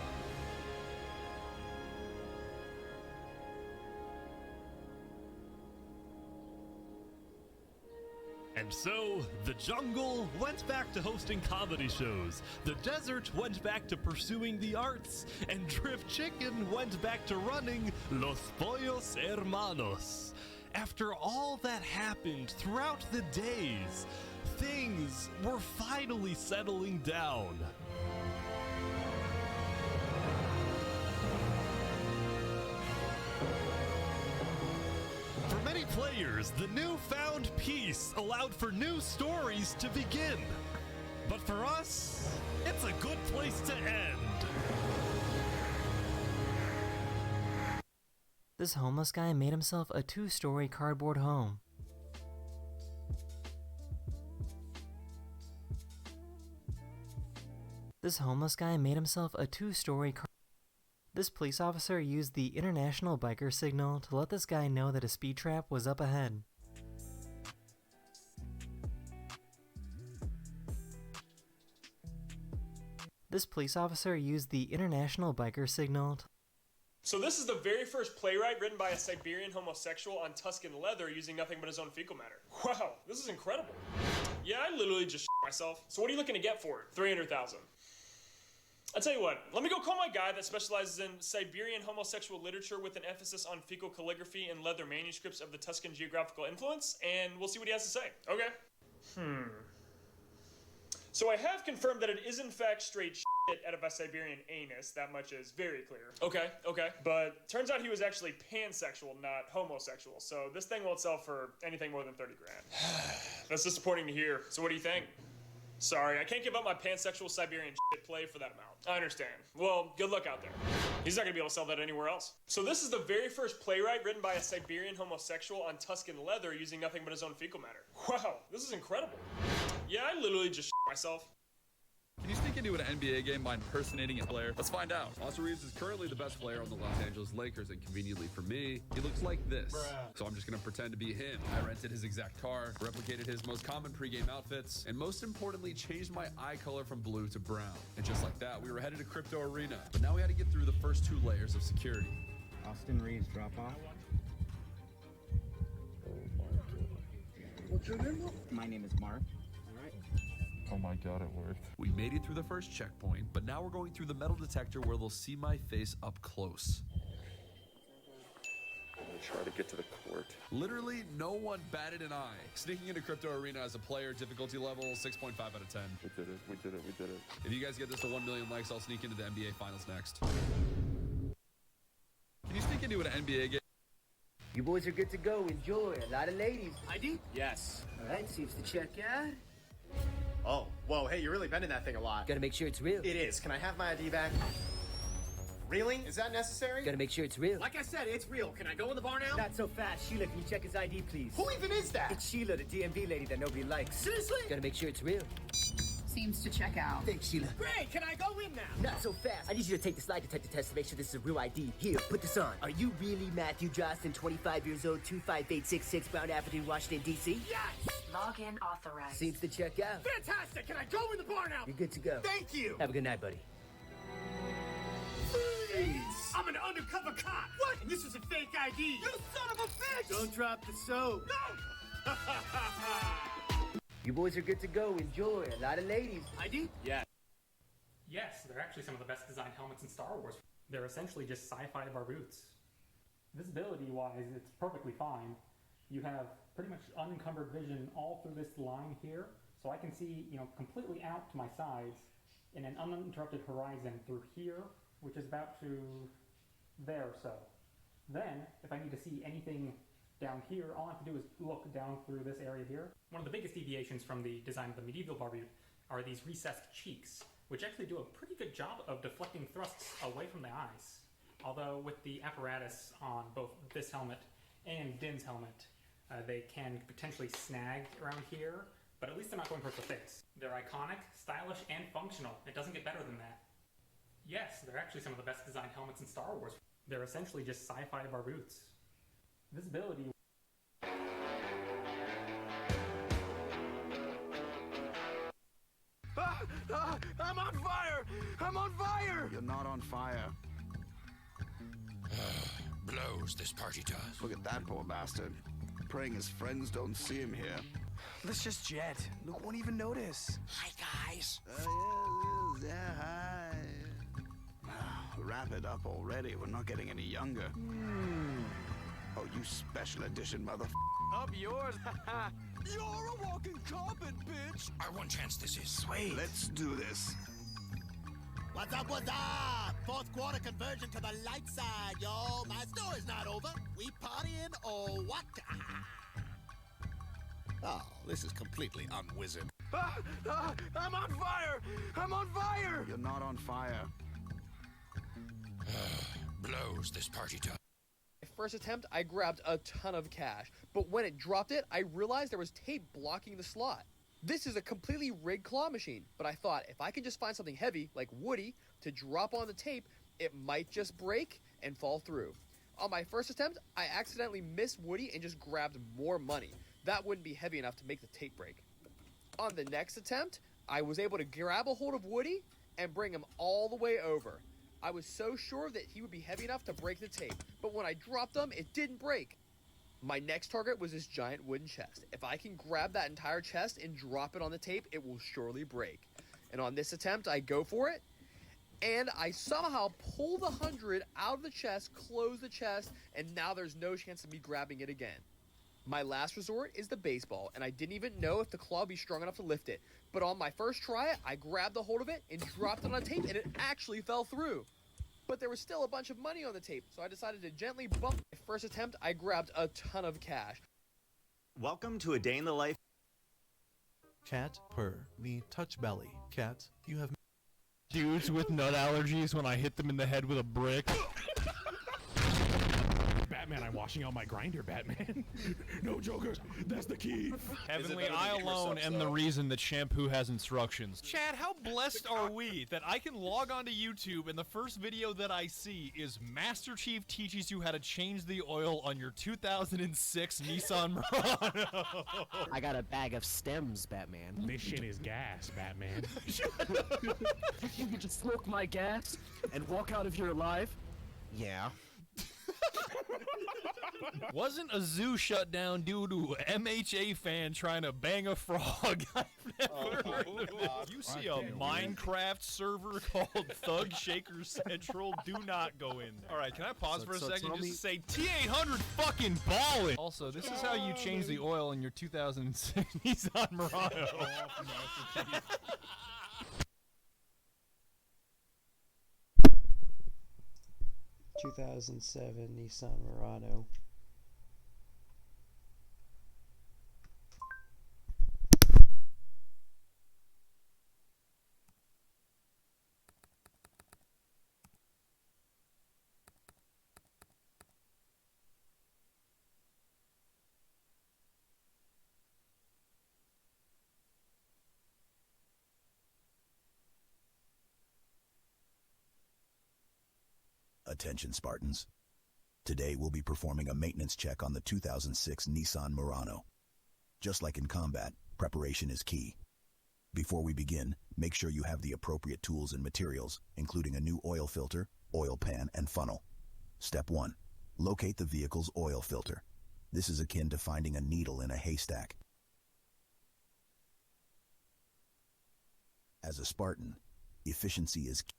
And so, the jungle went back to hosting comedy shows, the desert went back to pursuing the arts, and Drift Chicken went back to running Los Pollos Hermanos. After all that happened throughout the days, things were finally settling down. For many players, the newfound peace allowed for new stories to begin. But for us, it's a good place to end. This homeless guy made himself a 2-story cardboard home. This homeless guy made himself a 2-story This police officer used the international biker signal to let this guy know that a speed trap was up ahead. This police officer used the international biker signal to So this is the very first playwright written by a Siberian homosexual on Tuscan leather using nothing but his own fecal matter. Wow, this is incredible. Yeah, I literally just myself. So what are you looking to get for it? 300,000. I'll tell you what, let me go call my guy that specializes in Siberian homosexual literature with an emphasis on fecal calligraphy and leather manuscripts of the Tuscan geographical influence, and we'll see what he has to say. Okay. So I have confirmed that it is in fact straight shit out of a Siberian anus. That much is very clear. Okay. But turns out he was actually pansexual, not homosexual. So this thing won't sell for anything more than 30 grand. That's disappointing to hear. So what do you think? Sorry, I can't give up my pansexual Siberian shit play for that amount. I understand. Well, good luck out there. He's not gonna be able to sell that anywhere else. So this is the very first playwright written by a Siberian homosexual on Tuscan leather using nothing but his own fecal matter. Wow, this is incredible. Yeah, I literally just myself. Can you sneak into an NBA game by impersonating a player? Let's find out. Austin Reeves is currently the best player on the Los Angeles Lakers, and conveniently for me, he looks like this. So I'm just gonna pretend to be him. I rented his exact car, replicated his most common pregame outfits, and most importantly, changed my eye color from blue to brown. And just like that, we were headed to Crypto Arena. But now we had to get through the first 2 layers of security. Austin Reeves, drop off. What's your name? My name is Mark. Oh my god, it worked. We made it through the first checkpoint, but now we're going through the metal detector where they'll see my face up close. I'm gonna try to get to the court. Literally, no one batted an eye. Sneaking into Crypto Arena as a player, difficulty level 6.5 out of 10. We did it. If you guys get this to 1 million likes, I'll sneak into the NBA Finals next. Can you sneak into an NBA game? You boys are good to go. Enjoy. A lot of ladies. ID? Yes. All right, seems to check out. Oh, whoa, hey, you're really bending that thing a lot. Gotta make sure it's real. It is. Can I have my ID back? Really? Is that necessary? Gotta make sure it's real. Like I said, it's real. Can I go in the bar now? Not so fast. Sheila, can you check his ID, please? Who even is that? It's Sheila, the DMV lady that nobody likes. Seriously? Gotta make sure it's real. Seems to check out. Thanks, Sheila. Great, can I go in now? Not so fast. I need you to take the lie detector test to make sure this is a real ID. Here, put this on. Are you really Matthew Johnston, 25 years old, 25866, Brown Avenue, Washington, D.C.? Yes! Login authorized. Seems to check out. Fantastic! Can I go in the bar now? You're good to go. Thank you! Have a good night, buddy. Freeze! I'm an undercover cop! What? And this is a fake ID! You son of a bitch! Don't drop the soap! No! You boys are good to go. Enjoy. A lot of ladies. ID? Yeah. Yes, they're actually some of the best designed helmets in Star Wars. They're essentially just sci-fi bar boots. Visibility-wise, it's perfectly fine. You have pretty much unencumbered vision all through this line here, so I can see, completely out to my sides in an uninterrupted horizon through here, which is about to there or so. Then, if I need to see anything down here, all I have to do is look down through this area here. One of the biggest deviations from the design of the medieval bar boot are these recessed cheeks, which actually do a pretty good job of deflecting thrusts away from the eyes. Although with the apparatus on both this helmet and Din's helmet, they can potentially snag around here, but at least they're not going towards the face. They're iconic, stylish, and functional. It doesn't get better than that. Yes, they're actually some of the best designed helmets in Star Wars. They're essentially just sci-fi bar boots. Visibility. I'm on fire! I'm on fire! You're not on fire. Blows this party does. Look at that poor bastard. Praying his friends don't see him here. Let's just jet. Luke won't even notice. Hi, guys. Yeah, hi. Wrap it up already. We're not getting any younger. Oh, you special edition mother. Up yours. You're a walking carpet, bitch. Our one chance this is. Sweet. Let's do this. What's up, what's up? Fourth quarter conversion to the light side, yo. My story's not over. We partying or what? Oh, this is completely unwizard. I'm on fire! I'm on fire! You're not on fire. Blows this party does. First attempt, I grabbed a ton of cash, but when it dropped it, I realized there was tape blocking the slot. This is a completely rigged claw machine, but I thought if I could just find something heavy, like Woody, to drop on the tape, it might just break and fall through. On my first attempt, I accidentally missed Woody and just grabbed more money. That wouldn't be heavy enough to make the tape break. On the next attempt, I was able to grab a hold of Woody and bring him all the way over. I was so sure that he would be heavy enough to break the tape, but when I dropped him, it didn't break. My next target was this giant wooden chest. If I can grab that entire chest and drop it on the tape, it will surely break. And on this attempt, I go for it, and I somehow pull the 100 out of the chest, close the chest, and now there's no chance of me grabbing it again. My last resort is the baseball, and I didn't even know if the claw would be strong enough to lift it. But on my first try, I grabbed a hold of it and dropped it on tape, and it actually fell through. But there was still a bunch of money on the tape, so I decided to gently bump. My first attempt, I grabbed a ton of cash. Welcome to a day in the life. Cat purr, me touch belly. Cat, you have dudes with nut allergies when I hit them in the head with a brick. Batman, I'm washing out my grinder, Batman. No, Joker, that's the key. Heavenly, I alone am the reason that shampoo has instructions. Chad, how blessed are we that I can log onto YouTube and the first video that I see is Master Chief teaches you how to change the oil on your 2006 Nissan Murano. I got a bag of stems, Batman. This shit is gas, Batman. You could just smoke my gas and walk out of here alive? Yeah. Wasn't a zoo shut down due to a MHA fan trying to bang a frog? I've never heard of it. You see a Minecraft server called Thug Shaker Central, do not go in there. Alright, can I pause for a second just to say T800 fucking ballin'? Also, this is how you change the oil in your 2006 Nissan Murano. 2007 Nissan Murano. Attention Spartans. Today we'll be performing a maintenance check on the 2006 Nissan Murano. Just like in combat, preparation is key. Before we begin, make sure you have the appropriate tools and materials, including a new oil filter, oil pan, and funnel. Step 1. Locate the vehicle's oil filter. This is akin to finding a needle in a haystack. As a Spartan, efficiency is key.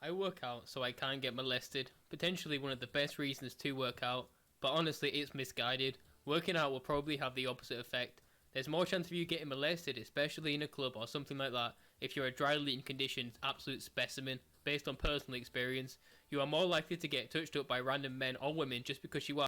I work out so I can't get molested. Potentially one of the best reasons to work out, but honestly it's misguided. Working out will probably have the opposite effect. There's more chance of you getting molested, especially in a club or something like that, if you're a dry lean conditioned absolute specimen. Based on personal experience, you are more likely to get touched up by random men or women just because you are.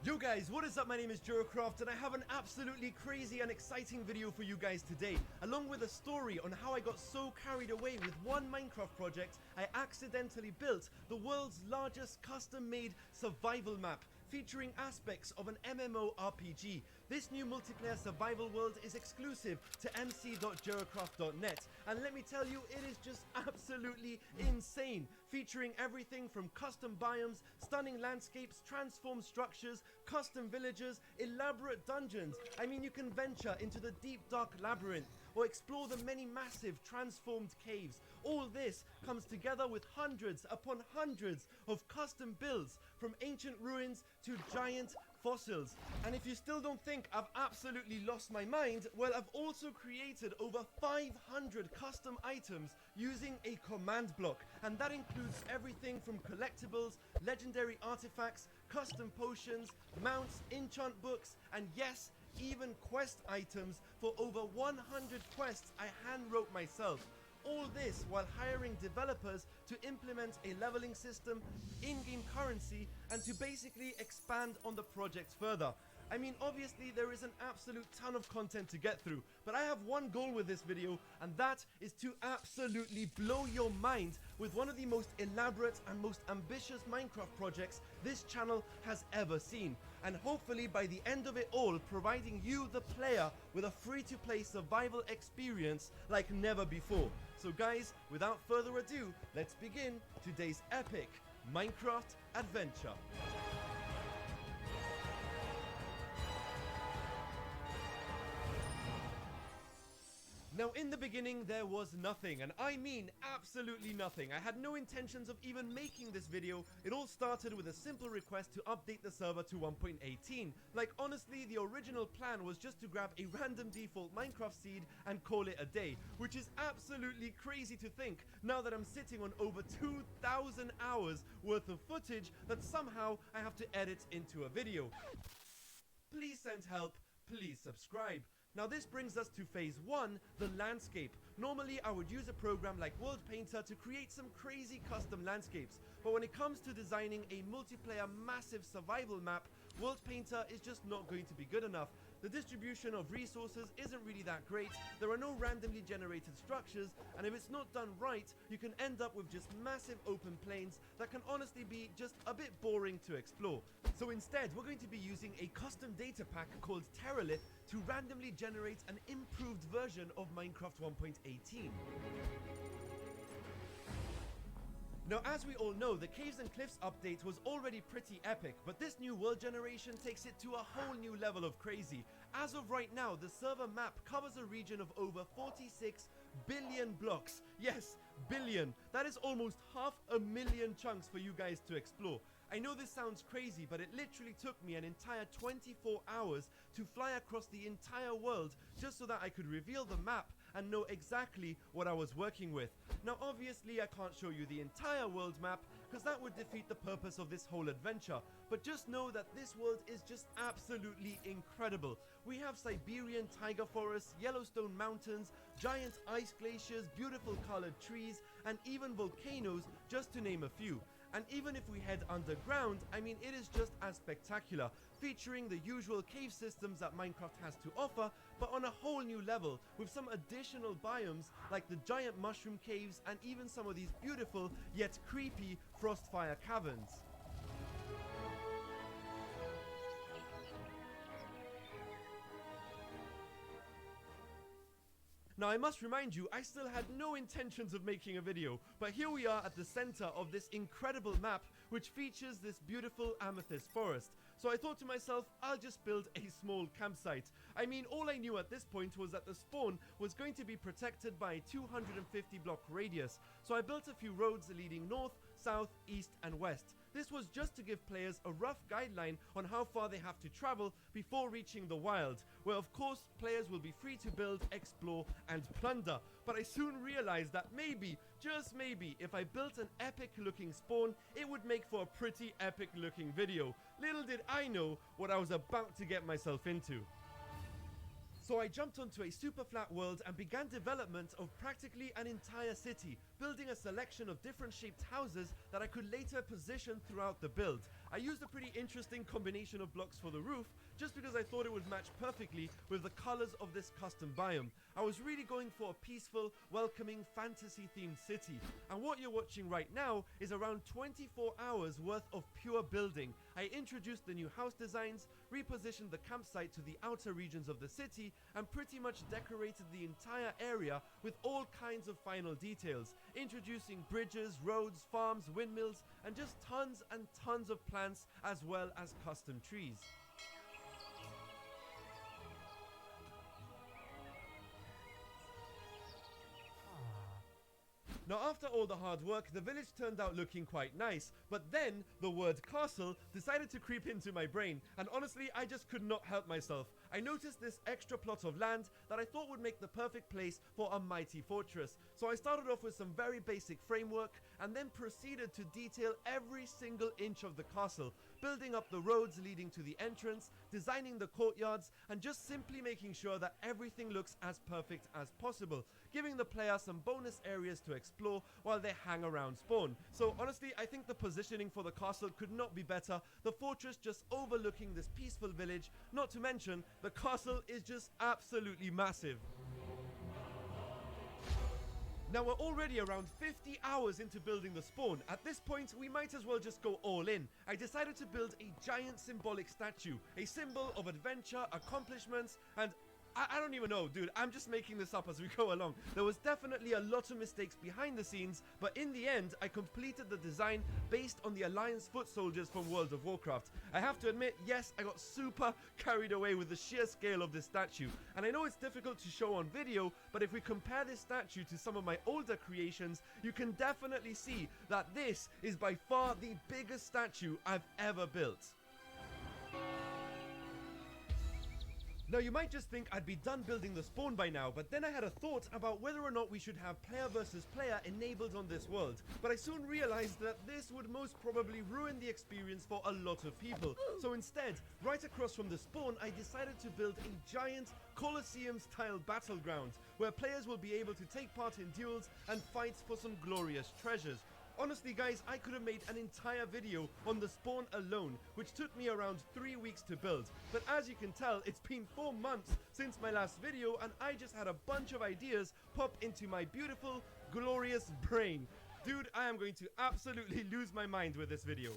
Yo guys, what is up? My name is Jurocraft and I have an absolutely crazy and exciting video for you guys today, along with a story on how I got so carried away with one Minecraft project I accidentally built the world's largest custom-made survival map featuring aspects of an MMORPG. This new multiplayer survival world is exclusive to mc.jurocraft.net, and let me tell you, it is just absolutely insane, featuring everything from custom biomes, stunning landscapes, transformed structures, custom villagers, elaborate dungeons. I mean, you can venture into the deep dark labyrinth or explore the many massive transformed caves. All this comes together with hundreds upon hundreds of custom builds, from ancient ruins to giant fossils. And if you still don't think I've absolutely lost my mind, well, I've also created over 500 custom items using a command block, and that includes everything from collectibles, legendary artifacts, custom potions, mounts, enchant books, and yes, even quest items for over 100 quests I hand wrote myself. All this while hiring developers to implement a leveling system, in-game currency, and to basically expand on the project further. I mean, obviously there is an absolute ton of content to get through, but I have one goal with this video, and that is to absolutely blow your mind with one of the most elaborate and most ambitious Minecraft projects this channel has ever seen. And hopefully by the end of it all, providing you, the player, with a free-to-play survival experience like never before. So guys, without further ado, let's begin today's epic Minecraft adventure. Now, in the beginning, there was nothing, and I mean absolutely nothing. I had no intentions of even making this video. It all started with a simple request to update the server to 1.18. Like, honestly, the original plan was just to grab a random default Minecraft seed and call it a day, which is absolutely crazy to think now that I'm sitting on over 2,000 hours worth of footage that somehow I have to edit into a video. Please send help, please subscribe. Now this brings us to phase 1, the landscape. Normally I would use a program like World Painter to create some crazy custom landscapes, but when it comes to designing a multiplayer massive survival map, World Painter is just not going to be good enough. The distribution of resources isn't really that great, there are no randomly generated structures, and if it's not done right, you can end up with just massive open plains that can honestly be just a bit boring to explore. So instead, we're going to be using a custom data pack called Terralith to randomly generate an improved version of Minecraft 1.18. Now, as we all know, the Caves and Cliffs update was already pretty epic, but this new world generation takes it to a whole new level of crazy. As of right now, the server map covers a region of over 46 billion blocks. Yes, billion. That is almost 500,000 chunks for you guys to explore. I know this sounds crazy, but it literally took me an entire 24 hours to fly across the entire world just so that I could reveal the map and know exactly what I was working with. Now obviously I can't show you the entire world map because that would defeat the purpose of this whole adventure, but just know that this world is just absolutely incredible. We have Siberian taiga forests, Yellowstone mountains, giant ice glaciers, beautiful colored trees, and even volcanoes, just to name a few. And even if we head underground, I mean, it is just as spectacular, featuring the usual cave systems that Minecraft has to offer, but on a whole new level, with some additional biomes like the giant mushroom caves and even some of these beautiful yet creepy frostfire caverns. Now I must remind you, I still had no intentions of making a video, but here we are at the center of this incredible map which features this beautiful amethyst forest. So I thought to myself, I'll just build a small campsite. I mean, all I knew at this point was that the spawn was going to be protected by a 250 block radius, so I built a few roads leading north, south, east and west. This was just to give players a rough guideline on how far they have to travel before reaching the wild, where of course players will be free to build, explore and plunder. But I soon realized that maybe, just maybe, if I built an epic looking spawn, it would make for a pretty epic looking video. Little did I know what I was about to get myself into. So I jumped onto a super flat world and began development of practically an entire city, building a selection of different shaped houses that I could later position throughout the build. I used a pretty interesting combination of blocks for the roof, just because I thought it would match perfectly with the colors of this custom biome. I was really going for a peaceful, welcoming, fantasy themed city. And what you're watching right now is around 24 hours worth of pure building. I introduced the new house designs, repositioned the campsite to the outer regions of the city, and pretty much decorated the entire area with all kinds of final details, introducing bridges, roads, farms, windmills, and just tons and tons of plants as well as custom trees. Now after all the hard work, the village turned out looking quite nice, but then the word castle decided to creep into my brain, and honestly I just could not help myself. I noticed this extra plot of land that I thought would make the perfect place for a mighty fortress. So I started off with some very basic framework and then proceeded to detail every single inch of the castle, building up the roads leading to the entrance, designing the courtyards, and just simply making sure that everything looks as perfect as possible, giving the player some bonus areas to explore while they hang around spawn. So honestly, I think the positioning for the castle could not be better, the fortress just overlooking this peaceful village, not to mention the castle is just absolutely massive. Now we're already around 50 hours into building the spawn. At this point, we might as well just go all in. I decided to build a giant symbolic statue, a symbol of adventure, accomplishments, and I don't even know, dude, I'm just making this up as we go along. There was definitely a lot of mistakes behind the scenes, but in the end, I completed the design based on the Alliance foot soldiers from World of Warcraft. I have to admit, yes, I got super carried away with the sheer scale of this statue, and I know it's difficult to show on video, but if we compare this statue to some of my older creations, you can definitely see that this is by far the biggest statue I've ever built. Now you might just think I'd be done building the spawn by now, but then I had a thought about whether or not we should have player versus player enabled on this world. But I soon realized that this would most probably ruin the experience for a lot of people. So instead, right across from the spawn, I decided to build a giant Colosseum-style battleground, where players will be able to take part in duels and fight for some glorious treasures. Honestly guys, I could have made an entire video on the spawn alone, which took me around 3 weeks to build. But as you can tell, it's been 4 months since my last video and I just had a bunch of ideas pop into my beautiful, glorious brain. Dude, I am going to absolutely lose my mind with this video.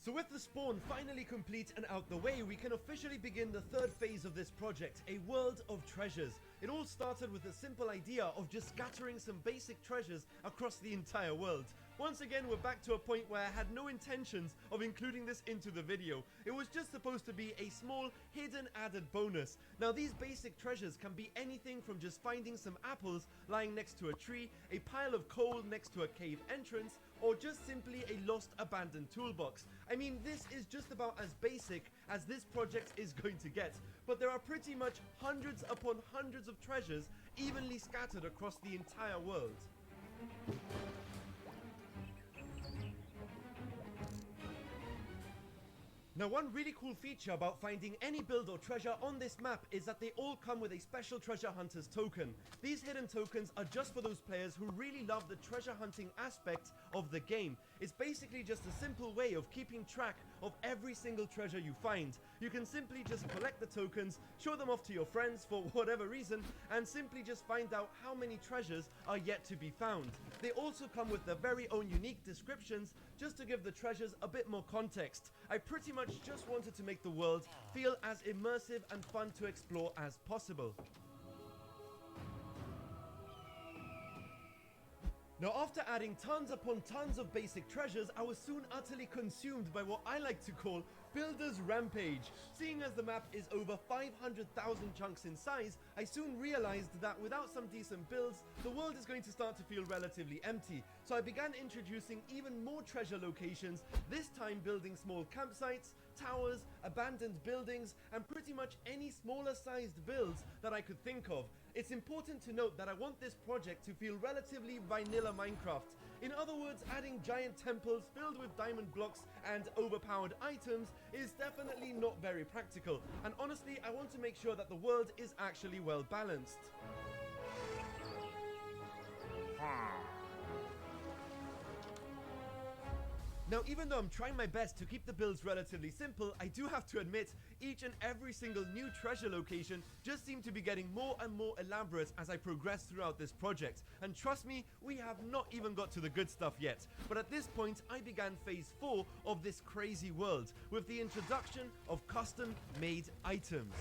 So with the spawn finally complete and out the way, we can officially begin the third phase of this project, a world of treasures. It all started with a simple idea of just scattering some basic treasures across the entire world. Once again, we're back to a point where I had no intentions of including this into the video. It was just supposed to be a small, hidden added bonus. Now these basic treasures can be anything from just finding some apples lying next to a tree, a pile of coal next to a cave entrance, or just simply a lost abandoned toolbox. I mean, this is just about as basic as this project is going to get, but there are pretty much hundreds upon hundreds of treasures evenly scattered across the entire world. Now one really cool feature about finding any build or treasure on this map is that they all come with a special treasure hunters token. These hidden tokens are just for those players who really love the treasure hunting aspect of the game. It's basically just a simple way of keeping track of every single treasure you find. You can simply just collect the tokens, show them off to your friends for whatever reason, and simply just find out how many treasures are yet to be found. They also come with their very own unique descriptions just to give the treasures a bit more context. I pretty much just wanted to make the world feel as immersive and fun to explore as possible. Now after adding tons upon tons of basic treasures, I was soon utterly consumed by what I like to call Builder's Rampage. Seeing as the map is over 500,000 chunks in size, I soon realized that without some decent builds, the world is going to start to feel relatively empty. So I began introducing even more treasure locations, this time building small campsites, towers, abandoned buildings, and pretty much any smaller sized builds that I could think of. It's important to note that I want this project to feel relatively vanilla Minecraft. In other words, adding giant temples filled with diamond blocks and overpowered items is definitely not very practical, and honestly I want to make sure that the world is actually well balanced. Now even though I'm trying my best to keep the builds relatively simple, I do have to admit each and every single new treasure location just seemed to be getting more and more elaborate as I progressed throughout this project. And trust me, we have not even got to the good stuff yet. But at this point I began phase 4 of this crazy world with the introduction of custom made items.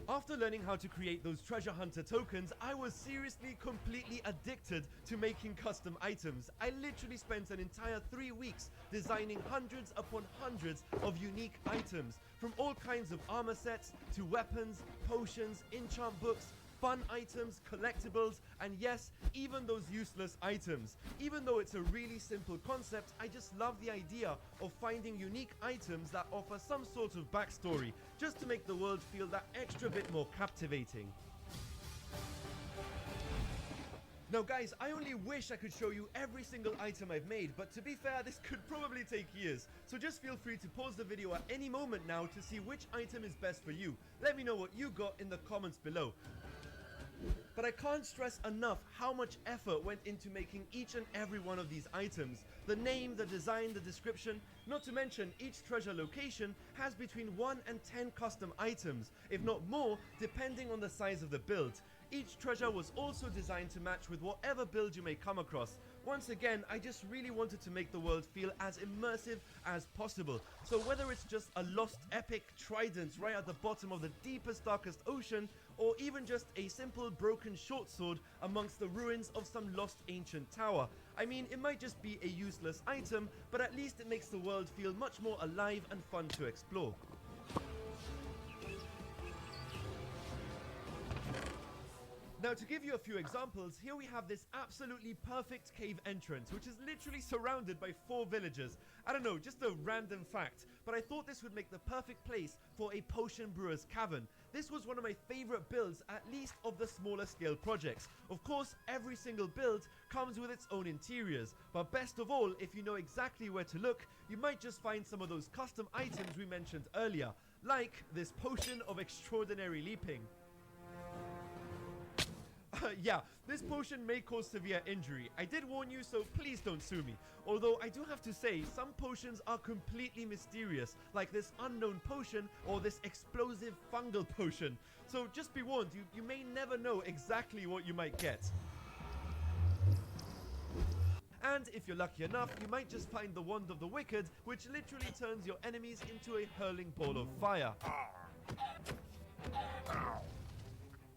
After learning how to create those treasure hunter tokens, I was seriously completely addicted to making custom items. I literally spent an entire 3 weeks designing hundreds upon hundreds of unique items, from all kinds of armor sets to weapons, potions, enchant books, fun items, collectibles, and yes, even those useless items. Even though it's a really simple concept, I just love the idea of finding unique items that offer some sort of backstory, just to make the world feel that extra bit more captivating. Now guys, I only wish I could show you every single item I've made, but to be fair, this could probably take years. So just feel free to pause the video at any moment now to see which item is best for you. Let me know what you got in the comments below. But I can't stress enough how much effort went into making each and every one of these items. The name, the design, the description, not to mention each treasure location has between 1 and 10 custom items, if not more, depending on the size of the build. Each treasure was also designed to match with whatever build you may come across. Once again, I just really wanted to make the world feel as immersive as possible. So whether it's just a lost epic trident right at the bottom of the deepest, darkest ocean, or even just a simple broken short sword amongst the ruins of some lost ancient tower. I mean, it might just be a useless item, but at least it makes the world feel much more alive and fun to explore. Now to give you a few examples, here we have this absolutely perfect cave entrance, which is literally surrounded by 4 villagers. I don't know, just a random fact, but I thought this would make the perfect place for a potion brewer's cavern. This was one of my favorite builds, at least of the smaller scale projects. Of course, every single build comes with its own interiors, but best of all, if you know exactly where to look, you might just find some of those custom items we mentioned earlier, like this potion of extraordinary leaping. Yeah, this potion may cause severe injury. I did warn you, so please don't sue me. Although I do have to say, some potions are completely mysterious, like this unknown potion or this explosive fungal potion. So just be warned, you may never know exactly what you might get. And if you're lucky enough, you might just find the Wand of the Wicked, which literally turns your enemies into a hurling ball of fire.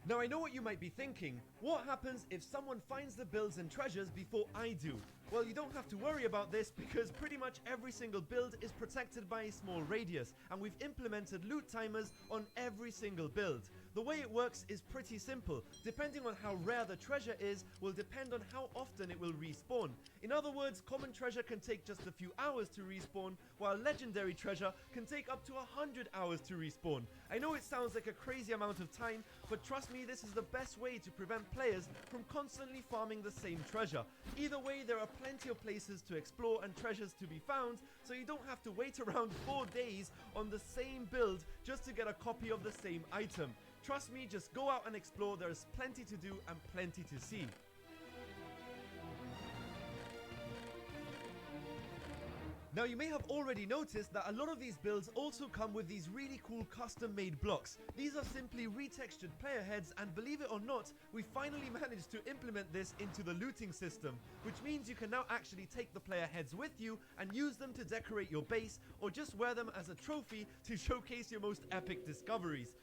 Now I know what you might be thinking. What happens if someone finds the builds and treasures before I do? Well, you don't have to worry about this because pretty much every single build is protected by a small radius, and we've implemented loot timers on every single build. The way it works is pretty simple. Depending on how rare the treasure is will depend on how often it will respawn. In other words, common treasure can take just a few hours to respawn, while legendary treasure can take up to 100 hours to respawn. I know it sounds like a crazy amount of time, but trust me, this is the best way to prevent players from constantly farming the same treasure. Either way, there are plenty of places to explore and treasures to be found, so you don't have to wait around 4 days on the same build just to get a copy of the same item. Trust me, just go out and explore, there is plenty to do and plenty to see. Now you may have already noticed that a lot of these builds also come with these really cool custom made blocks. These are simply retextured player heads, and believe it or not, we finally managed to implement this into the looting system, which means you can now actually take the player heads with you and use them to decorate your base, or just wear them as a trophy to showcase your most epic discoveries.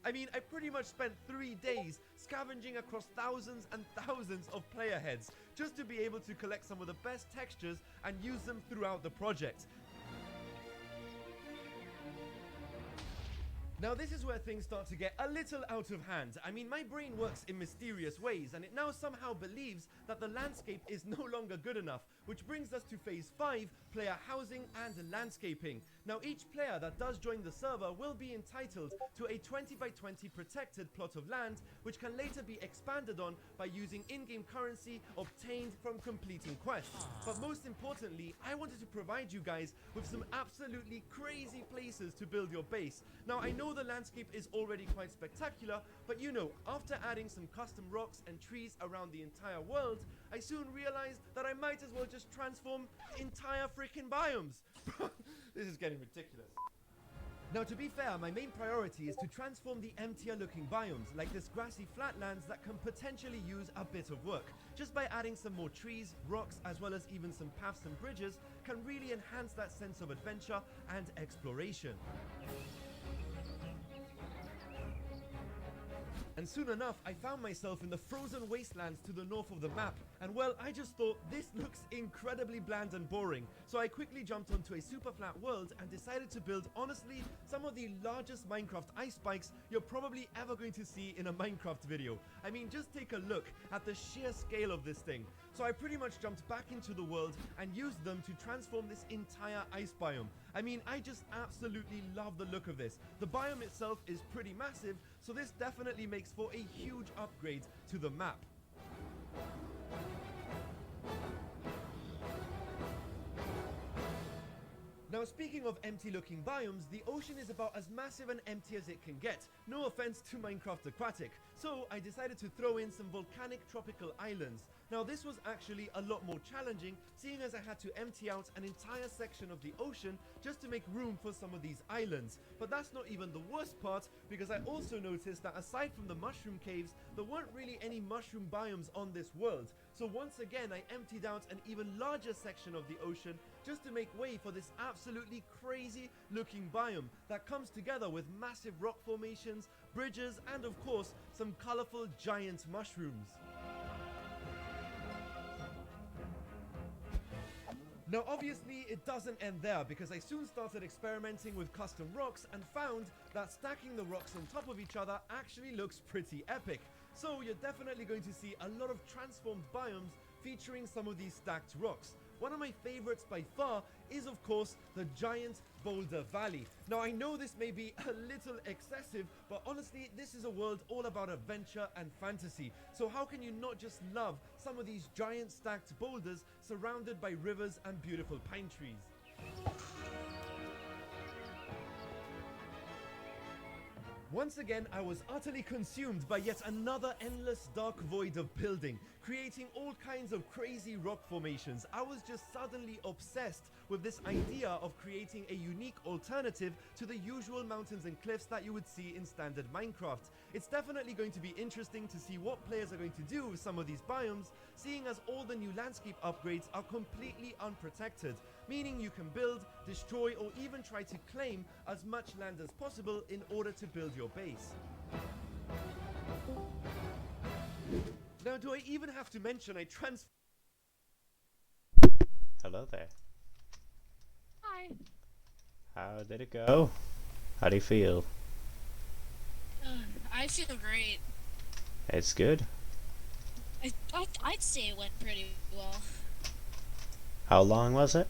I mean, I pretty much spent 3 days scavenging across thousands and thousands of player heads just to be able to collect some of the best textures and use them throughout the project. Now this is where things start to get a little out of hand. I mean, my brain works in mysterious ways, and it now somehow believes that the landscape is no longer good enough, which brings us to phase 5, player housing and landscaping. Now each player that does join the server will be entitled to a 20 by 20 protected plot of land, which can later be expanded on by using in-game currency obtained from completing quests. But most importantly, I wanted to provide you guys with some absolutely crazy places to build your base. Now I know the landscape is already quite spectacular, but you know, after adding some custom rocks and trees around the entire world, I soon realized that I might as well just transform entire freaking biomes. This is getting ridiculous. Now to be fair, my main priority is to transform the emptier looking biomes, like this grassy flatlands that can potentially use a bit of work. Just by adding some more trees, rocks, as well as even some paths and bridges can really enhance that sense of adventure and exploration. And soon enough, I found myself in the frozen wastelands to the north of the map. And well, I just thought this looks incredibly bland and boring. So I quickly jumped onto a super flat world and decided to build, honestly, some of the largest Minecraft ice spikes you're probably ever going to see in a Minecraft video. I mean, just take a look at the sheer scale of this thing. So I pretty much jumped back into the world and used them to transform this entire ice biome. I mean, I just absolutely love the look of this. The biome itself is pretty massive, so this definitely makes for a huge upgrade to the map. Now, speaking of empty looking biomes, the ocean is about as massive and empty as it can get. No offense to Minecraft Aquatic. So I decided to throw in some volcanic tropical islands. Now this was actually a lot more challenging, seeing as I had to empty out an entire section of the ocean just to make room for some of these islands. But that's not even the worst part, because I also noticed that aside from the mushroom caves, there weren't really any mushroom biomes on this world. So once again, I emptied out an even larger section of the ocean just to make way for this absolutely crazy looking biome that comes together with massive rock formations, bridges, and of course, some colorful giant mushrooms. Now obviously it doesn't end there, because I soon started experimenting with custom rocks and found that stacking the rocks on top of each other actually looks pretty epic. So you're definitely going to see a lot of transformed biomes featuring some of these stacked rocks. One of my favorites by far is of course the giant Boulder Valley. Now I know this may be a little excessive, but honestly this is a world all about adventure and fantasy. So how can you not just love some of these giant stacked boulders surrounded by rivers and beautiful pine trees? Once again, I was utterly consumed by yet another endless dark void of building, creating all kinds of crazy rock formations. I was just suddenly obsessed with this idea of creating a unique alternative to the usual mountains and cliffs that you would see in standard Minecraft. It's definitely going to be interesting to see what players are going to do with some of these biomes, seeing as all the new landscape upgrades are completely unprotected, meaning you can build, destroy, or even try to claim as much land as possible in order to build your base. Now, do I even have to mention Hello there. Hi. How did it go? How do you feel? I feel great. It's good. I'd say it went pretty well. How long was it?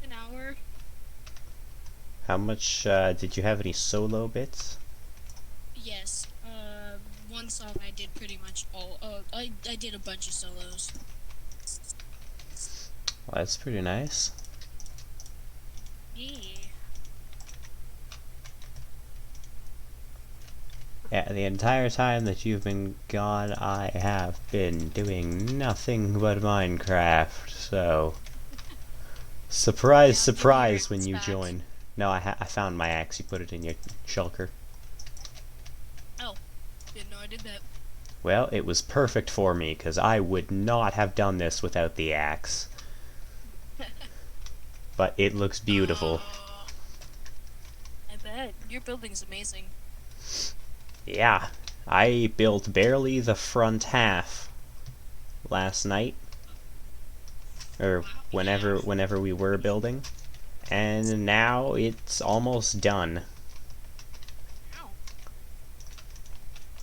An hour. How much, did you have any solo bits? Yes. One song I did pretty much all. I did a bunch of solos. Well, that's pretty nice. Yeah. Yeah, the entire time that you've been gone, I have been doing nothing but Minecraft, so... Surprise, Yeah, surprise when you back. join. No, I found my axe. You put it in your shulker. Oh, didn't know I did that. Well, it was perfect for me, because I would not have done this without the axe. But it looks beautiful. I bet. Your building's amazing. Yeah, I built barely the front half last night, or whenever we were building, and now it's almost done.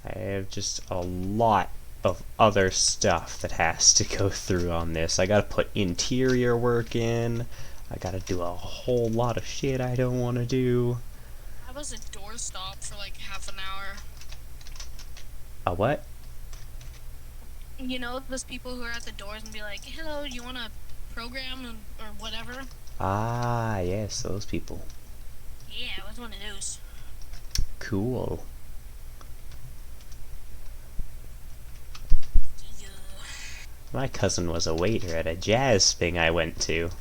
I have just a lot of other stuff that has to go through on this. I gotta put interior work in, I gotta do a whole lot of shit I don't want to do. I was a doorstop for like half an hour. A what? You know, those people who are at the doors and be like, hello, do you want to program or whatever? Ah, yes, those people. Yeah, I was one of those. Cool. Yeah. My cousin was a waiter at a jazz thing I went to.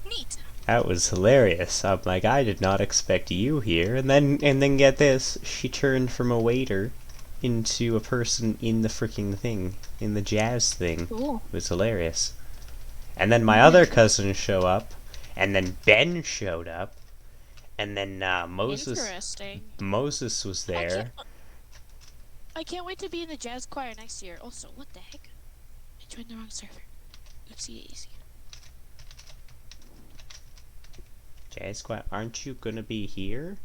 Neat. That was hilarious. I'm like, I did not expect you here. And then get this, she turned from a waiter into a person in the freaking thing, in the jazz thing. Cool. It was hilarious. And then my other cousin show up, and then Ben showed up, and then Moses Interesting. was there, I can't wait to be in the jazz choir next year. Also, what the heck? I joined the wrong server. Oopsie daisy. Jazz Choir, aren't you gonna be here?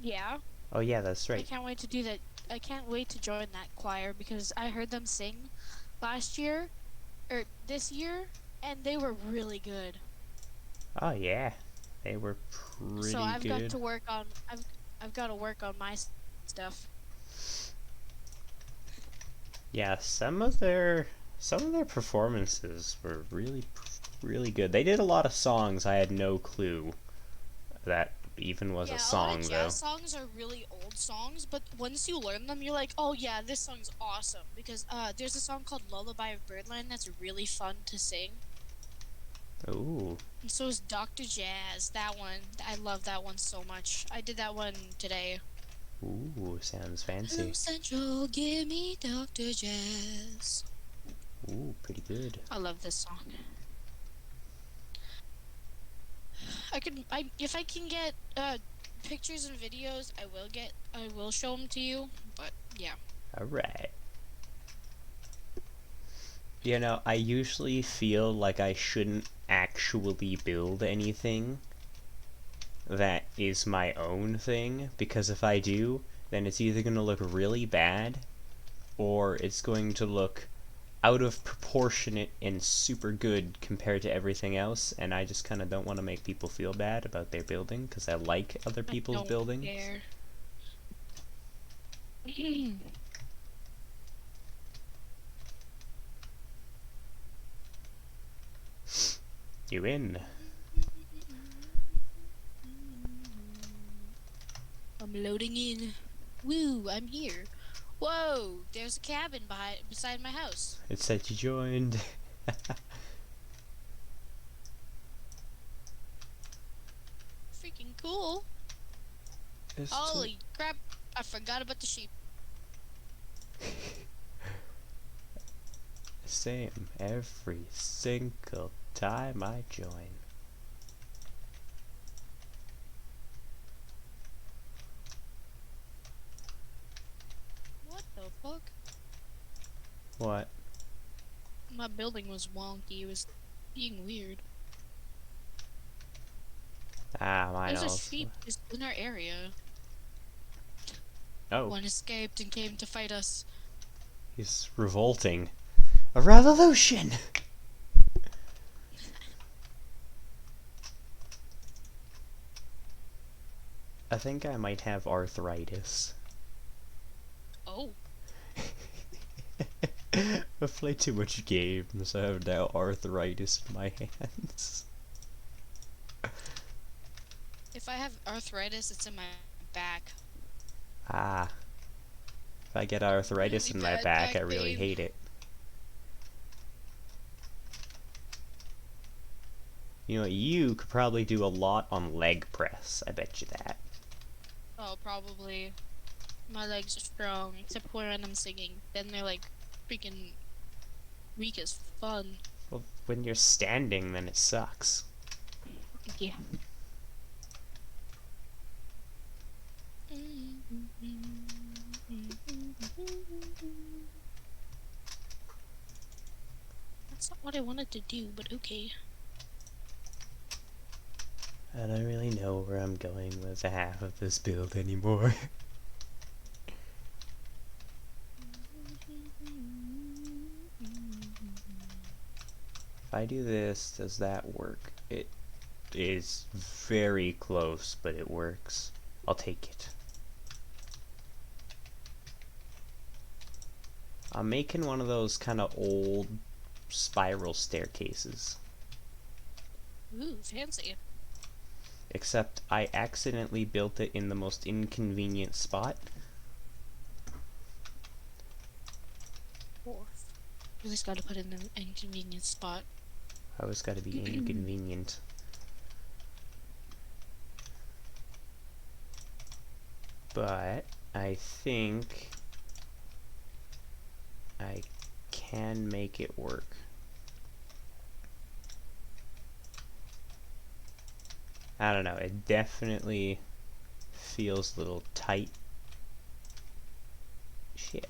Yeah. Oh yeah, that's I right. can't wait to do that. I can't wait to join that choir because I heard them sing last year, or this year, and they were really good. Oh yeah, they were pretty So I've got good. to work on. I've got to work on my stuff. Yeah, some of their performances were really good. They did a lot of songs I had no clue that even was a song, a lot of though. jazz songs are really old songs, but once you learn them, you're like, oh yeah, this song's awesome. Because there's a song called Lullaby of Birdland that's really fun to sing. Ooh. And so is Dr. Jazz. That one, I love that one so much. I did that one today. Ooh, sounds Hello fancy. Central, give me Dr. Jazz. Ooh, pretty good. I love this song. If I can get pictures and videos, I will show them to you. But yeah. All right. You know, I usually feel like I shouldn't actually build anything that is my own thing, because if I do, then it's either going to look really bad, or it's going to look out of proportionate and super good compared to everything else, and I just kind of don't want to make people feel bad about their building, because I like other people's buildings. Care. You in? I'm loading in. Woo, I'm here. Whoa, there's a cabin beside my house. It said you joined. Freaking cool. Holy crap, I forgot about the sheep. Same every single time I join. What the fuck? What? My building was wonky. It was being weird. Ah, mine There's a also. sheep just in our area. Oh. One escaped and came to fight us. He's revolting. A revolution! I think I might have arthritis. Oh. I've played too much games. I have now arthritis in my hands. If I have arthritis, it's in my back. Ah. If I get arthritis Really in my bad back, I back really pain. hate it. You know, you could probably do a lot on leg press. I bet you that. Oh, probably. My legs are strong, except for when I'm singing. Then they're like freaking weak as fun. Well, when you're standing, then it sucks. Yeah. That's not what I wanted to do, but okay. I don't really know where I'm going with half of this build anymore. If I do this, does that work? It is very close, but it works. I'll take it. I'm making one of those kind of old spiral staircases. Ooh, fancy. Except I accidentally built it in the most inconvenient spot. You always gotta put in an inconvenient spot. I always gotta be inconvenient. But I think I can make it work. I don't know, it definitely feels a little tight. shit.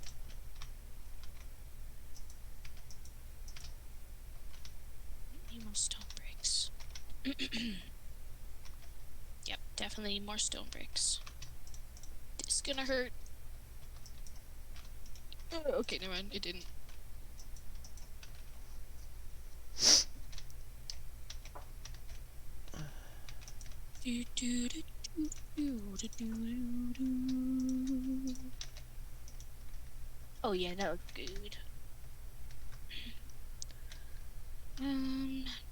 Need more stone bricks. Yep, definitely need more stone bricks. This is gonna hurt. Okay, never mind. It didn't. Oh yeah, that looks good.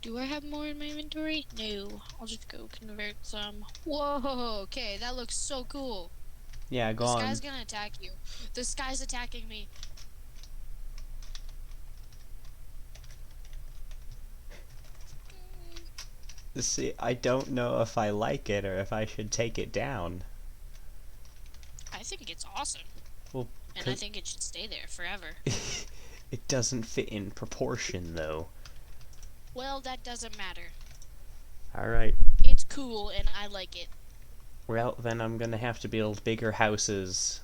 Do I have more in my inventory? No. I'll just go convert some. Whoa, okay, that looks so cool. Yeah, go This on. guy's gonna attack you. This guy's attacking me. See, I don't know if I like it or if I should take it down. I think it's awesome. Well, and I think it should stay there forever. It doesn't fit in proportion, though. Well, that doesn't matter. Alright. It's cool, and I like it. Well, then I'm gonna have to build bigger houses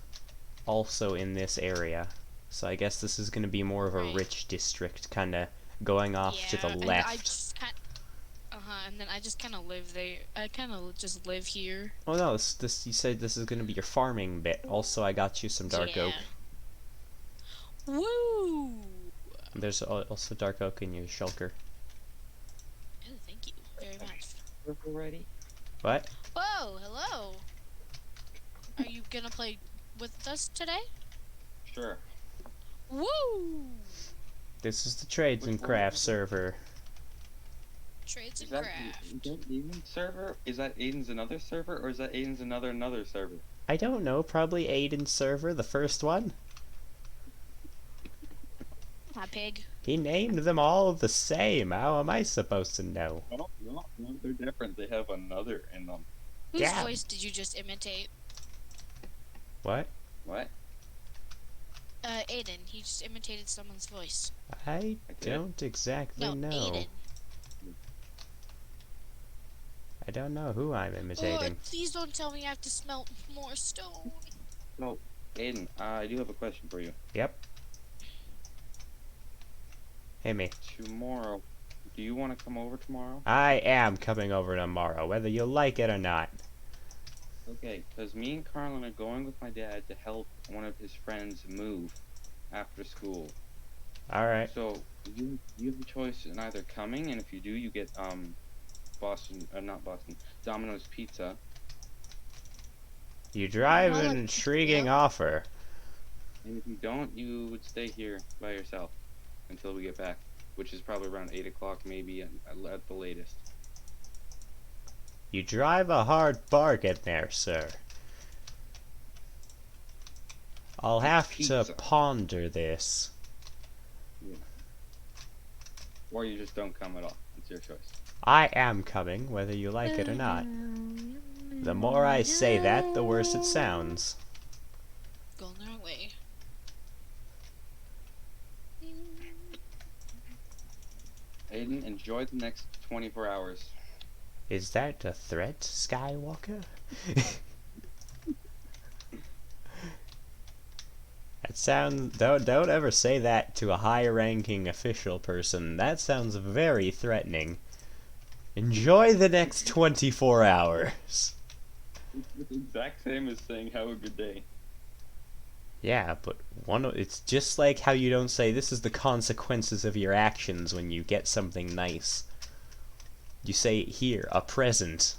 also in this area. So I guess this is gonna be more of a rich district, kinda going off to the left. I just and then I just kind of live there. I kind of just live here. Oh no, this you said this is gonna be your farming bit. Also, I got you some dark oak. Woo! There's also dark oak in your shulker. Oh, thank you very much. Ready? What? Whoa, hello. Are you gonna play with us today? Sure. Woo! This is the Trades and Crafts server. Trades and Craft. Craft. Is that Aiden's server? Is that Aiden's another server, or is that Aiden's another server? I don't know, probably Aiden's server, the first one. Hi, pig. He named them all the same. How am I supposed to know? No, they're different. They have another in them. Whose voice did you just imitate? What? What? Aiden. He just imitated someone's voice. I don't exactly No, know. Aiden. I don't know who I'm imitating. Oh, please don't tell me I have to smelt more stone. No, Aiden, I do have a question for you. Yep. Hey, me. Tomorrow, do you want to come over tomorrow? I am coming over tomorrow, whether you like it or not. Okay, because me and Carlin are going with my dad to help one of his friends move after school. Alright. So, you have a choice in either coming, and if you do, you get, Domino's Pizza. You drive an intriguing offer. And if you don't, you would stay here by yourself until we get back, which is probably around 8 o'clock, maybe at the latest. You drive a hard bargain there, sir. I'll have to ponder this. Yeah. Or you just don't come at all. It's your choice. I am coming, whether you like it or not. The more I say that, the worse it sounds. Going the wrong way. Aiden, enjoy the next 24 hours. Is that a threat, Skywalker? That sounds... Don't ever say that to a high-ranking official person. That sounds very threatening. Enjoy the next 24 hours. It's the exact same as saying have a good day. Yeah, but it's just like how you don't say this is the consequences of your actions when you get something nice. You say here, a present.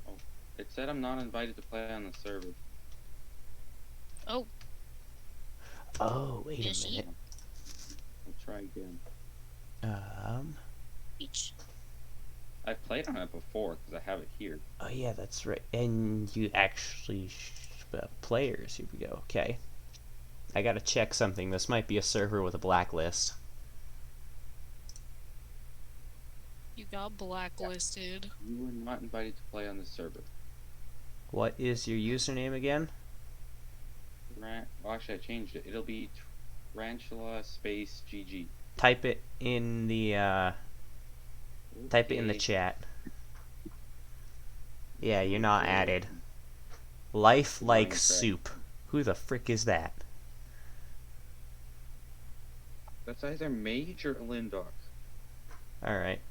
Oh, it said I'm not invited to play on the server. Oh. Oh, wait a minute. I'll try again. Each. I've played on it before because I have it here. Oh yeah, that's right. And you actually players. Here we go. Okay. I gotta check something. This might be a server with a blacklist. You got blacklisted. You were not invited to play on the server. What is your username again? Well, actually, I changed it. It'll be Tarantula space GG. Type it in the type it in the chat. Yeah, you're not added. Life like Minecraft. soup. Who the frick is that? That's either Mage or Lindock. Alright.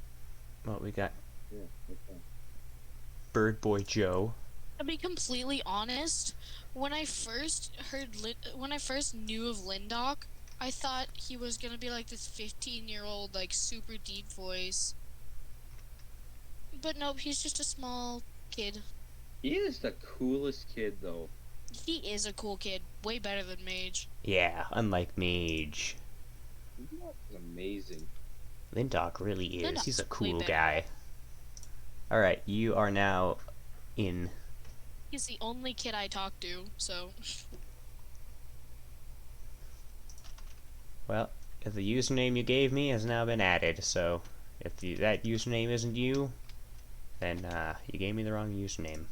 Well, we got Yeah, okay. Bird Boy Joe. To be completely honest, when I first knew of Lindock, I thought he was gonna be like this 15-year-old, like super deep voice. But nope, he's just a small kid. He is the coolest kid, though. He is a cool kid, way better than Mage. Yeah, unlike Mage. Lindock is amazing. Lindock really is. Lindock's He's a way cool better. guy. Alright, you are now in. He's the only kid I talk to, so. Well, the username you gave me has now been added, so if that username isn't you, then you gave me the wrong username.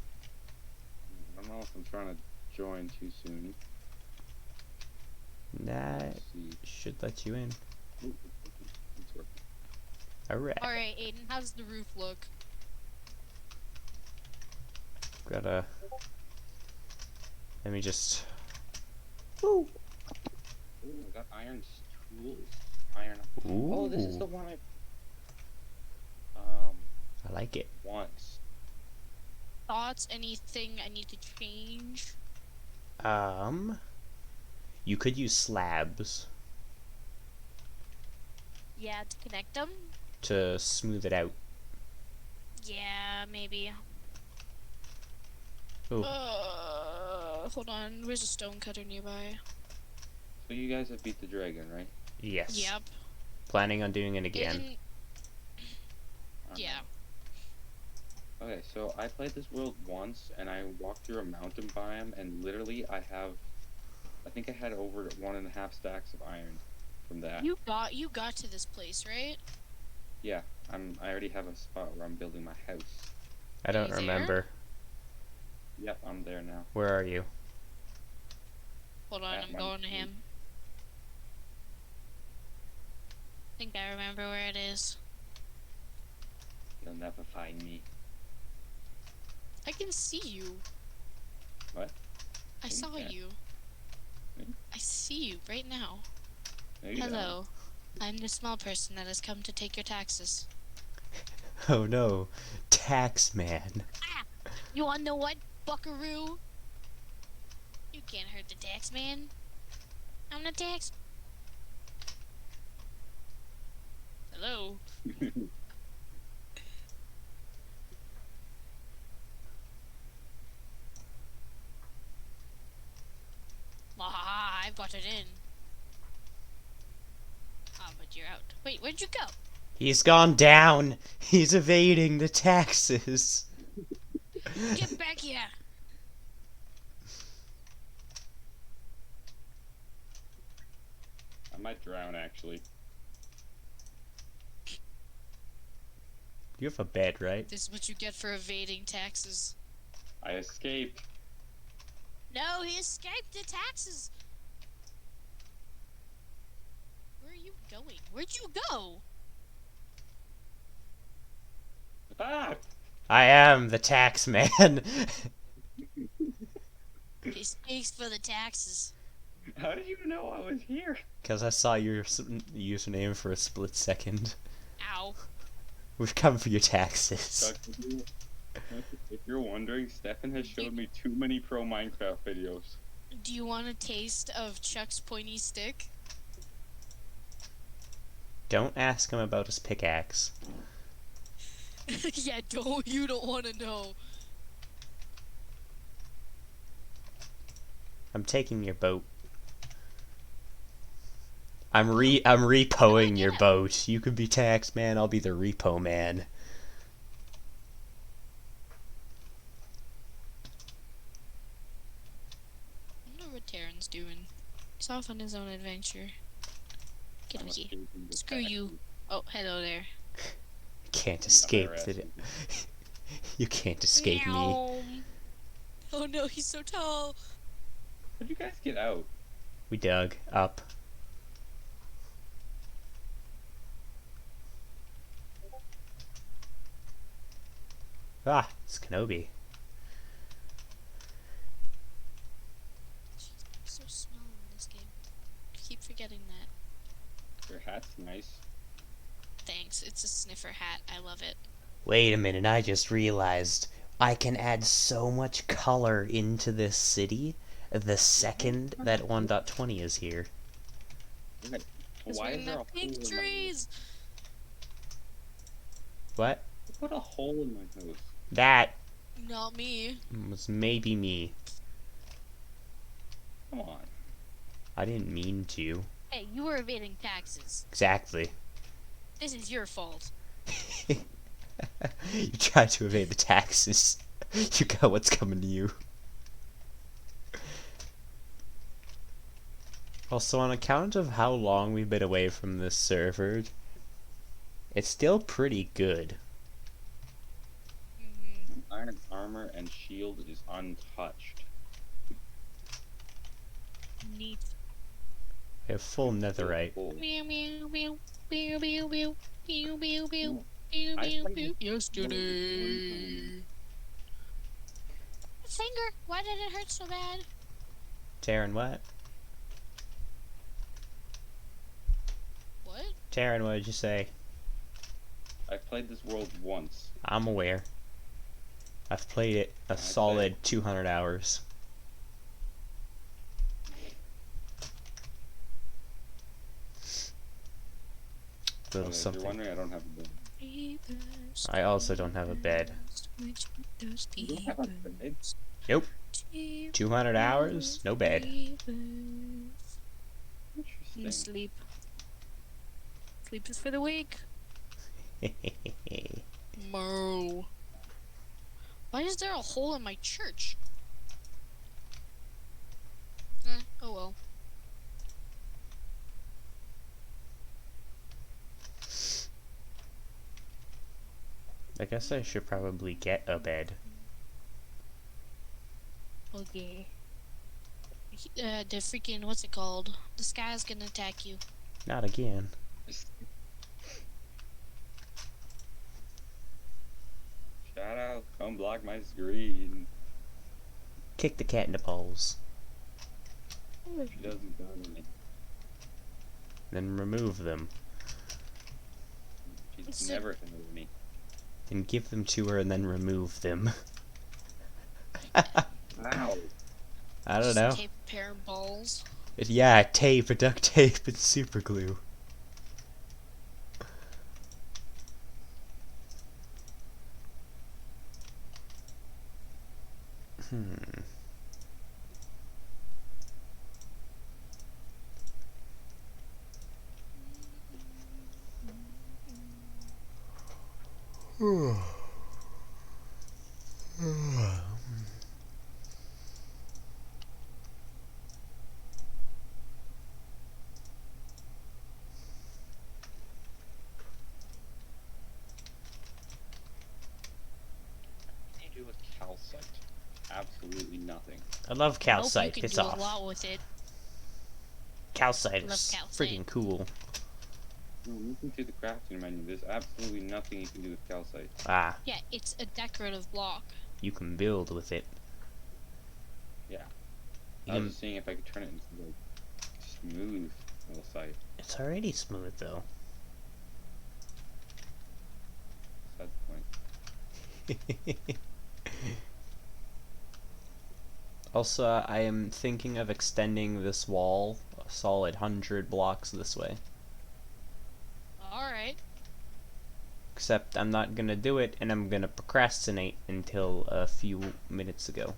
I don't know if I'm trying to join too soon. That Let's see. should let you in. Ooh, it's working. Alright. Alright, Aiden, how does the roof look? Gotta. Let me just. Woo! Ooh, I got iron tools. Iron. Ooh. Oh, this is the one I. I like it. Once. Thoughts? Anything I need to change? You could use slabs Yeah, to connect them? to smooth it out. Yeah, maybe. Ooh. Hold on. Where's a stone cutter nearby? So you guys have beat the dragon, right? Yes. Yep. Planning on doing it again. Yeah. Okay, so I played this world once, and I walked through a mountain biome, and literally I think I had over 1.5 stacks of iron from that. You got to this place, right? Yeah, I already have a spot where I'm building my house. I don't you there? remember. Yep, I'm there now. Where are you? Hold on, At I'm my going to feet. him. I think I remember where it is. You'll never find me. I can see you. What? I you saw can't. you. Hmm? I see you right now. No, you don't. Hello. I'm the small person that has come to take your taxes. Oh no. Tax man. You wanna know what, buckaroo? You can't hurt the tax man. I'm the tax. Hello. Ah, I've got it in. Ah, but you're out. Wait, where'd you go? He's gone down. He's evading the taxes. Get back here. I might drown, actually. You have a bed, right? This is what you get for evading taxes. I escaped. No, he escaped the taxes. Where are you going? Where'd you go? Ah! I am the tax man. He speaks for the taxes. How did you know I was here? Because I saw your username for a split second. Ow. We've come for your taxes. If you're wondering, Stefan has showed me too many pro Minecraft videos. Do you want a taste of Chuck's pointy stick? Don't ask him about his pickaxe. Yeah, you don't want to know. I'm taking your boat. I'm repoing your boat. You can be tax man, I'll be the repo man. I wonder what Terran's doing. He's off on his own adventure. Get I'm over here. escaping the Screw you. taxes. Oh, hello there. Can't escape the. You can't escape me. Meow. Oh no, he's so tall. How'd you guys get out? We dug up. Ah, it's Kenobi. forgetting that. Your hat's nice. Thanks. It's a sniffer hat. I love it. Wait a minute, I just realized I can add so much color into this city the second that 1.20 is here. Right. Why is there a pink hole trees? What? Put a hole in my house. That Not me. was maybe me. Come on. I didn't mean to. Hey, you were evading taxes. Exactly. This is your fault. You tried to evade the taxes. You got what's coming to you. Also, on account of how long we've been away from this server, it's still pretty good. Iron armor and shield is untouched. Neat. I have full netherite. Meow meow meow meow meow meow meow meow meow meow meow. Yesterday. Finger. Why did it hurt so bad? Taryn, what? What? Taryn, what did you say? I've played this world once. I'm aware. I've played it a solid 200 hours. Little Okay, something. If you're wondering, I don't have a bed. I also don't have a bed. You don't have a bed? Nope. 200 hours? No bed. You sleep. Sleep is for the weak. Mo. Why is there a hole in my church? Oh well. I guess I should probably get a bed. Okay. The freaking, what's it called? The sky's gonna attack you. Not again. Shout out, come block my screen. Kick the cat in the balls. She doesn't go to me. Then remove them. She's never gonna with me. Then give them to her and then remove them. Wow. I don't know. Tape a pair of balls. Yeah, tape, duct tape, and super glue. What do you do with calcite? Absolutely nothing. I love calcite. You can Piss do off. a lot with it. Calcite Love is calcite. freaking cool. No, listen to the crafting menu. There's absolutely nothing you can do with calcite. Ah, Yeah, it's a decorative block. you can build with it. Yeah. You I was can- just seeing if I could turn it into like smooth calcite. It's already smooth though. That's the point. Also, I am thinking of extending this wall a solid 100 blocks this way. Alright. Except I'm not gonna do it, and I'm gonna procrastinate until a few minutes ago.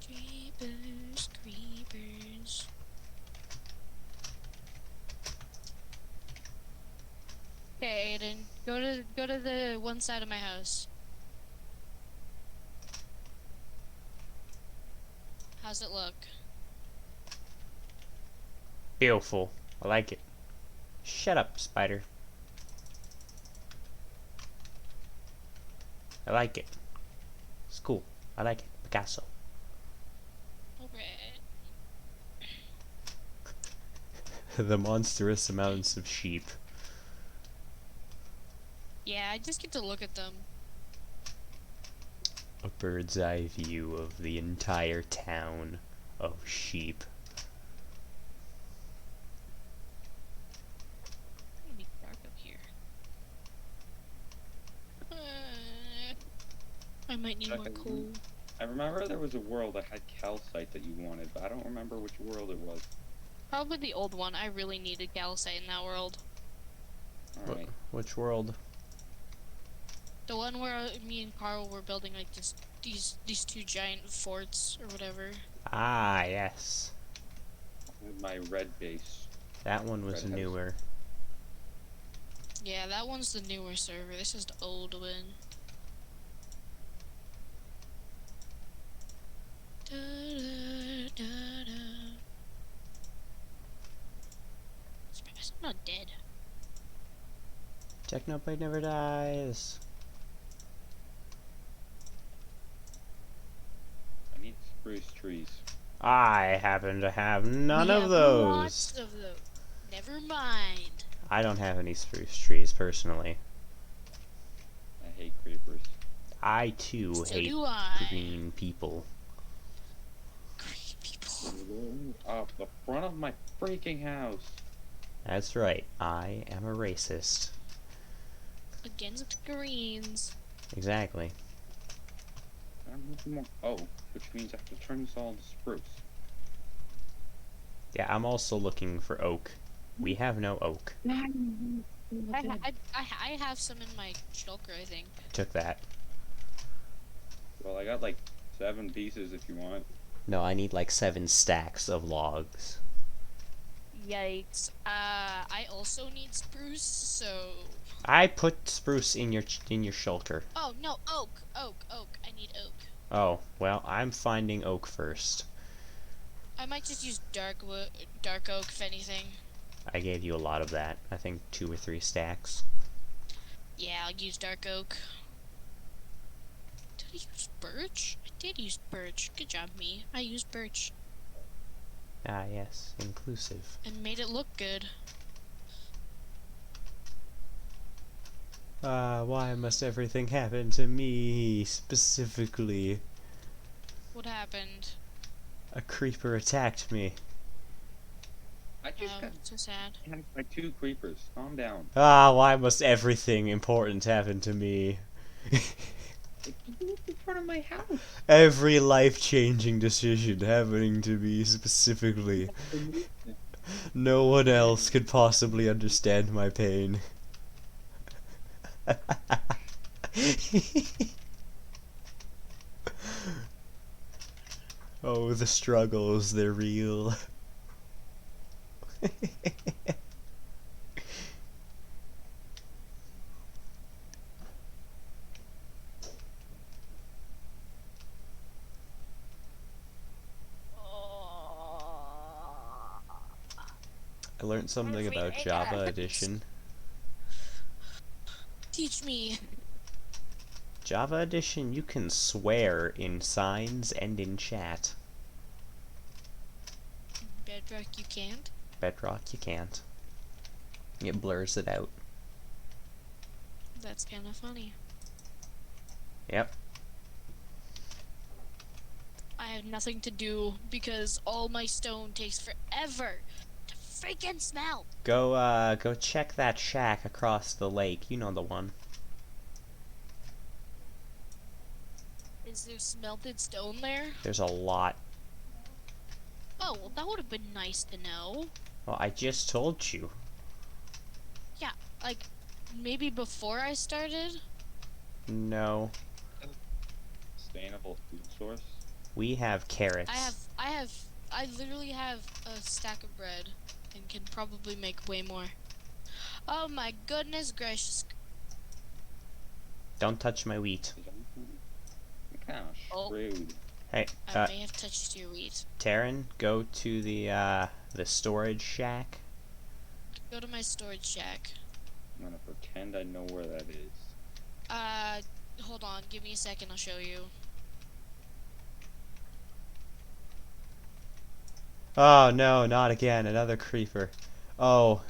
Creepers, creepers. Okay, Aiden, go to the one side of my house. How's it look? Beautiful. I like it. Shut up, spider. I like it. It's cool. I like it. Picasso. Alright. The monstrous amounts of sheep. Yeah, I just get to look at them. A bird's eye view of the entire town of sheep. It's gonna be dark up here. I might need more coal. I remember there was a world that had calcite that you wanted, but I don't remember which world it was. Probably the old one. I really needed calcite in that world. Alright. Which world? The one where me and Carl were building like these two giant forts or whatever. Ah, yes. With my red base. That one was Red house. newer. Yeah, that one's the newer server. This is the old one. Da, da, da, da. Surprised I'm not dead. Technoblade never dies. I need spruce trees. I happen to have none We of have those. Lots of those. Never mind. I don't have any spruce trees personally. I hate creepers. I too So hate do I. green people. Green people. Off the front of my freaking house. That's right, I am a racist. Against greens. Exactly. I don't need more. Oh, which means I have to turn this all into spruce. Yeah, I'm also looking for oak. We have no oak. I have some in my shulker, I think. Took that. Well, I got like 7 pieces if you want. No, I need like 7 stacks of logs. Yikes. I also need spruce, so... I put spruce in your shelter. Oh, no, oak. I need oak. Oh, well, I'm finding oak first. I might just use dark oak, if anything. I gave you a lot of that. I think 2 or 3 stacks. Yeah, I'll use dark oak. Did I use birch? I did use birch. Good job, me. I used birch. Ah, yes, inclusive. And made it look good. Ah, why must everything happen to me, specifically? What happened? A creeper attacked me. I just got so sad. attacked by 2 creepers. Calm down. Ah, why must everything important happen to me? In front of my house. Every life-changing decision happening to me specifically. No one else could possibly understand my pain. Oh, the struggles, they're real. I learned something about Java Edition. Teach me. Java Edition, you can swear in signs and in chat. Bedrock, you can't? Bedrock, you can't. It blurs it out. That's kind of funny. Yep. I have nothing to do because all my stone takes forever to freaking smelt. Go check that shack across the lake. You know the one. Is there smelted stone there? There's a lot. Oh, well, that would have been nice to know. Well, I just told you. Yeah, like, maybe before I started? No. Sustainable food source. We have carrots. I literally have a stack of bread and can probably make way more. Oh my goodness gracious. Don't touch my wheat. Kind of shrewd. Hey, I may have touched your wheat. Taryn, go to the storage shack. Go to my storage shack. I'm gonna pretend I know where that is. Hold on, give me a second, I'll show you. Oh no, not again, another creeper. Oh,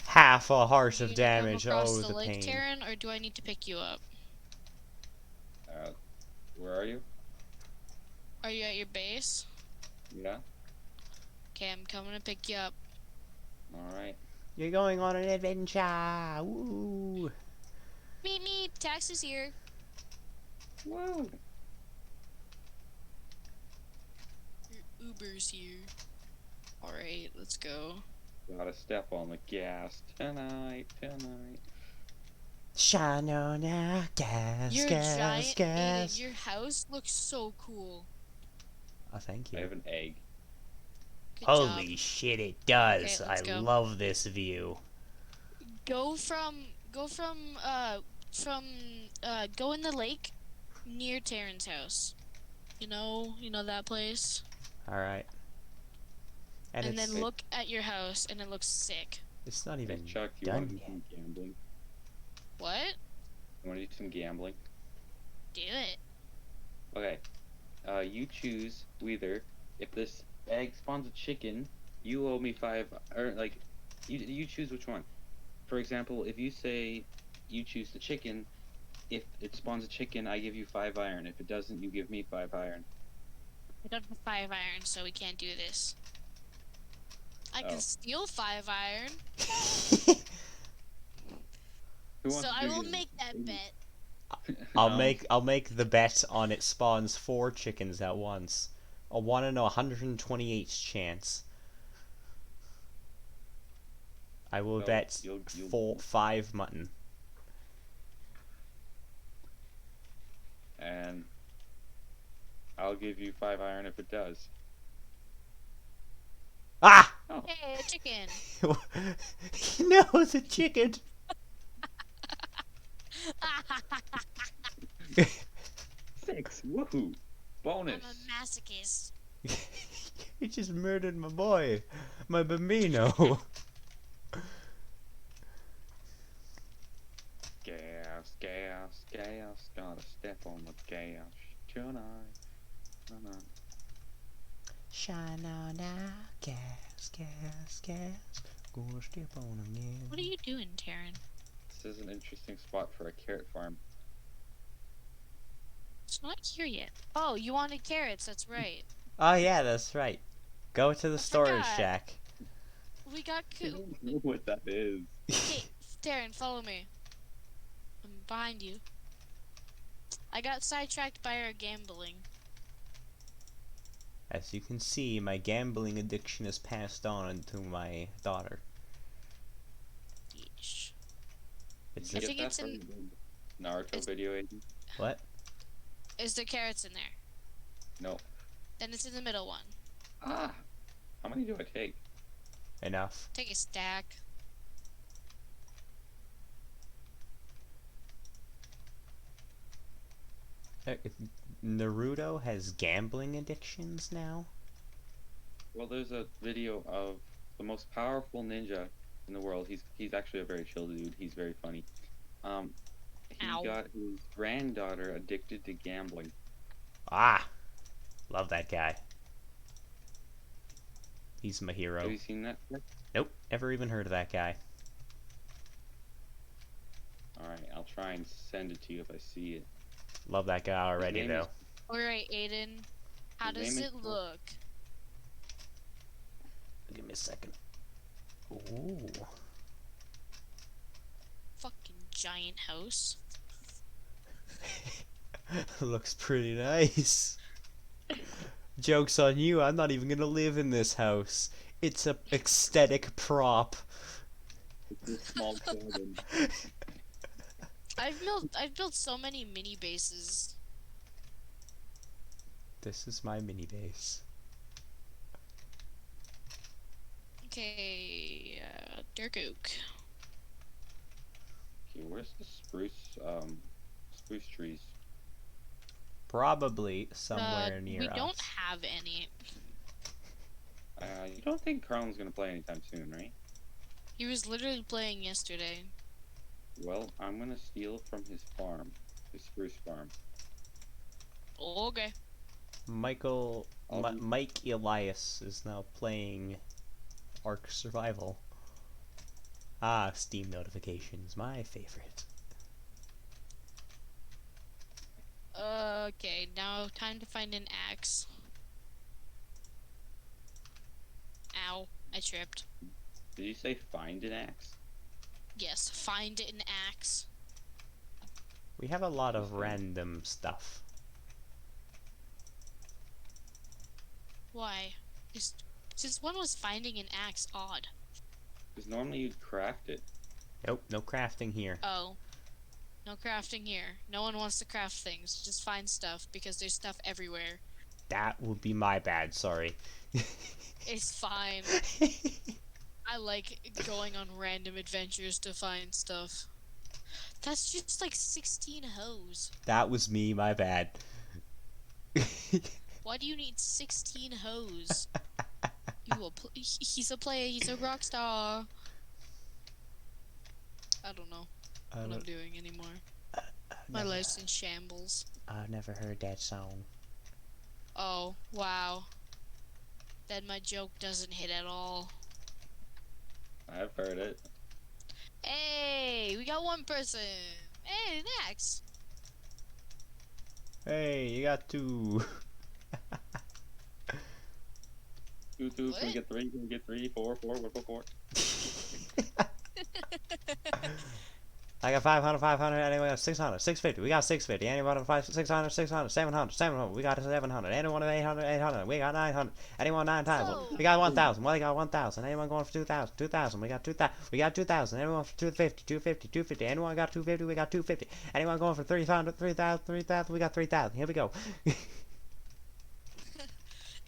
half a heart of damage. Oh, Across the the lake, pain. Taryn, or do I need to pick you up? Where are you? Are you at your base? Yeah. Okay, I'm coming to pick you up. All right. You're going on an adventure. Woo! Meet me. Taxi's here. Woo! Your Uber's here. All right, let's go. Gotta step on the gas tonight. Shine on our gas, Your gas, giant gas. Aiden, your house looks so cool. Oh, thank I you. have an egg. Good Holy job. shit, it does. Okay, I let's go. love this view. Go in the lake near Taryn's house. You know that place? Alright. And it's, then look at your house and it looks sick. it's not Hey, even Chuck, you want to done do yet. some gambling? What? You want to do some gambling? Do it. Okay. You choose either. If this egg spawns a chicken, you owe me 5. Or like, you choose which one. For example, if you say you choose the chicken, if it spawns a chicken, I give you 5 iron. If it doesn't, you give me 5 iron. I don't have 5 iron, so we can't do this. I can Oh. steal 5 iron. Who wants So to I do will this? make that bet. I'll make the bet on it spawns 4 chickens at once. A 1 in a 128 chance. I will So bet you'll 5 mutton. And I'll give you 5 iron if it does. Ah! Oh. Hey, a chicken. No, it's a chicken. 6. Woohoo! Bonus. I'm a masochist. You just murdered my boy, my bambino. Gas, gas, gas. Gotta step on the gas tonight. Shine on our gas, gas, gas. Gonna step on them again. What are you doing, Taryn? This is an interesting spot for a carrot farm. It's not here yet. Oh, you wanted carrots, that's right. Oh yeah, that's right. Go to the storage forgot. shack. We got I don't know what that is. Okay, Taryn, follow me. I'm behind you. I got sidetracked by our gambling. As you can see, my gambling addiction is passed on to my daughter. Yeesh. It's I a, think it's in. Naruto video, Aiden? what? Is there carrots in there? No. Then it's in the middle one. Ah! How many do I take? Enough. Take a stack. Naruto has gambling addictions now? Well, there's a video of the most powerful ninja in the world. He's actually a very chill dude. He's very funny. He Ow. got his granddaughter addicted to gambling. Ah! Love that guy. He's my hero. Have you seen that? Nope, never even heard of that guy. Alright, I'll try and send it to you if I see it. Love that guy already, name though. Alright, Aiden. How His does name it is- look? Give me a second. Ooh. Fucking giant house. Looks pretty nice. Joke's on you, I'm not even gonna live in this house. It's a aesthetic prop. It's a small cabin. I've built so many mini bases. This is my mini base. Okay, dark oak. Okay, where's the spruce trees? Probably somewhere near We us. don't have any. You don't think Carlin's gonna play anytime soon, right? He was literally playing yesterday. Well, I'm gonna steal from his farm, his spruce farm. Okay. Mike Elias is now playing Ark Survival. Ah, Steam notifications, my favorite. Okay, Oh, time to find an axe. Ow, I tripped. Did you say find an axe? Yes, find an axe. We have a lot of random stuff. Why? Since when was finding an axe odd? Because normally you'd craft it. Nope, no crafting here. Oh. No crafting here. No one wants to craft things. Just find stuff, because there's stuff everywhere. That would be my bad, sorry. It's fine. I like going on random adventures to find stuff. That's just like 16 hoes. That was me, my bad. Why do you need 16 hoes? He's a player, he's a rock star. I don't know what I'm doing anymore. My life's in shambles. I've never heard that song. Oh, wow. Then my joke doesn't hit at all. I've heard it. Hey, we got one person. Hey, next. Hey, you got 2. 2, 2, can we get 3? Can we get 3? 4, 4, what about 4? I got 500, 500, anyone got 600, 650, we got 650, anyone got 600, 600, 700, 700, we got 700, anyone 800, 800, we got 900, anyone 9,000, we got 1,000, well, they got 1,000, anyone going for 2,000, 2,000, we got 2,000, anyone for 250, 250, 250, anyone got 250, we got 250, anyone going for 300, 3,000, 3,000, we got 3,000, here we go.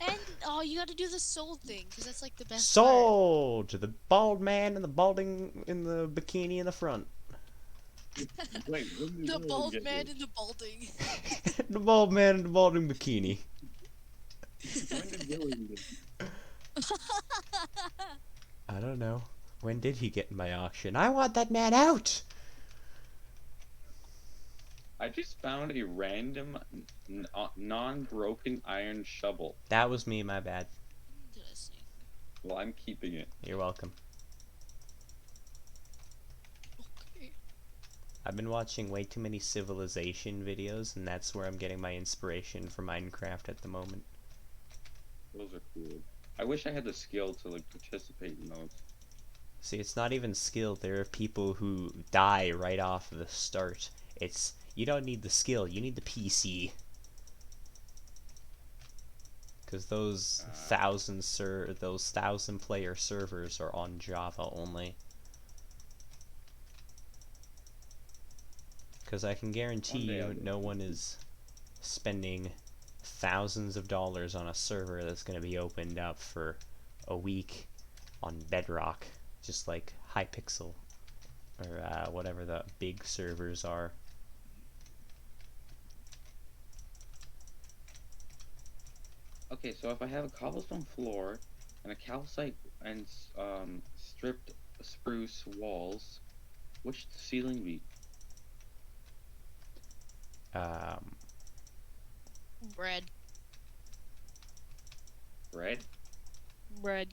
And, oh, you gotta do the soul thing, because that's like the best Sold to the bald man and the balding in the bikini in the front. Wait, The bald man in the balding. The bald man in the balding bikini. When did William get I don't know. When did he get in my auction? I want that man out! I just found a random non-broken iron shovel. That was me, my bad. Well, I'm keeping it. You're welcome. I've been watching way too many Civilization videos, and that's where I'm getting my inspiration for Minecraft at the moment. Those are cool. I wish I had the skill to like participate in those. See, it's not even skill. There are people who die right off of the start. You don't need the skill, you need the PC. Because those 1,000 player servers are on Java only. Because I can guarantee you no one is spending thousands of dollars on a server that's going to be opened up for a week on Bedrock, just like Hypixel or whatever the big servers are. Okay, so if I have a cobblestone floor and a calcite and stripped spruce walls, what should the ceiling be? Bread. Bread? Bread.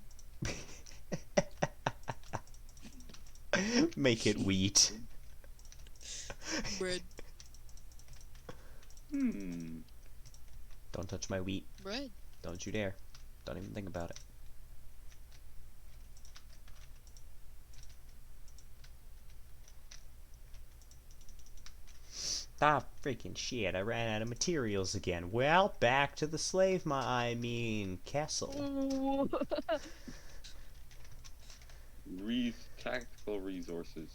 Make it wheat. Bread. Don't touch my wheat. Bread. Don't you dare. Don't even think about it. Ah, freaking shit, I ran out of materials again. Well, back to the castle. Tactical resources.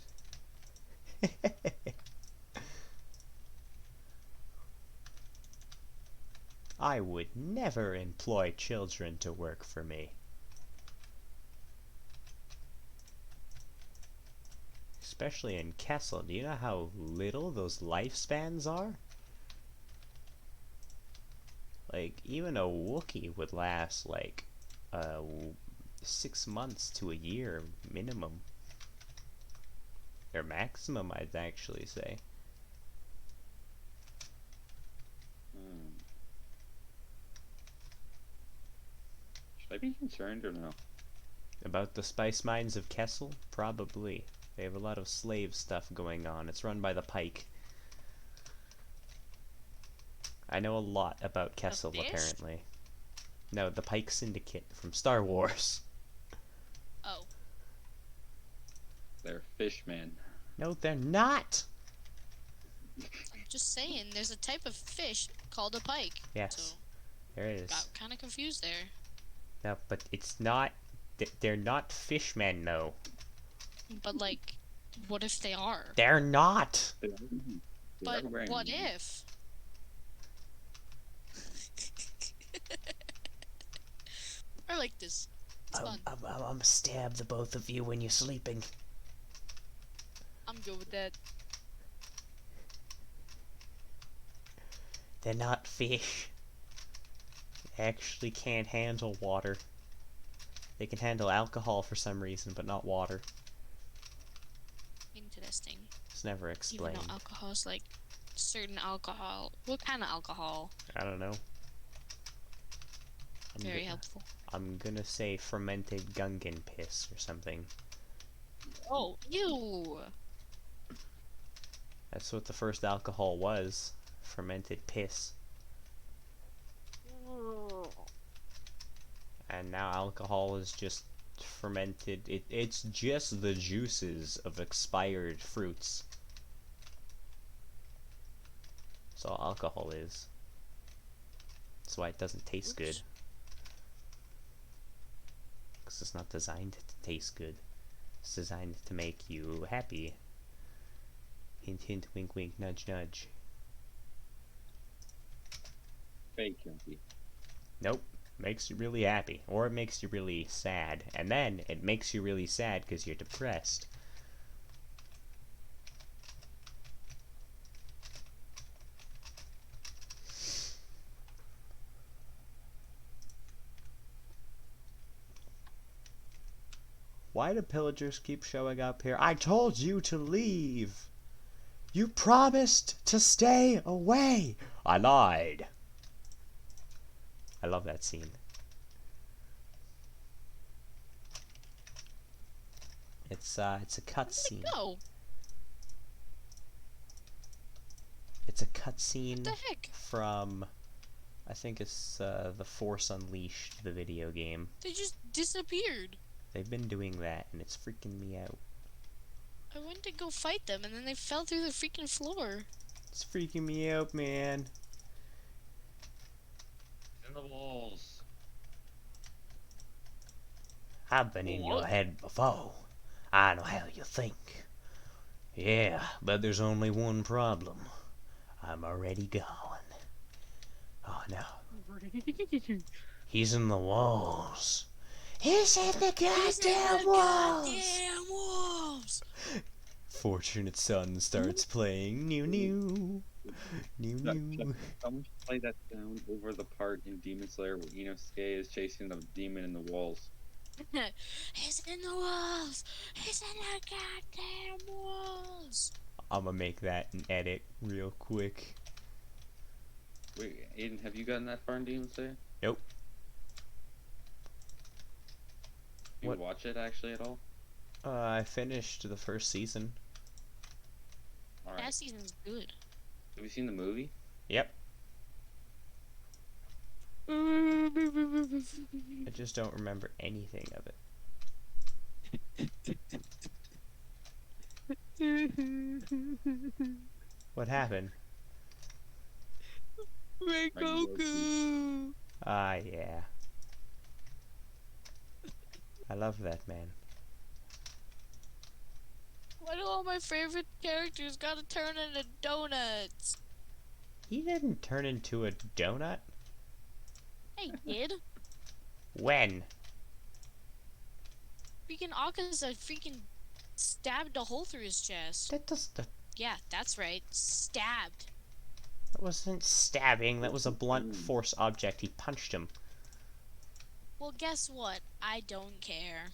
I would never employ children to work for me. Especially in Kessel. Do you know how little those lifespans are? Like, even a Wookiee would last, like, 6 months to a year minimum. Or maximum, I'd actually say. Should I be concerned or no? About the spice mines of Kessel? Probably. They have a lot of slave stuff going on. It's run by the Pike. I know a lot about Kessel, fish? apparently. No, the Pike Syndicate from Star Wars. Oh. They're fishmen. No, they're not! I'm just saying, there's a type of fish called a pike. Yes, So there is. got kind of confused there. No, but it's not... They're not fishmen, though. But, like, what if they are? They're not! But what if? I like this. It's fun. I'm gonna stab the both of you when you're sleeping. I'm good with that. They're not fish. They actually can't handle water. They can handle alcohol for some reason, but not water. Interesting. It's never explained. Even though alcohol is like certain alcohol. What kind of alcohol? I don't know. Very helpful. I'm gonna say fermented Gungan piss or something. Oh, ew! That's what the first alcohol was. Fermented piss. And now alcohol is just fermented. It's just the juices of expired fruits. That's all alcohol is. That's why it doesn't taste good. Because it's not designed to taste good. It's designed to make you happy. Hint, hint, wink, wink, nudge, nudge. Fake happy. Nope. Makes you really happy. Or it makes you really sad. And then it makes you really sad because you're depressed. Why do pillagers keep showing up here? I told you to leave! You promised to stay away! I lied. I love that scene. It's a cutscene. No. It's a cutscene What the heck? from, I think it's The Force Unleashed, the video game. They just disappeared. They've been doing that, and it's freaking me out. I went to go fight them, and then they fell through the freaking floor. It's freaking me out, man. In the walls. I've been in your head before. I know how you think. Yeah, but there's only one problem. I'm already gone. Oh no. He's in the walls. He's in the goddamn walls! Fortunate Son starts playing new new. New new. Someone should play that sound over the part in Demon Slayer where Inosuke is chasing the demon in the walls. He's in the walls! He's in the goddamn walls! I'm gonna make that an edit real quick. Wait, Aiden, have you gotten that far in Demon Slayer? Nope. You watch it actually at all? I finished the first season. Alright. That season's good. Have you seen the movie? Yep. I just don't remember anything of it. What happened? Goku! Ah, yeah. I love that man. Why do all my favorite characters gotta turn into donuts? He didn't turn into a donut? Hey, kid. When? Freaking Akaza freaking stabbed a hole through his chest. That does the... Yeah, that's right. Stabbed. That wasn't stabbing, that was a blunt force object. He punched him. Well, guess what? I don't care.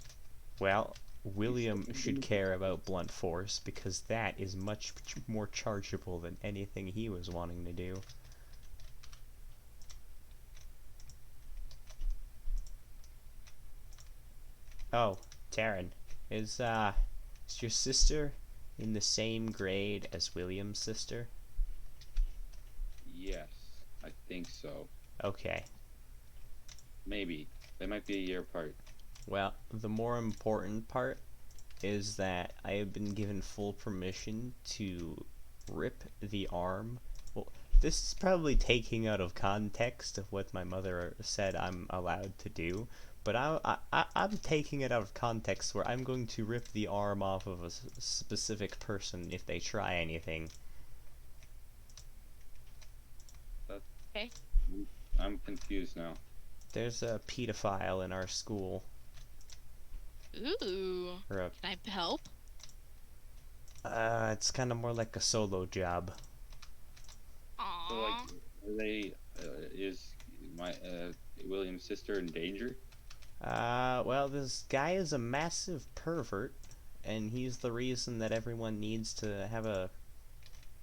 Well, William should care about blunt force because that is much more chargeable than anything he was wanting to do. Oh, Taryn, is your sister in the same grade as William's sister? Yes. I think so. Okay. Maybe. They might be a year apart. Well, the more important part is that I have been given full permission to rip the arm. Well, this is probably taking out of context of what my mother said I'm allowed to do, but I'm taking it out of context where I'm going to rip the arm off of a specific person if they try anything. Okay. I'm confused now. There's a pedophile in our school. Ooh. Or Can I help? it's kind of more like a solo job. So, like, are they, is my, William's sister in danger? Well, this guy is a massive pervert, and he's the reason that everyone needs to have a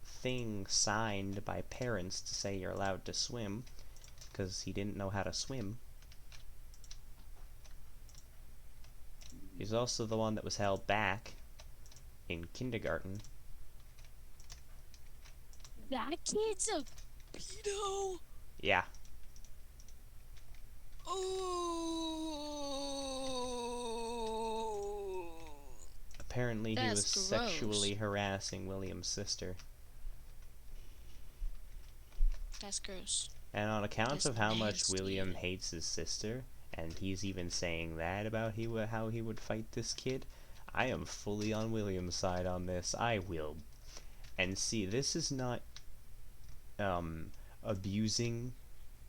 thing signed by parents to say you're allowed to swim, because he didn't know how to swim. He's also the one that was held back in kindergarten. That kid's a pedo. Yeah. Oh. Apparently he was That's gross. sexually harassing William's sister. That's gross. And on account That's of how much nasty. William hates his sister, and he's even saying that about how he would fight this kid, I am fully on William's side on this. I will. And see, this is not abusing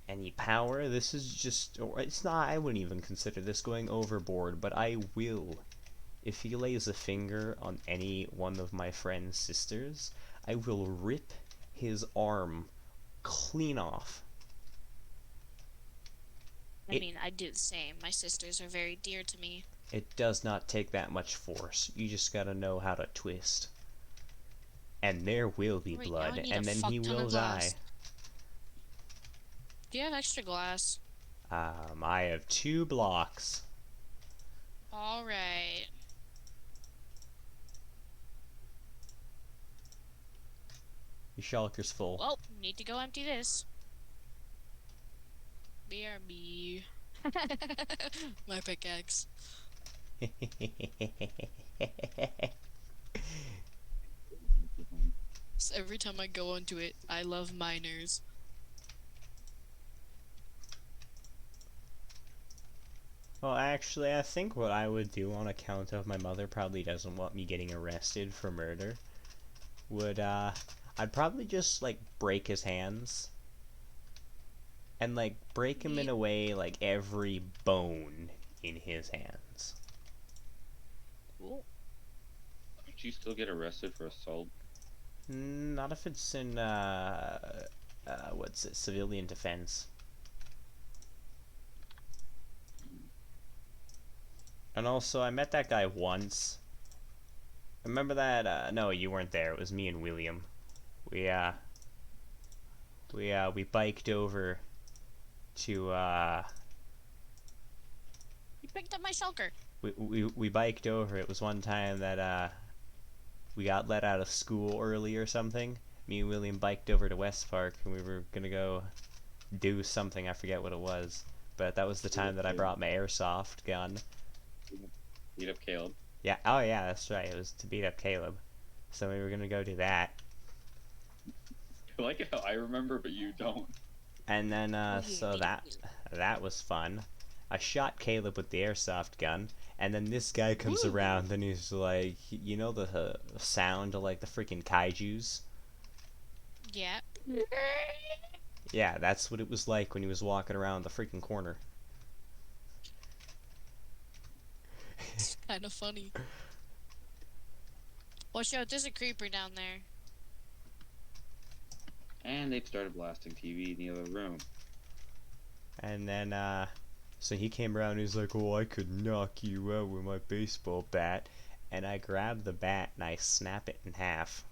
any power. This is just, or it's not, I wouldn't even consider this going overboard, but I will. If he lays a finger on any one of my friend's sisters, I will rip his arm clean off. I mean, I do the same. My sisters are very dear to me. It does not take that much force. You just gotta know how to twist. And there will be Right, now blood, I need and a then fuck he ton of will glass. die. Do you have extra glass? I have 2 blocks. Alright. Your shulker's full. Well, need to go empty this. BRB. My pickaxe. So every time I go onto it, I love miners. Well, actually, I think what I would do on account of my mother probably doesn't want me getting arrested for murder would, I'd probably just, like, break his hands. And, like, break him in a way, like, every bone in his hands. Cool. Could you still get arrested for assault? Not if it's in, what's it, civilian defense. And also, I met that guy once. Remember that, no, you weren't there, it was me and William. We biked over to, You picked up my shulker. we biked over. It was one time that, we got let out of school early or something. Me and William biked over to West Park, and we were gonna go do something, I forget what it was. But that was the time that I brought my airsoft gun. Beat up Caleb. Yeah, oh yeah, that's right, it was to beat up Caleb. So we were gonna go do that. I like how I remember, but you don't. And then, so that was fun. I shot Caleb with the airsoft gun, and then this guy comes around and he's like, you know the sound of like the freaking kaijus? Yeah. Yeah, that's what it was like when he was walking around the freaking corner. It's kind of funny. Watch out, there's a creeper down there. And they've started blasting TV in the other room. And then, so he came around and he's like, oh, I could knock you out with my baseball bat. And I grab the bat and I snap it in half.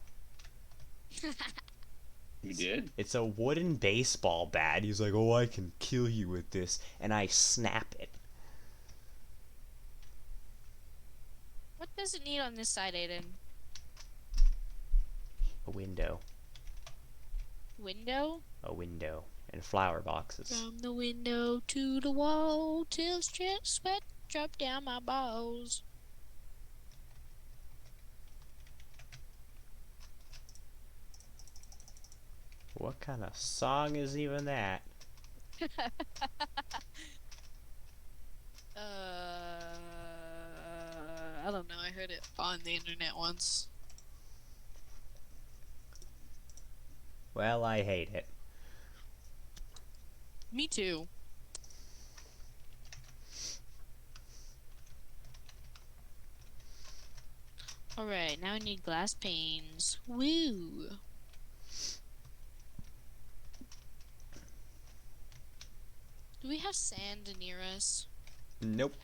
You did? It's a wooden baseball bat. He's like, oh, I can kill you with this. And I snap it. What does it need on this side, Aiden? A window. Window? A window. And flower boxes. From the window to the wall till sweat drop down my balls. What kind of song is even that? I don't know. I heard it on the internet once. Well, I hate it. Me too. Alright, now I need glass panes. Woo! Do we have sand near us? Nope.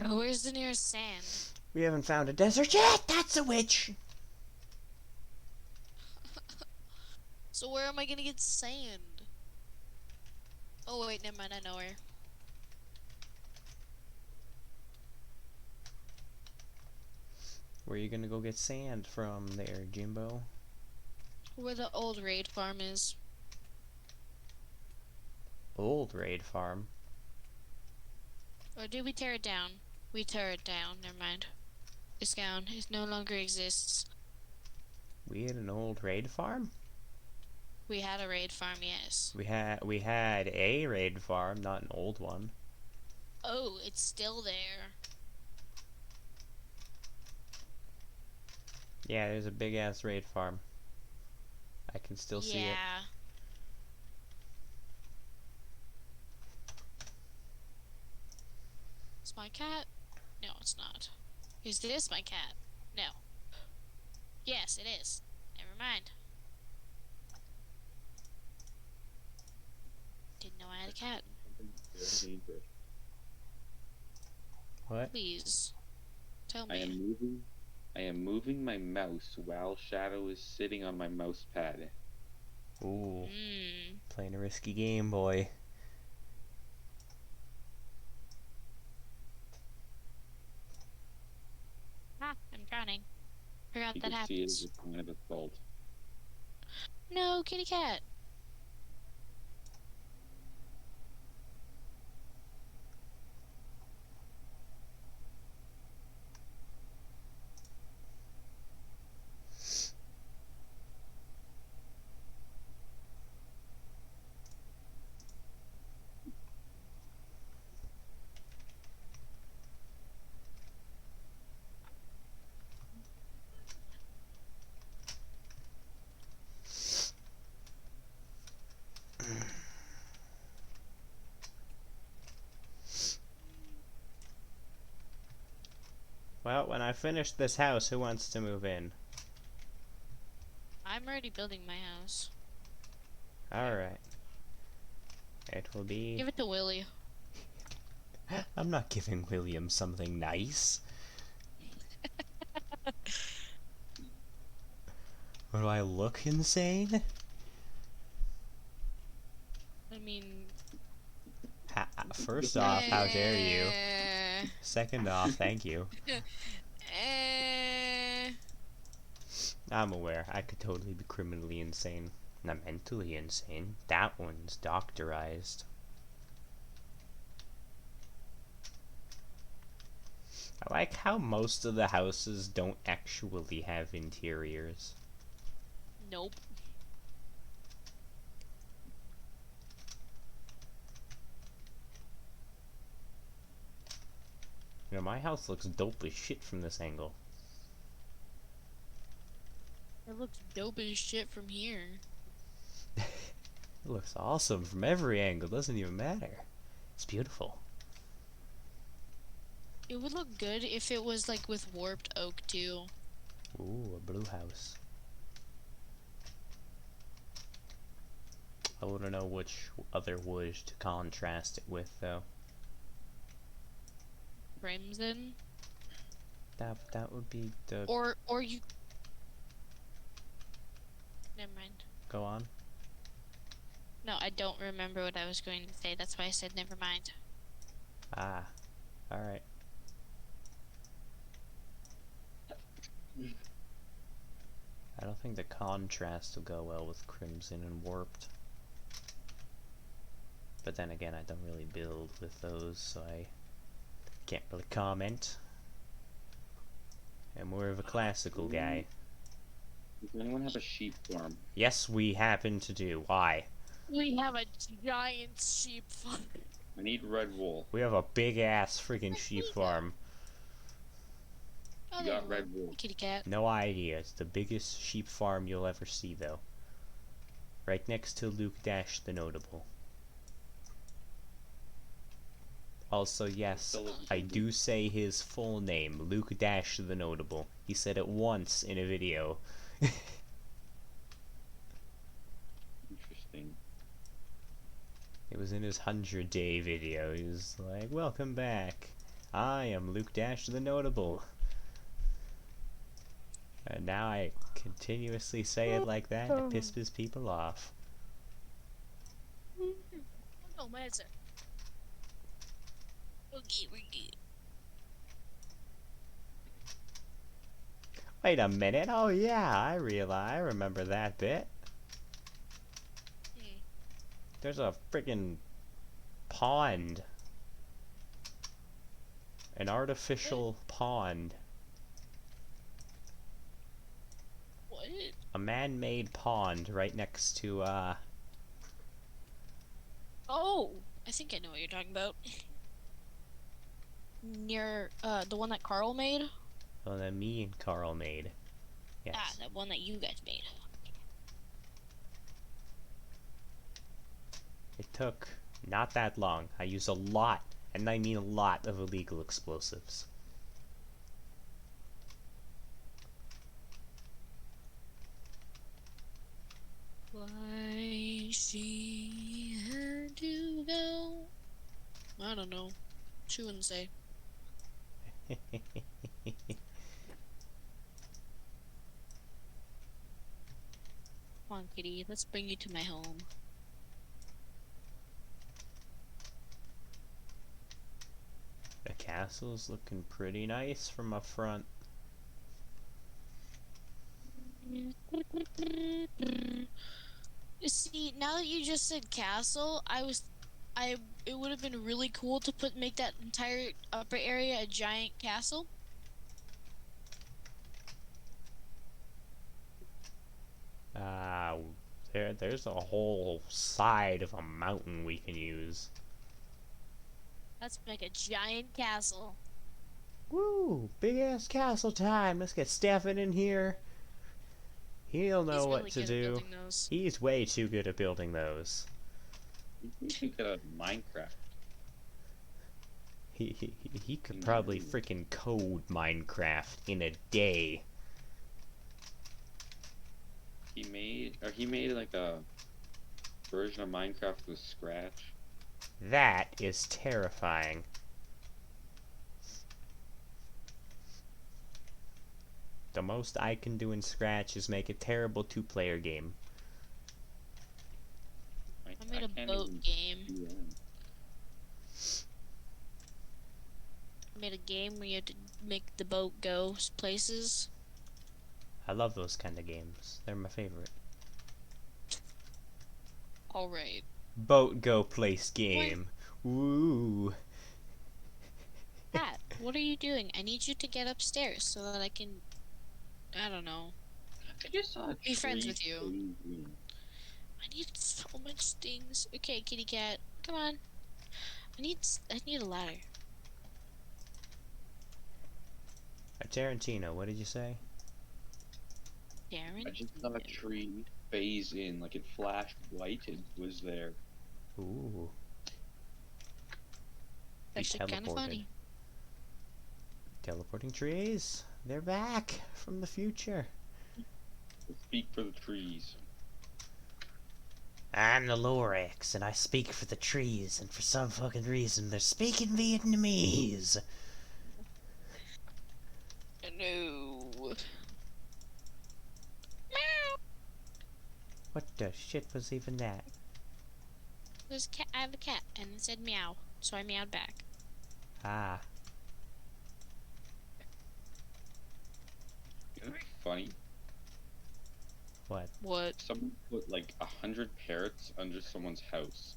Where's the nearest sand? We haven't found a desert yet. That's a witch. So where am I gonna get sand? Oh wait, never mind, I know where. Where are you gonna go get sand from there, Jimbo? Where the old raid farm is. Old raid farm? Or did we tear it down? We tore it down, never mind. It's gone. It no longer exists. We had an old raid farm? We had a raid farm, yes. We had a raid farm, not an old one. Oh, it's still there. Yeah, there's a big ass raid farm. I can still see it. Yeah. It's my cat? No, it's not. Is this my cat? No. Yes, it is. Never mind. Didn't know I had a cat. What? Please. Tell I me. am moving my mouse while Shadow is sitting on my mouse pad. Ooh. Playing a risky game, boy. Ah, I'm drowning. Forgot You that can see it as happens. a kind of a fault. No, kitty cat. Well, when I finish this house, who wants to move in? I'm already building my house. Alright. It will be... Give it to Willie. I'm not giving William something nice. What, do I look insane? I mean... First off, how dare you? Second off, thank you. I'm aware, I could totally be criminally insane. Not mentally insane. That one's doctorized. I like how most of the houses don't actually have interiors. Nope. You know, my house looks dope as shit from this angle. It looks dope as shit from here. It looks awesome from every angle, doesn't even matter. It's beautiful. It would look good if it was like with warped oak too. Ooh, a blue house. I wouldn't know which other wood to contrast it with, though. Crimson. That would be the... Or you... Never mind. Go on. No, I don't remember what I was going to say. That's why I said never mind. Ah. Alright. I don't think the contrast will go well with Crimson and Warped. But then again, I don't really build with those, so I can't really comment. I'm more of a classical guy. Does anyone have a sheep farm? Yes, we happen to do. Why? We have a giant sheep farm. I need red wool. We have a big ass freaking sheep farm. Oh, You there got you red are. wool. Hey, kitty cat. No idea. It's the biggest sheep farm you'll ever see, though. Right next to Luke Dash the Notable. Also, yes, I do say his full name, Luke Dash the Notable. He said it once in a video. Interesting. It was in his 100-day video. He was like, "Welcome back. I am Luke Dash the Notable." And now I continuously say it like that, and it pisses people off. Oh, where is it? Woogie, woogie. Wait a minute. Oh yeah, I remember that bit. There's a freaking pond. An artificial pond. What? A man-made pond right next to, Oh, I think I know what you're talking about. Near, the one that Carl made? well, that me and Carl made. Yes. Ah, that one that you guys made. It took not that long. I used a lot, and I mean a lot, of illegal explosives. Why she had to go? I don't know. She wouldn't say. Come on, kitty. Let's bring you to my home. The castle's looking pretty nice from up front. See, now that you just said castle, it would have been really cool to make that entire upper area a giant castle. There's a whole side of a mountain we can use. Let's make a giant castle. Woo! Big ass castle time! Let's get Stefan in here. He'll know what to do. He's way too good at building those. He's too good at Minecraft. He could probably freaking code Minecraft in a day. He made like a version of Minecraft with Scratch. That is terrifying. The most I can do in Scratch is make a terrible two-player game. I made a boat game. I made a game where you had to make the boat go places. I love those kind of games. They're my favorite. Alright. Boat go place game. Woo. Pat, what are you doing? I need you to get upstairs so that I can, I don't know, I just saw a be friends with you. tree. I need so much things. Okay, kitty cat, come on. I need a ladder. Tarantino, what did you say? Darren? I just saw a tree phase in, like it flashed white and was there. Ooh. That's kind of funny. Teleporting trees. They're back from the future. Speak for the trees. I'm the Lorax, and I speak for the trees, and for some fucking reason, they're speaking Vietnamese. No. What the shit was even that? There's a cat. I have a cat, and it said meow, so I meowed back. Ah. Isn't it funny? What? What? Someone put like 100 parrots under someone's house.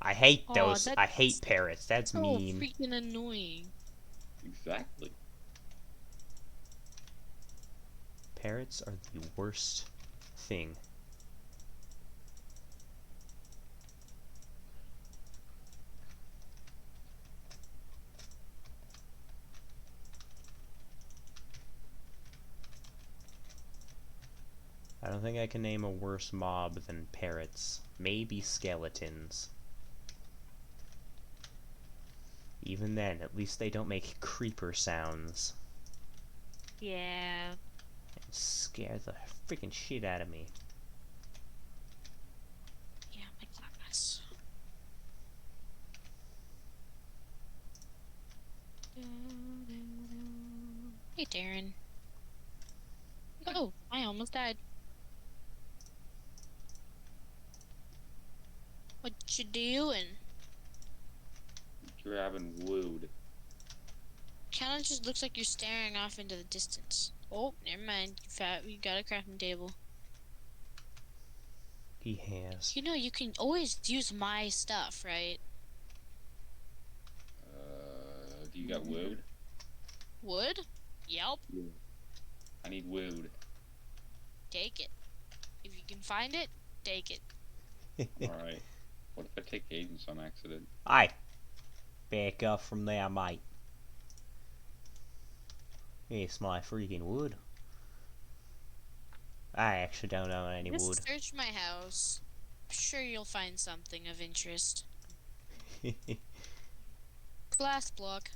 I hate Aw, those. I that's hate parrots. That's so mean. freaking annoying. Exactly. Parrots are the worst thing. I don't think I can name a worse mob than parrots. Maybe skeletons. Even then, at least they don't make creeper sounds. Yeah. And scare the freaking shit out of me. Yeah, my class. Hey, Darren. Oh, I almost died. What you doing? Grabbing wood. Kinda just looks like you're staring off into the distance. Oh, never mind. You got a crafting table. He has. You know, you can always use my stuff, right? Do you got wood? Wood? Yep. Yeah. I need wood. Take it. If you can find it, take it. Alright. What if I take Aiden's on accident? Aye. Back up from there, mate. It's my freaking wood. I actually don't own any Just wood. search my house. I'm sure you'll find something of interest. Glass block.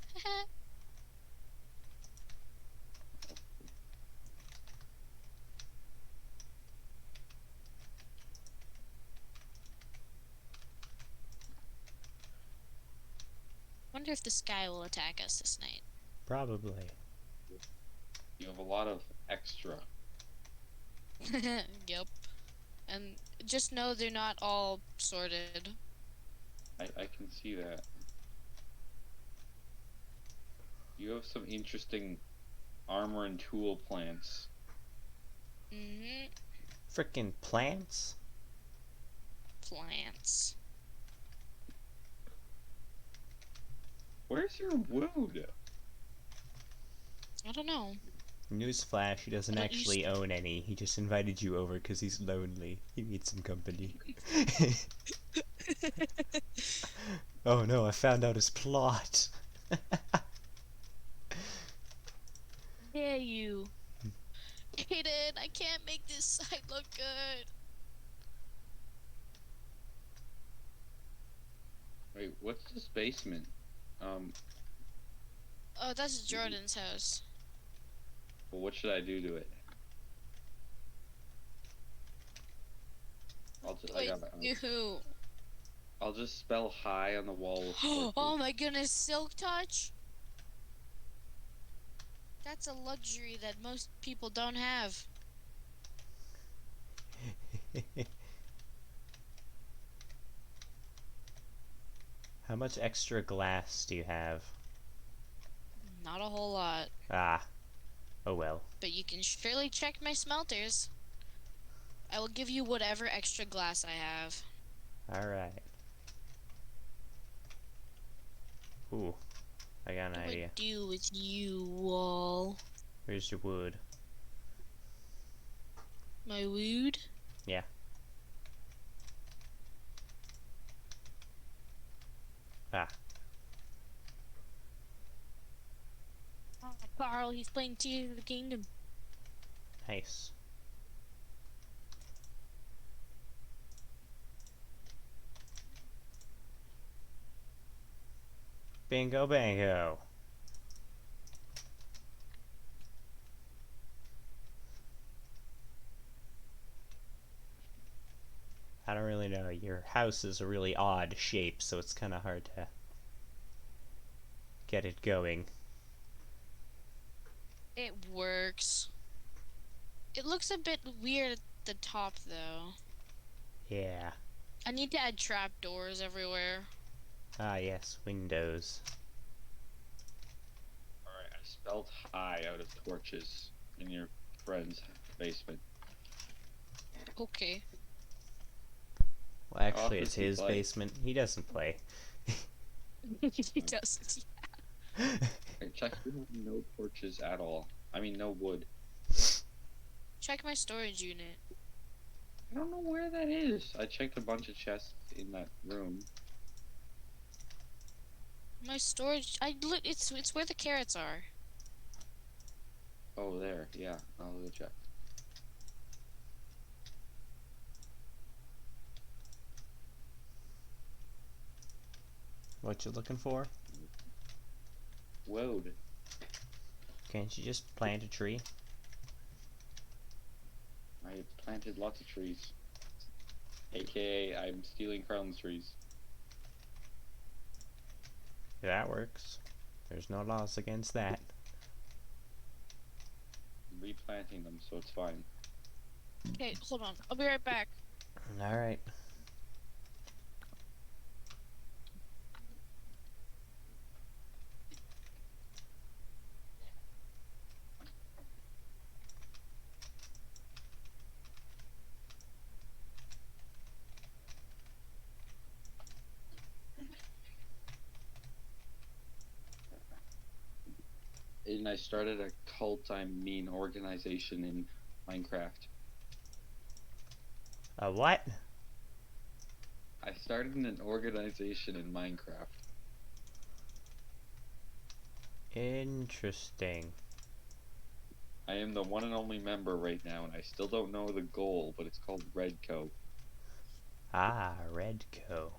Wonder if the sky will attack us this night. Probably. You have a lot of extra. Yep. And just know they're not all sorted. I can see that. You have some interesting armor and tool plants. Mm-hmm. Frickin' plants? Plants. Where's your wood? I don't know. Newsflash, he doesn't I don't actually own any. He just invited you over because he's lonely. He needs some company. Oh no, I found out his plot. Yeah, you. Aiden, I can't make this site look good. Wait, what's this basement? Oh, that's Jordan's house. Well, what should I do to it? Wait, you. I'll just spell hi on the wall. Oh my goodness, silk touch? That's a luxury that most people don't have. How much extra glass do you have? Not a whole lot. Ah. Oh well. But you can surely check my smelters. I will give you whatever extra glass I have. Alright. Ooh. I got an idea. What do I do with you, wall? Where's your wood? My wood? Yeah. Ah. Oh, Carl, he's playing Tears of the Kingdom. Nice. Bingo bango. I don't really know. Your house is a really odd shape, so it's kind of hard to get it going. It works. It looks a bit weird at the top, though. Yeah. I need to add trapdoors everywhere. Ah, yes, windows. Alright, I spelled hi out of torches in your friend's basement. Okay. Well, actually, Often it's he his play. basement. He doesn't play. He doesn't. Yeah. Hey, check. We have no torches at all. I mean, no wood. Check my storage unit. I don't know where that is. I checked a bunch of chests in that room. My storage. It's where the carrots are. Oh, there. Yeah, I'll go check. What you looking for? Wood. Can't you just plant a tree? I planted lots of trees. AKA, I'm stealing Carlin's trees. That works. There's no laws against that. I'm replanting them, so it's fine. Okay, hold on. I'll be right back. Alright. And I started a cult, I mean organization in Minecraft. A what? I started an organization in Minecraft. Interesting. I am the one and only member right now, and I still don't know the goal, but it's called Redco. Ah, Redco.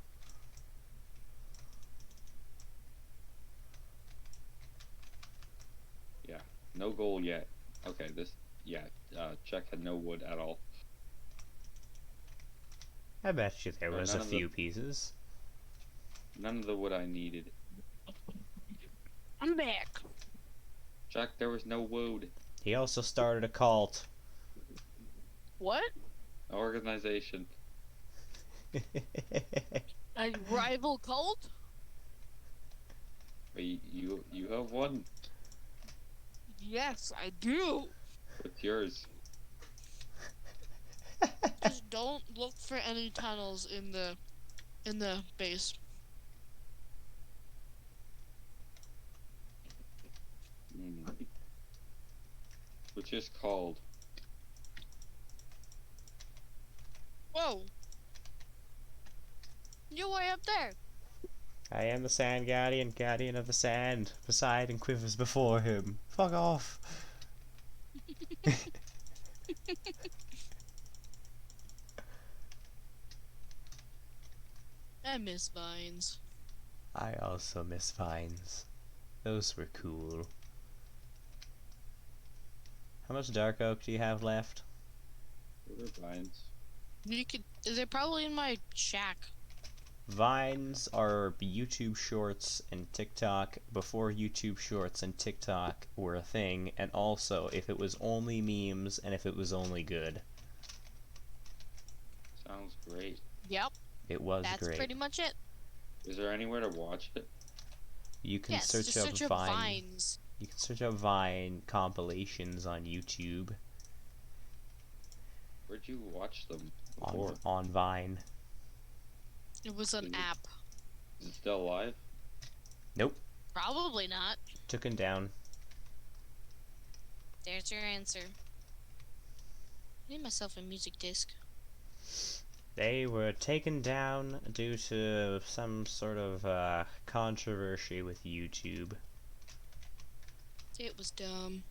Yeah, no goal yet. Okay, check had no wood at all. I bet you there Or was a none of few the- pieces. None of the wood I needed. I'm back. Chuck, there was no wood. He also started a cult. What? Organization. A rival cult? Wait, you have one? Yes, I do. What's yours? Just don't look for any tunnels in the base. Which is called. Whoa! You're way up there. I am the Sand Guardian, Guardian of the Sand. Poseidon quivers before him. Fuck off. I miss vines. I also miss vines. Those were cool. How much dark oak do you have left? What are vines? They're probably in my shack. Vines are YouTube Shorts and TikTok before YouTube Shorts and TikTok were a thing, and also if it was only memes and if it was only good. Sounds great. Yep. It was That's great. pretty much it. Is there anywhere to watch it? You can Yes, search just up search up Vine. vines. You can search up Vine compilations on YouTube. Where'd you watch them before? On Vine. It was an app. Is it still alive? Nope. Probably not. Took him down. There's your answer. I need myself a music disc. They were taken down due to some sort of controversy with YouTube. It was dumb.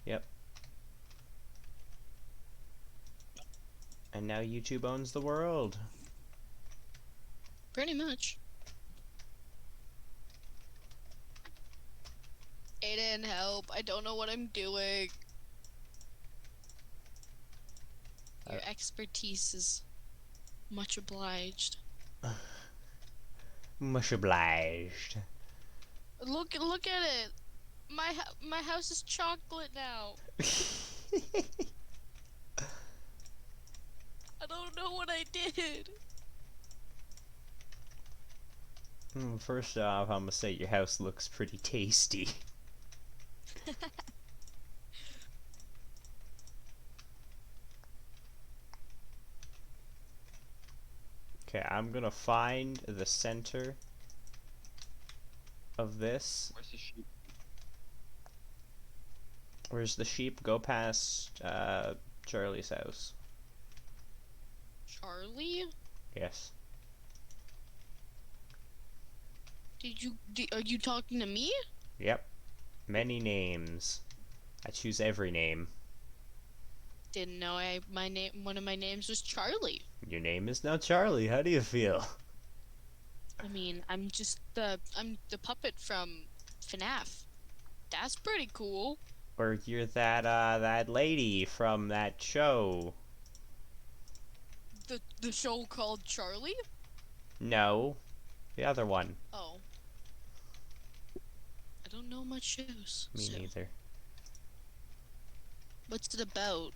Yep. And now YouTube owns the world. Pretty much. Aiden, help. I don't know what I'm doing. Your expertise is much obliged. Much obliged. Look at it. My house is chocolate now. I don't know what I did. First off, I'm gonna say your house looks pretty tasty. Okay, I'm gonna find the center of this. Where's the sheep? Where's the sheep? Go past Charlie's house. Charlie? Yes. Are you talking to me? Yep. Many names. I choose every name. Didn't know one of my names was Charlie. Your name is now Charlie. How do you feel? I mean, I'm the puppet from FNAF. That's pretty cool. Or you're that lady from that show. The show called Charlie? No. The other one. Oh. I don't know much shows. Me neither. What's it about?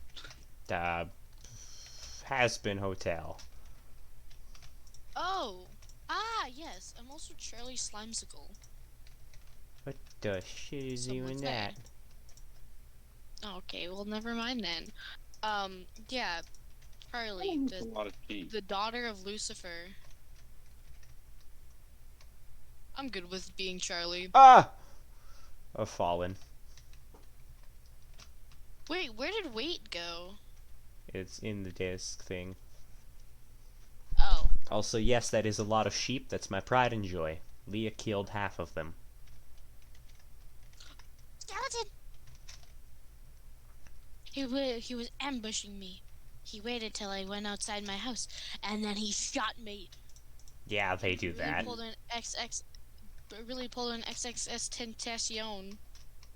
Has-Been Hotel. Oh! Ah, yes. I'm also Charlie Slimesicle. What the shit is Someone even said. that? Okay, well, never mind then. Yeah. Charlie, A lot of tea. the daughter of Lucifer. I'm good with being Charlie. Ah! A fallen. Wait, where did Wait go? It's in the disc thing. Oh. Also, yes, that is a lot of sheep. That's my pride and joy. Leah killed half of them. Skeleton! He was ambushing me. He waited till I went outside my house, and then he shot me. Yeah, they do that. Really pulled an XXS Tentacion.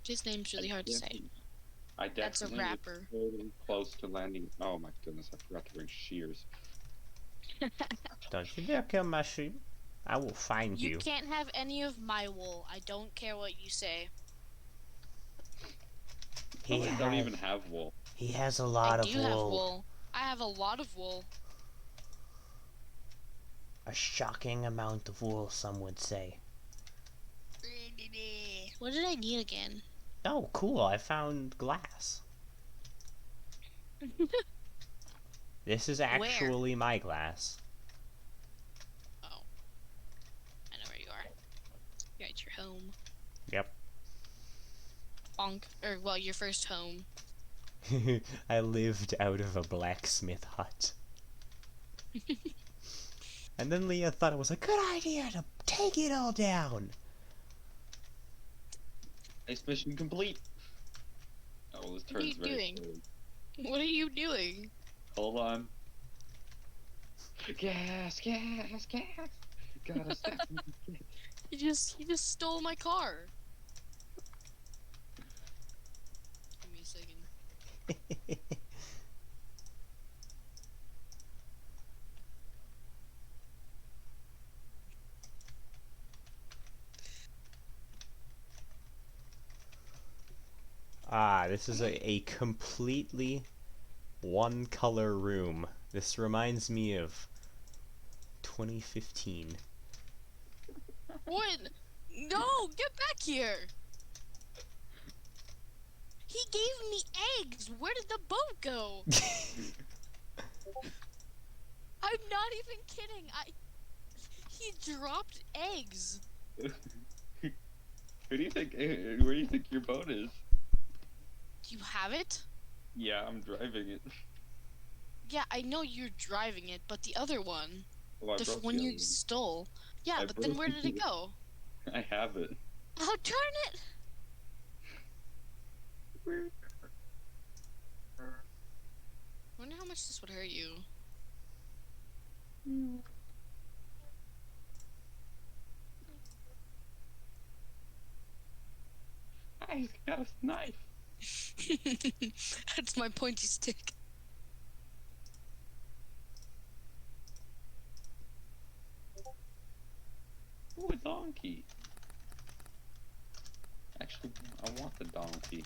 His name's really hard to say. I That's a definitely was rapper. really close to landing. Oh my goodness, I forgot to bring shears. Don't you dare kill my sheep. I will find you. You can't have any of my wool. I don't care what you say. I don't even have wool. He has a lot I of do have wool. I have a lot of wool. A shocking amount of wool, some would say. What did I need again? Oh, cool, I found glass. This is actually my glass. Oh. I know where you are. You're at your home. Yep. Bonk. Or, well, your first home. I lived out of a blacksmith hut. And then Leah thought it was a good idea to take it all down. Nice mission complete. Oh, this What are you turns very doing? slowly. What are you doing? Hold on. Gas, gas, gas. Gotta stop. He just stole my car. Give me a second. Ah, this is a completely one color room. This reminds me of 2015. What? No, get back here! He gave me eggs! Where did the boat go? I'm not even kidding. He dropped eggs. Where do you think your boat is? Do you have it? Yeah, I'm driving it. Yeah, I know you're driving it, but the other one, Oh, I the broke one the you other one. stole. Yeah, I but then broke where did it it. go? I have it. Oh, darn it! Wonder how much this would hurt you. He's got a knife. That's my pointy stick. Ooh, a donkey. Actually, I want the donkey.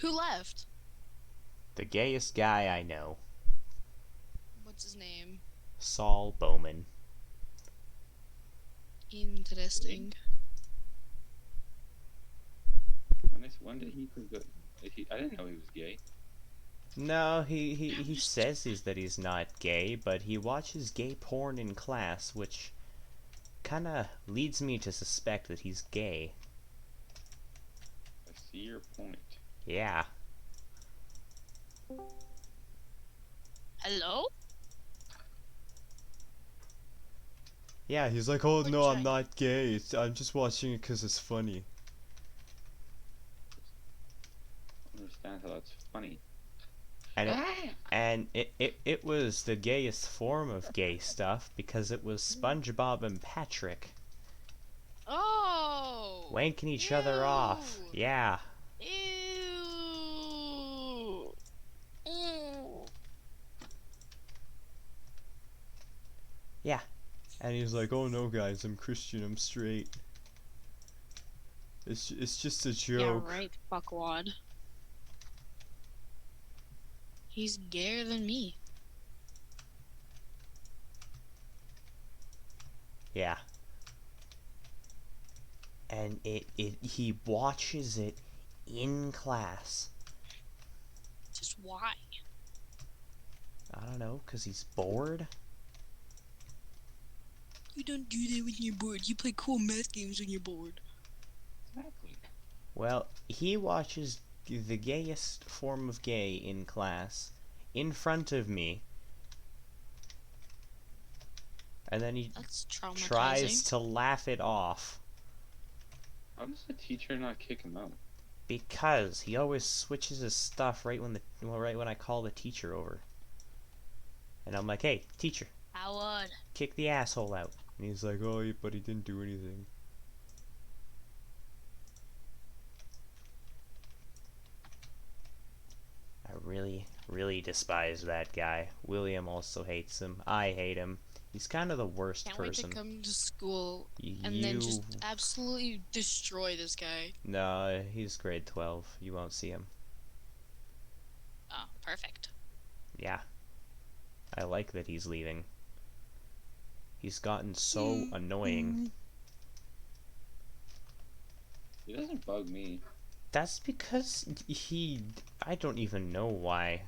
Who left? The gayest guy I know. What's his name? Saul Bowman. Interesting. When did he forget? I didn't know he was gay. No, he says that he's not gay, but he watches gay porn in class, which kinda leads me to suspect that he's gay. I see your point. Yeah. Hello? Yeah, he's like, oh no, I'm not gay. I'm just watching it because it's funny. I don't understand how that's funny. And it was the gayest form of gay stuff because it was SpongeBob and Patrick Oh! wanking each other off. Yeah. Ew! Ew! Yeah. And he's like, oh no guys, I'm Christian, I'm straight. It's just a joke. Yeah, right, fuckwad. He's gayer than me. Yeah. And he watches it in class. Just why? I don't know, 'cause he's bored? You don't do that when you're bored. You play cool math games when you're bored. Exactly. Well, he watches the gayest form of gay in class, in front of me, and then he tries to laugh it off. How does the teacher not kick him out? Because he always switches his stuff right when I call the teacher over. And I'm like, hey, teacher. Howard. Kick the asshole out. And he's like, oh, but he didn't do anything. I really despise that guy. William also hates him. I hate him. He's kind of the worst Can't person. wait to come to school and then just absolutely destroy this guy. No, he's grade 12. You won't see him. Oh, perfect. Yeah. I like that he's leaving. He's gotten so annoying. He doesn't bug me. That's because I don't even know why.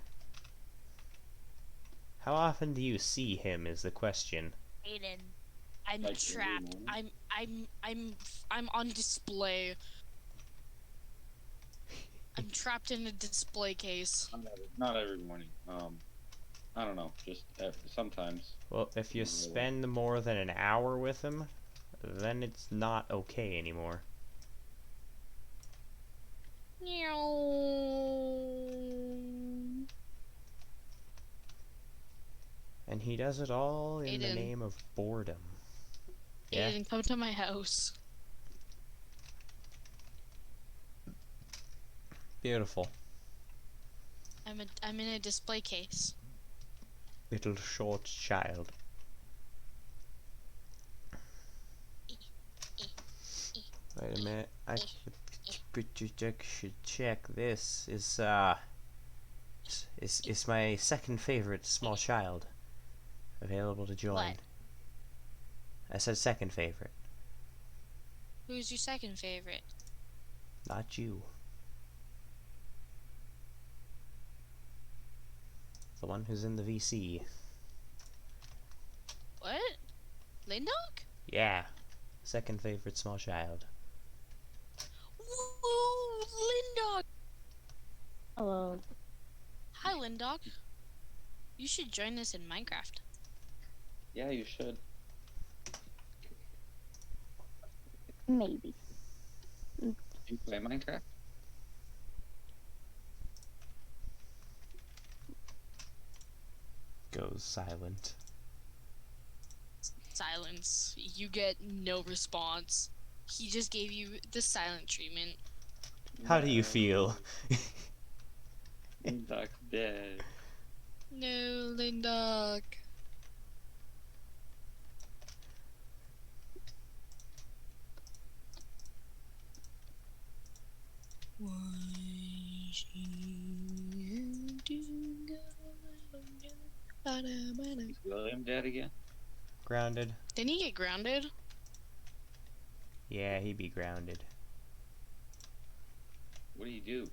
How often do you see him is the question. Aiden, I'm trapped. I'm on display. I'm trapped in a display case. Not every morning. I don't know. Just sometimes. Well, if you spend more than an hour with him, then it's not okay anymore. And he does it all in the name of boredom. Yeah. Aiden, come to my house. Beautiful. I'm in a display case. Little short child. Wait a minute. I should check this. Is my second favorite small child available to join? What? I said second favorite. Who's your second favorite? Not you. The one who's in the VC. What? Lindog? Yeah. Second favorite small child. Woo! Lindog! Hello. Hi, Lindog. You should join us in Minecraft. Yeah, you should. Maybe. Do you play Minecraft? Goes silent. Silence. You get no response. He just gave you the silent treatment. How do you feel? Lindog's dead. No, Lindog. Is William dead again? Grounded. Didn't he get grounded? Yeah, he be grounded. What do you do?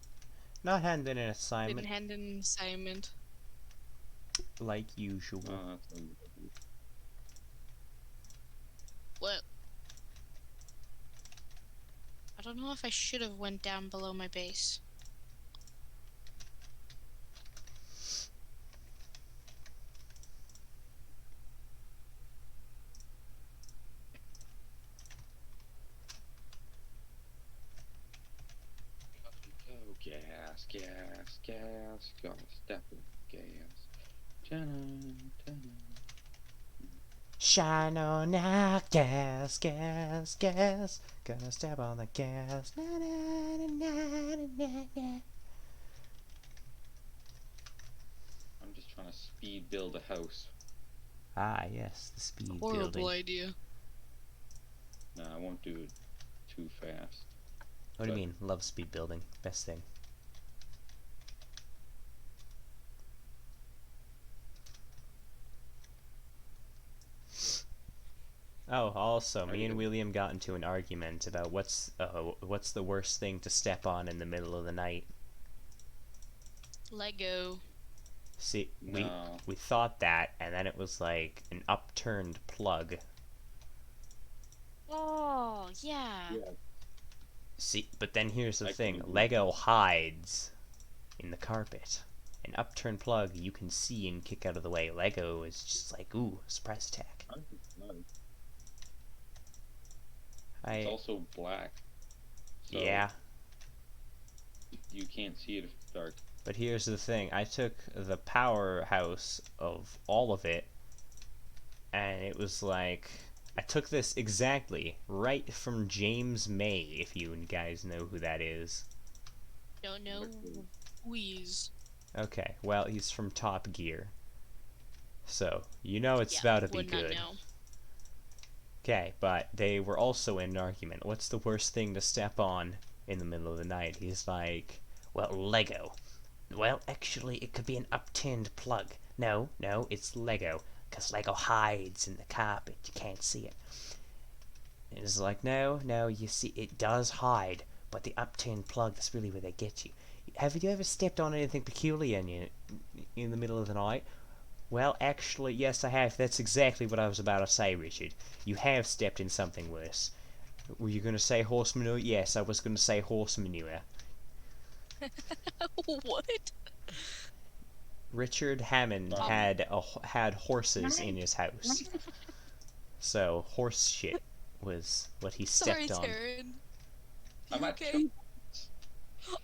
Not handing an Didn't assignment hand in an assignment. like usual. What? I don't know if I should have went down below my base. Oh, gas, gotta step in gas. Dun, dun. Shine on now, gas, gas, gas. Gonna step on the gas. Na, na, na, na, na, na. I'm just trying to speed build a house. Ah, yes, the speed Horrible building. idea. Nah, I won't do it too fast. What do you mean? Love speed building. Best thing. Oh, also, me and William got into an argument about what's the worst thing to step on in the middle of the night. Lego. See, No. we thought that, and then it was like an upturned plug. Oh, yeah. See, but then here's the I thing: can agree. Lego hides in the carpet. An upturned plug you can see and kick out of the way. Lego is just like, ooh, surprise attack. It's also black. So Yeah. You can't see it if it's dark. But here's the thing: I took the powerhouse of all of it, and it was like I took this exactly right from James May, if you guys know who that is. Don't know. Wheeze. Okay, well, he's from Top Gear. So, you know it's Yeah, about to be would not good. know. Okay, but they were also in an argument. What's the worst thing to step on in the middle of the night? He's like, well, Lego. Well, actually, it could be an upturned plug. No, it's Lego. Because Lego hides in the carpet. You can't see it. And it's like, no, you see, it does hide. But the upturned plug, that's really where they get you. Have you ever stepped on anything peculiar in the middle of the night? Well, actually, yes, I have. That's exactly what I was about to say, Richard. You have stepped in something worse. Were you going to say horse manure? Yes, I was going to say horse manure. What? Richard Hammond had horses in his house. So, horse shit was what he stepped on. Sorry, Taryn. I'm okay?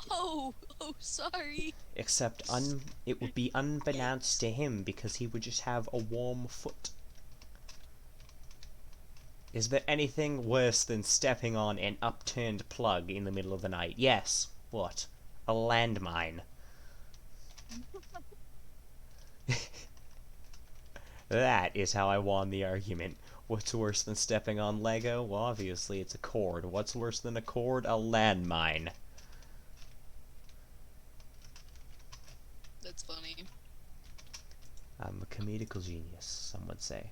Oh, sorry. Except it would be unbeknownst to him because he would just have a warm foot. Is there anything worse than stepping on an upturned plug in the middle of the night? Yes. What? A landmine. That is how I won the argument. What's worse than stepping on Lego? Well, obviously it's a cord. What's worse than a cord? A landmine. That's funny. I'm a comedical genius, some would say.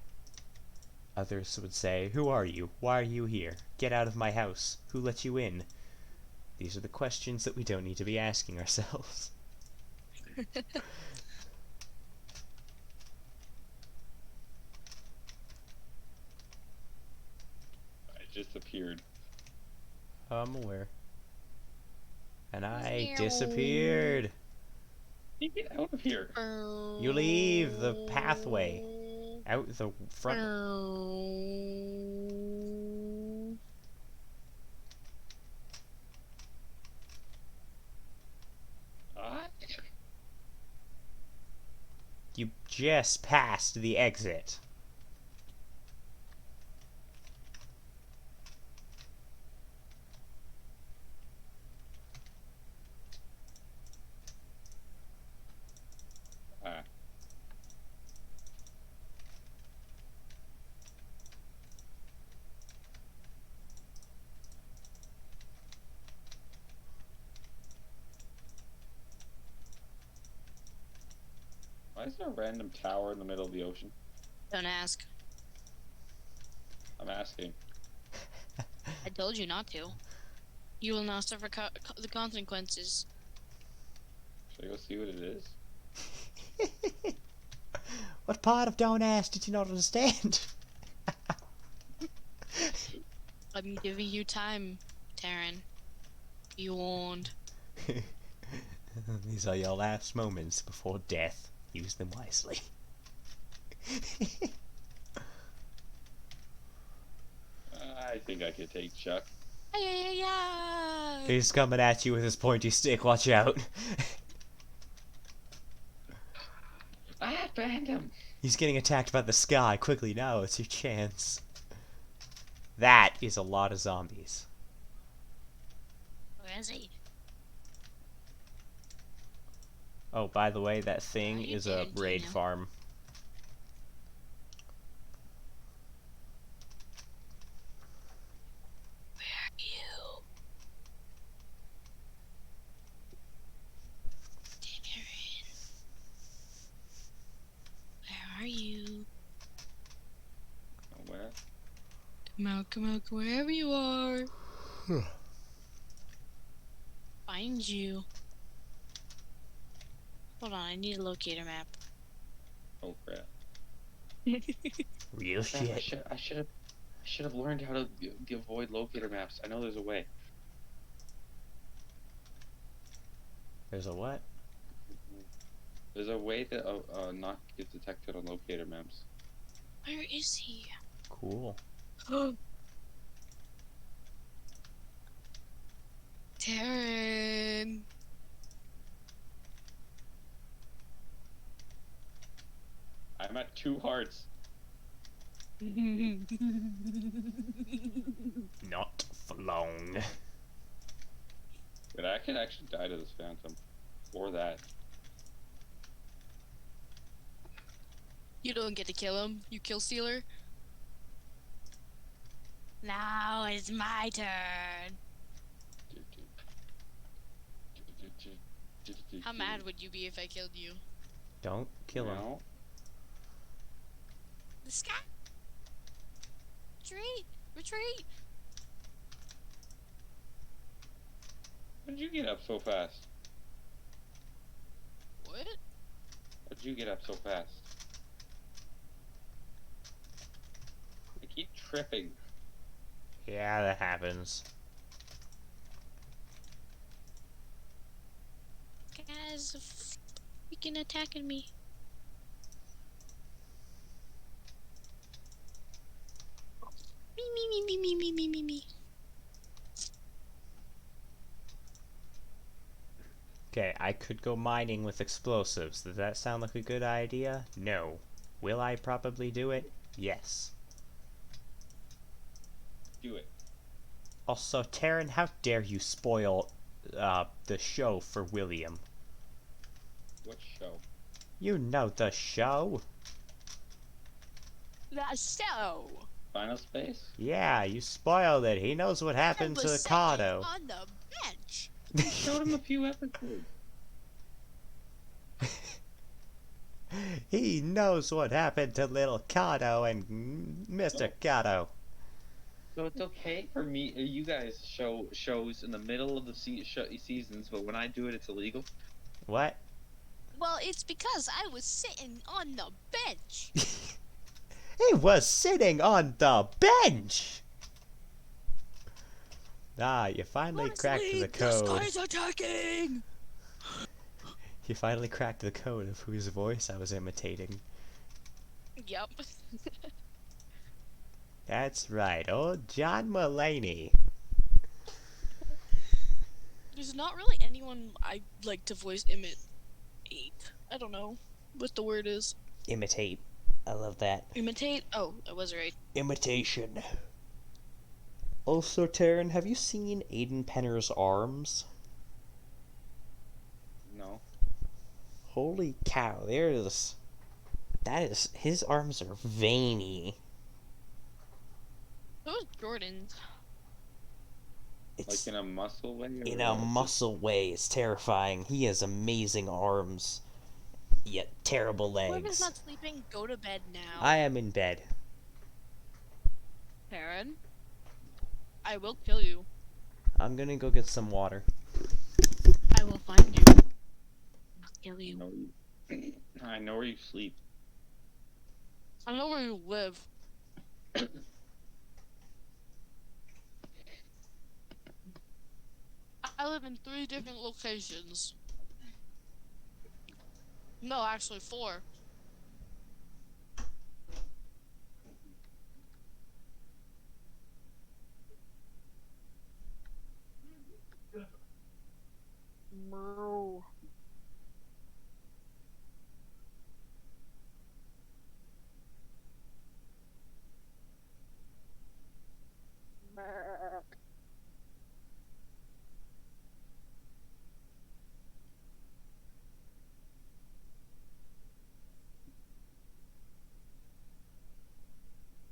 Others would say, who are you? Why are you here? Get out of my house. Who let you in? These are the questions that we don't need to be asking ourselves. I just appeared. I'm aware. And I disappeared. You get out of here. You leave the pathway. Out the front. You just passed the exit. Why is there a random tower in the middle of the ocean? Don't ask. I'm asking. I told you not to. You will now suffer the consequences. Should I go see what it is? What part of don't ask did you not understand? I'm giving you time, Taryn. Be warned. These are your last moments before death. Use them wisely. I think I could take Chuck. He's coming at you with his pointy stick. Watch out. Ah, banned him. He's getting attacked by the sky. Quickly, now it's your chance. That is a lot of zombies. Where is he? Oh, by the way, that thing is a raid Tarantino? farm. Where are you? Taryn. Where are you? Where? Come out, wherever you are. Find you. Hold on, I need a locator map. Oh crap. Real Crap, shit. I should have learned how to avoid locator maps. I know there's a way. There's a what? There's a way to not get detected on locator maps. Where is he? Cool. Taryn. I'm at 2 hearts. Not for long. But I could actually die to this phantom. Or that. You don't get to kill him, you kill stealer. Now it's my turn. How mad would you be if I killed you? Don't kill him. No. The sky. Retreat! Retreat! When did you get up so fast? What? When did you get up so fast? I keep tripping. Yeah, that happens. Guys, freaking attacking me. Me. Okay, I could go mining with explosives. Does that sound like a good idea? No. Will I probably do it? Yes. Do it. Also, Taryn, how dare you spoil the show for William? What show? You know the show. That's so. Final Space? Yeah, you spoiled it. He knows what happened to Kato. On the bench. Showed him a few episodes. He knows what happened to little Kato and Mr. Kato. So it's okay for me, you guys show shows in the middle of the seasons, but when I do it, it's illegal? What? Well, it's because I was sitting on the bench. He was sitting on the bench! Ah, you finally cracked the code. This guy's attacking! You finally cracked the code of whose voice I was imitating. Yep. That's right, old John Mulaney. There's not really anyone I like to voice imitate. I don't know what the word is. Imitate. I love that. Imitate? Oh, I was right. Imitation. Also, Taryn, have you seen Aiden Penner's arms? No. Holy cow, his arms are veiny. Who's Jordan's? It's like in a muscle way? In a muscle way, it's terrifying. He has amazing arms. You terrible Whoever's legs. not sleeping, go to bed now. I am in bed. Karen, I will kill you. I'm gonna go get some water. I will find you. I'll kill you. I know where you sleep. I know where you live. I live in 3 different locations. No, actually 4. Bro.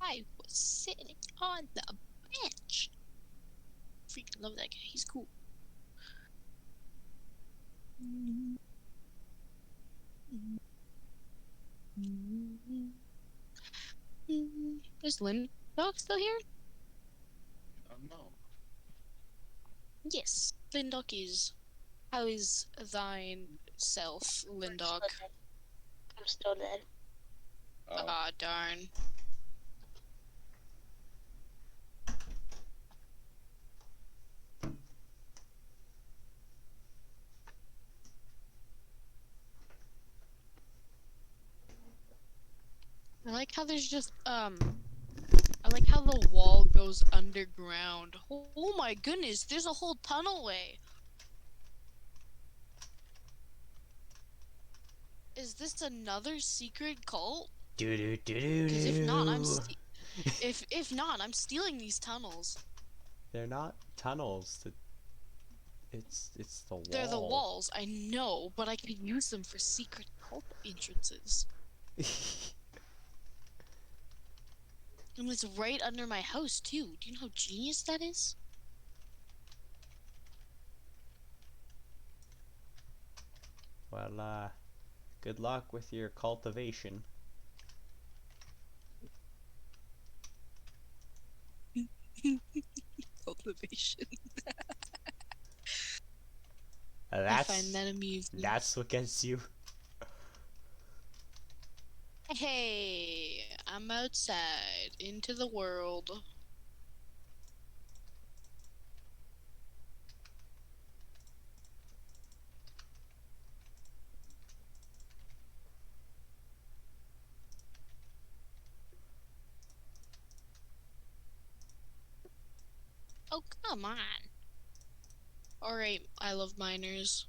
I was sitting on the bench. Freaking love that guy. He's cool. Is Lynn Dog still here? No. Yes, Lindok is. How is thine self, Lindok? I'm still dead. Ah, darn. I like how there's just, I like how the wall goes underground. Oh my goodness, there's a whole tunnel way. Is this another secret cult? Do do do do Because if not, do. if not, I'm stealing these tunnels. They're not tunnels. It's the wall. They're the walls, I know, but I could use them for secret cult entrances. And it's right under my house, too. Do you know how genius that is? Well, good luck with your cultivation. Cultivation. That's, I find that amusing. That's what gets you. Hey, I'm outside, into the world. Oh, come on. Alright, I love miners.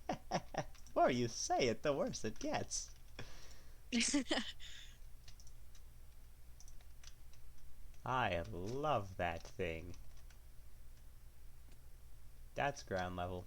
The more you say it, the worse it gets. I love that thing. That's ground level.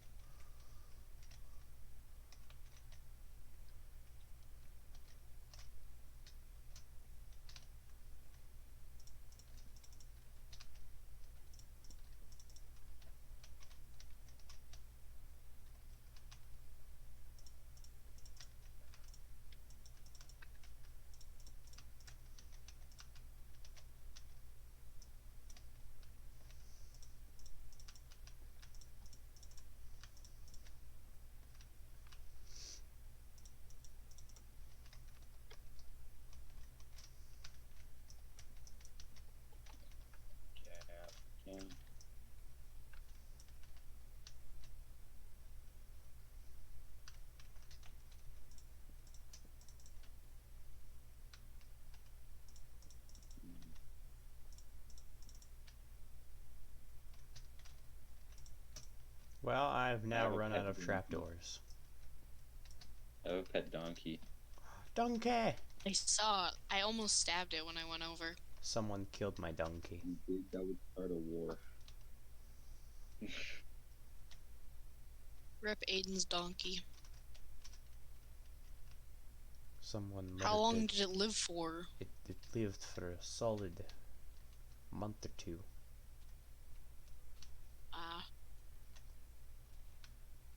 Well, I've now run out of trapdoors. I have a pet donkey. Donkey! I saw it. I almost stabbed it when I went over. Someone killed my donkey. That would start a war. Rip Aiden's donkey. Someone murdered How long it. did it live for? It lived for a solid month or 2. Ah.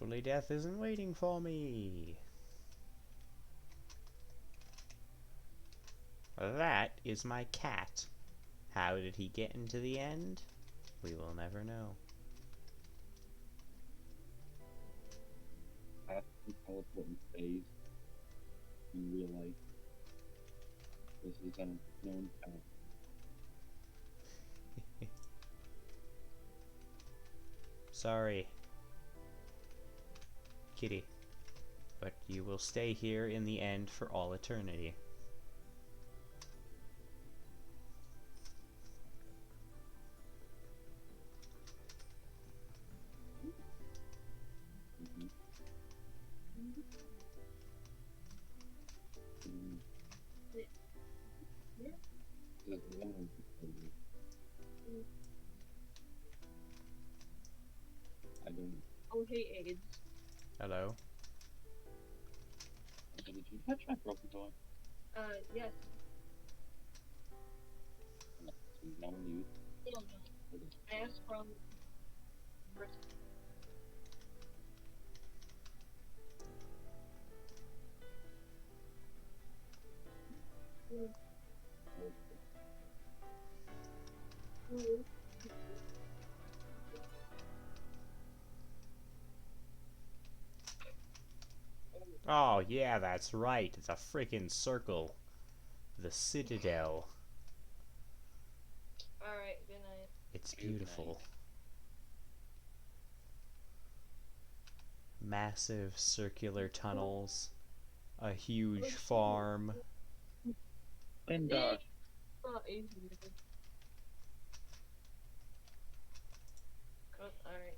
Hopefully death isn't waiting for me. That is my cat. How did he get into the end? We will never know. Cats can teleport in space in real life. This is a known fact. Sorry, kitty, but you will stay here in the end for all eternity. I don't. Oh, hey, AIDS. Hello? Did you touch my broken toy? Yes. No one used. Hell no. I asked from. Oh, yeah, that's right. It's a freaking circle. The Citadel. Alright, good night. It's beautiful. Massive circular tunnels. A huge farm. And, Alright,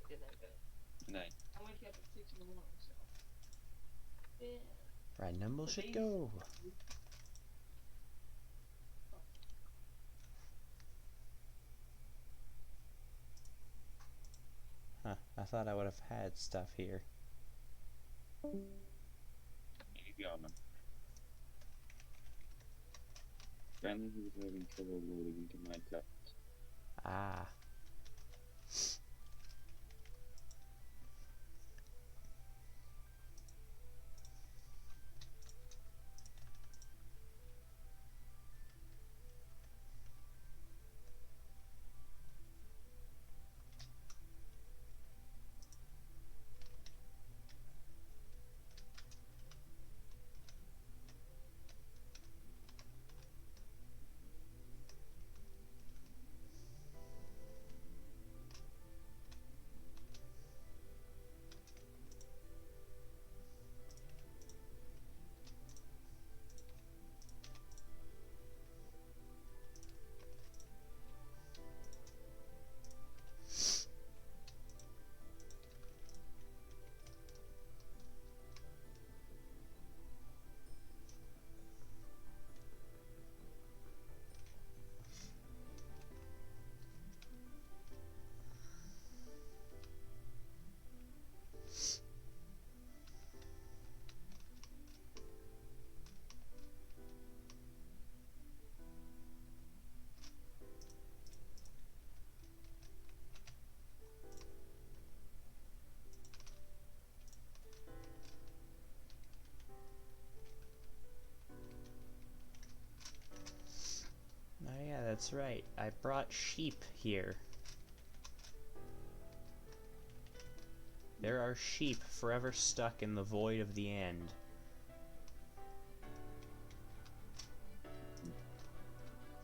good night, guys. Night. I wake up at 6 in the morning, so. Yeah. Random bullshit go. Huh, I thought I would have had stuff here. Maybe on them. Friendly who's having trouble loading into Minecraft. Ah. Oh yeah, that's right. I brought sheep here. There are sheep forever stuck in the void of the end.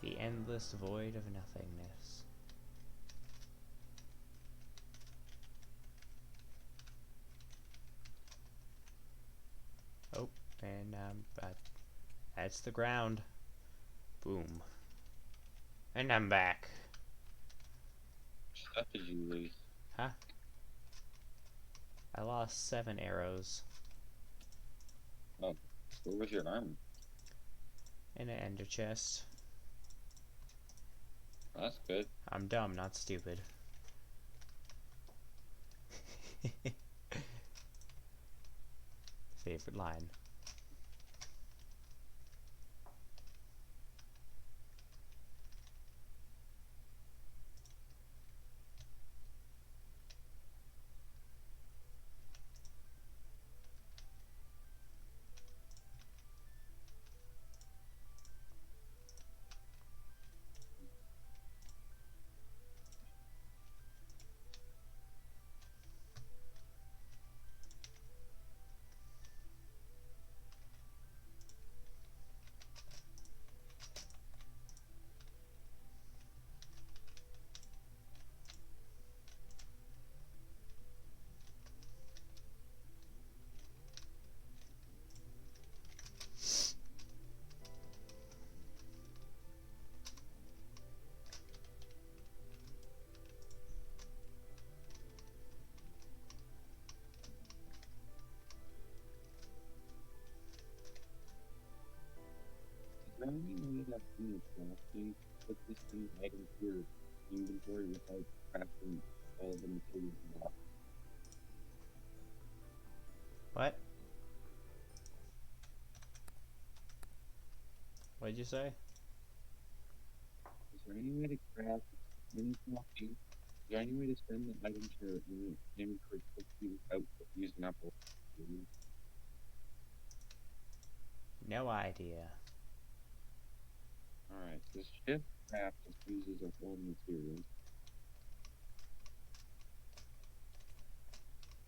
The endless void of nothingness. Oh, and that's the ground. Boom. And I'm back. What did you lose? Huh? I lost 7 arrows. Oh, where was your armor? In an ender chest. Oh, that's good. I'm dumb, not stupid. Favorite line. there any way that in your crafting put this thing item to your inventory without crafting all the materials off? What? What'd you say? Is there any way to craft any crafting? Is there any way to send the item to your inventory quickly without using up all the materials? No idea. Alright, so shift craft just uses up all the materials.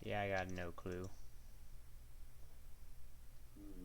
Yeah, I got no clue. Alright.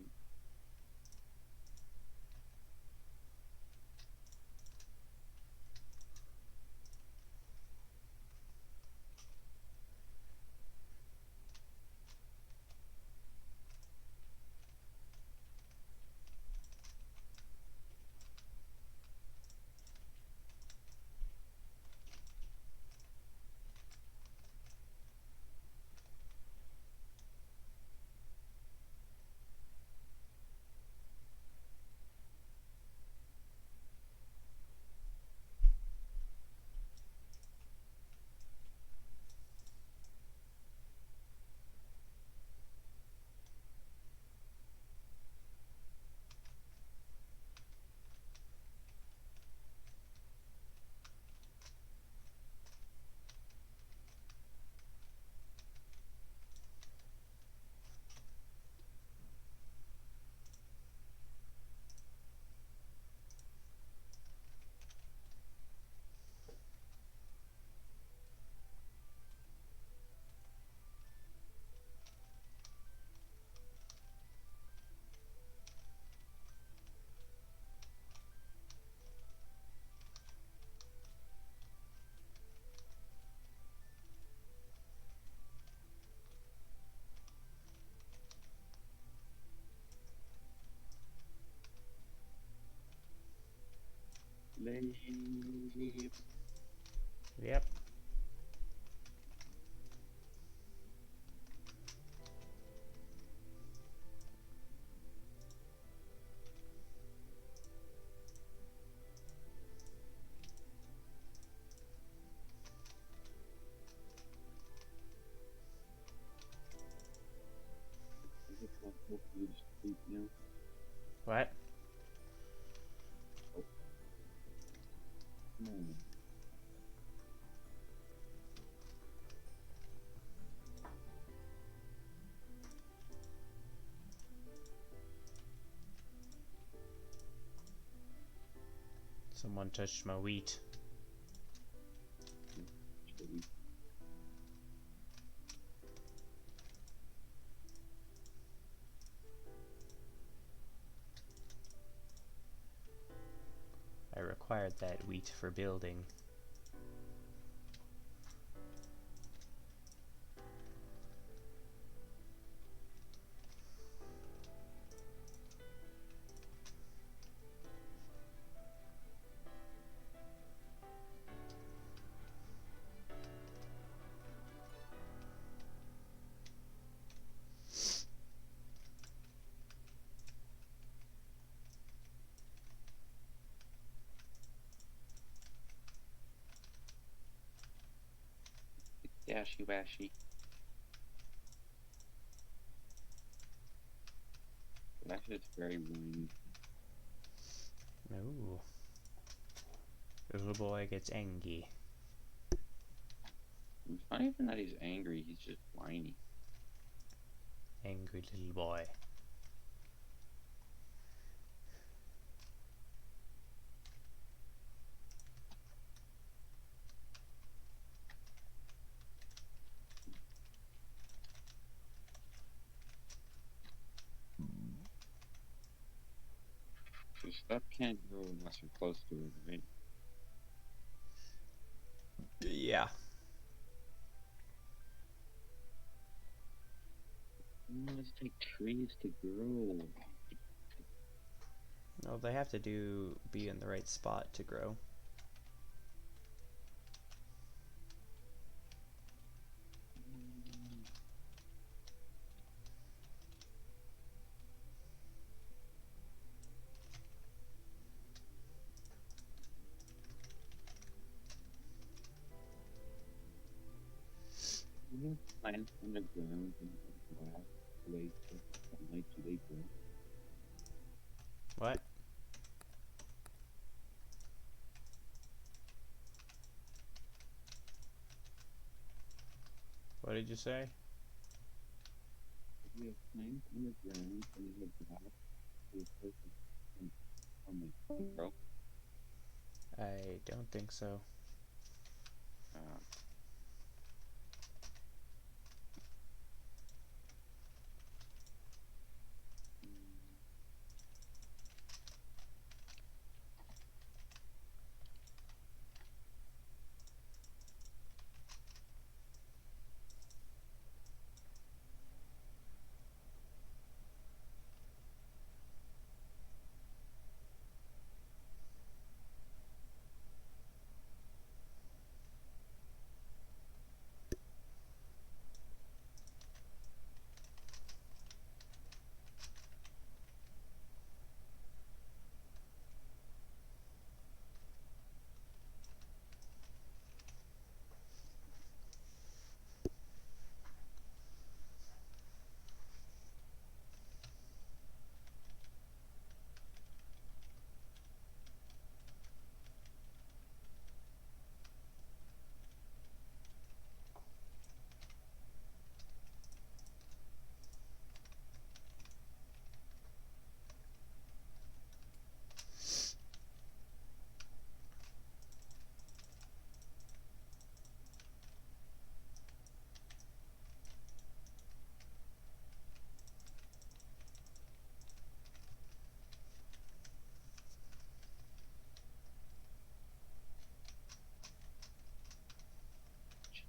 Yep. What? Someone touched my wheat. I required that wheat for building. Dashy washy. That shit's very whiny. Ooh. Little boy gets angry. It's not even that he's angry, he's just whiny. Angry little boy. So stuff can't grow unless you're close to it, right? Yeah. It must take trees to grow. No, they have to be in the right spot to grow. Plant underground and glass waste all night till they grow. What? What did you say? We have plants underground and we have glass waste all night till they grow. I don't think so.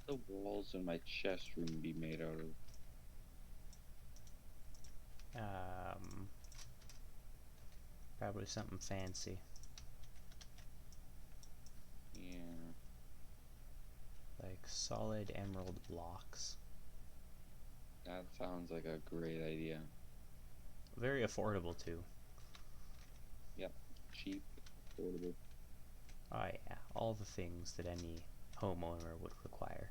The walls in my chest room be made out of? Probably something fancy. Yeah. Like solid emerald blocks. That sounds like a great idea. Very affordable too. Yep. Cheap, affordable. Oh yeah, all the things that any homeowner would require.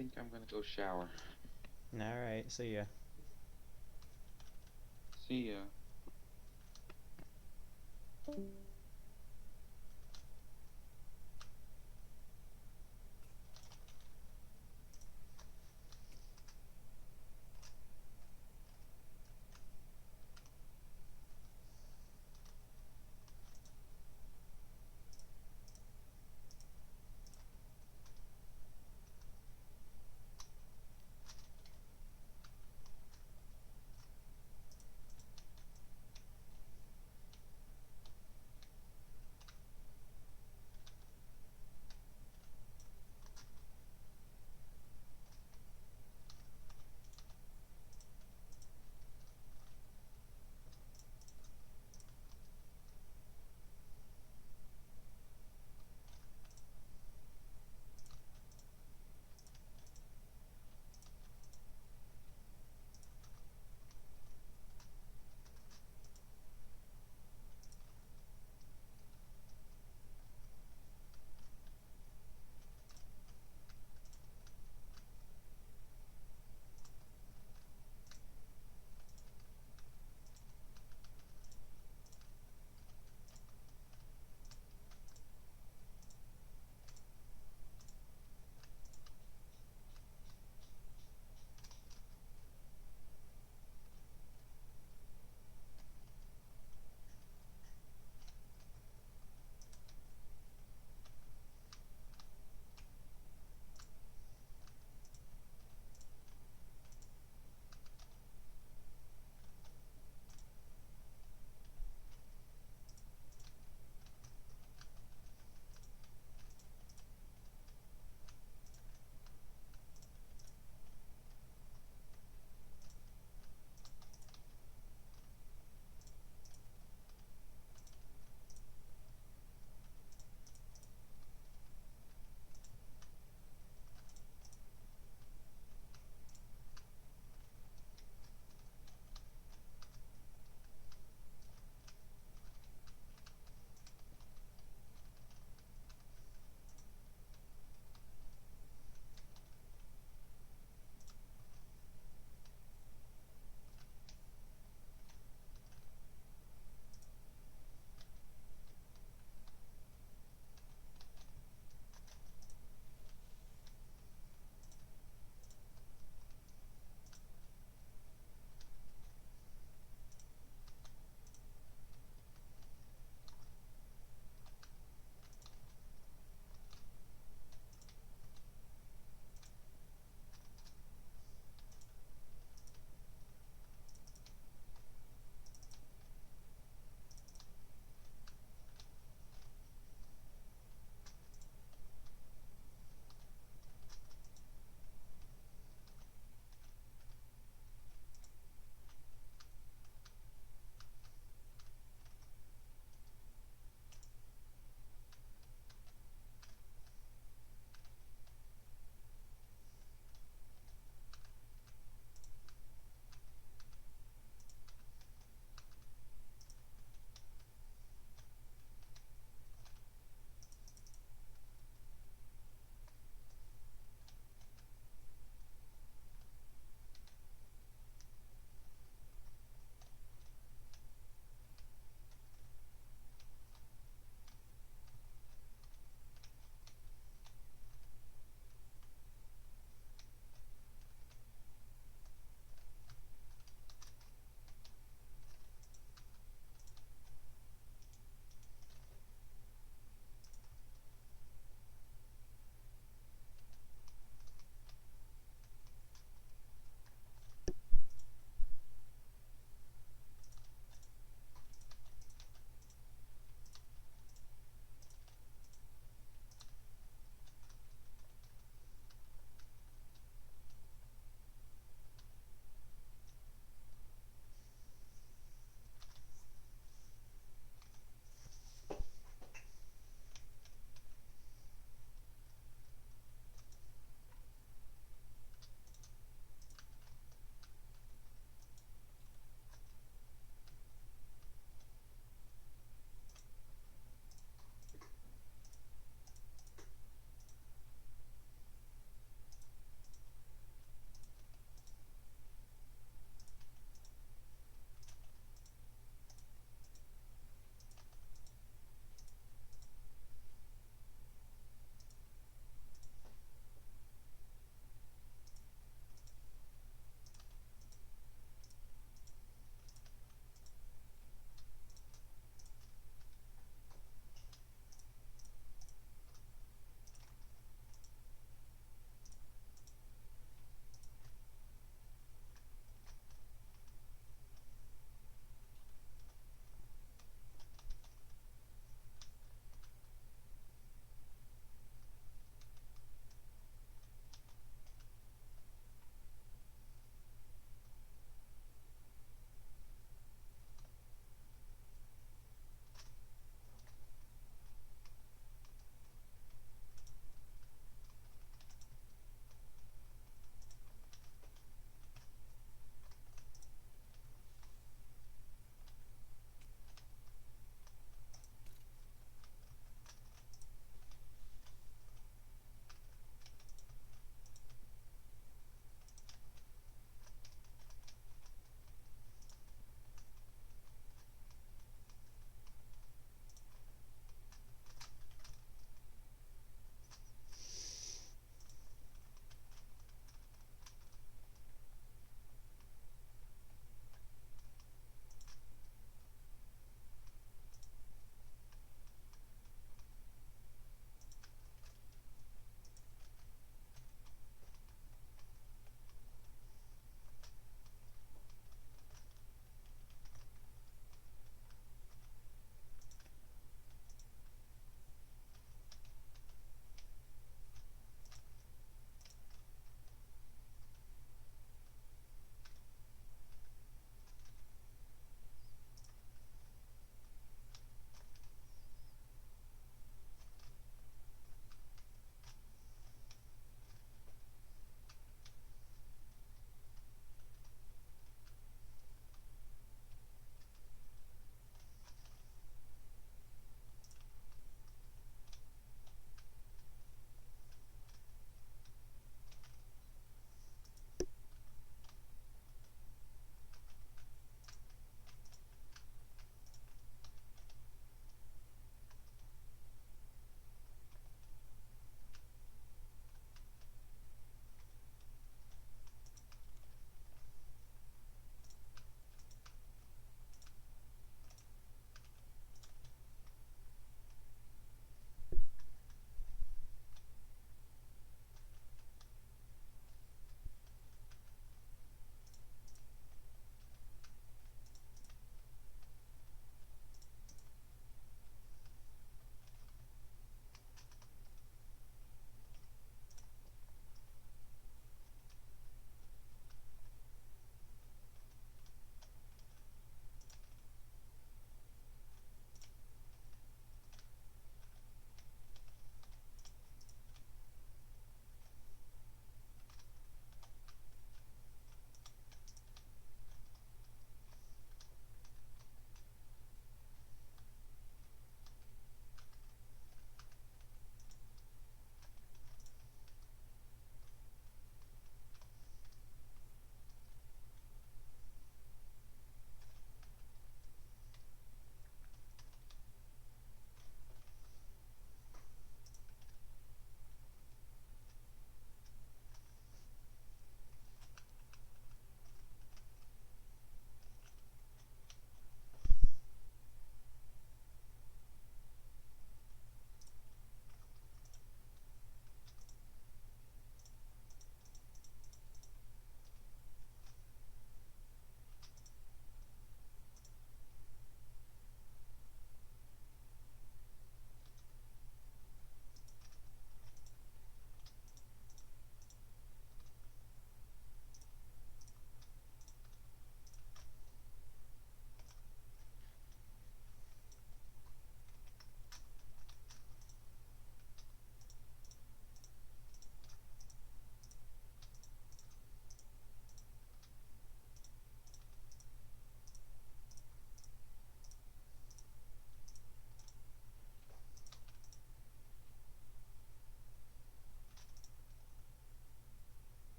think I'm gonna go shower. Alright, see ya. See ya.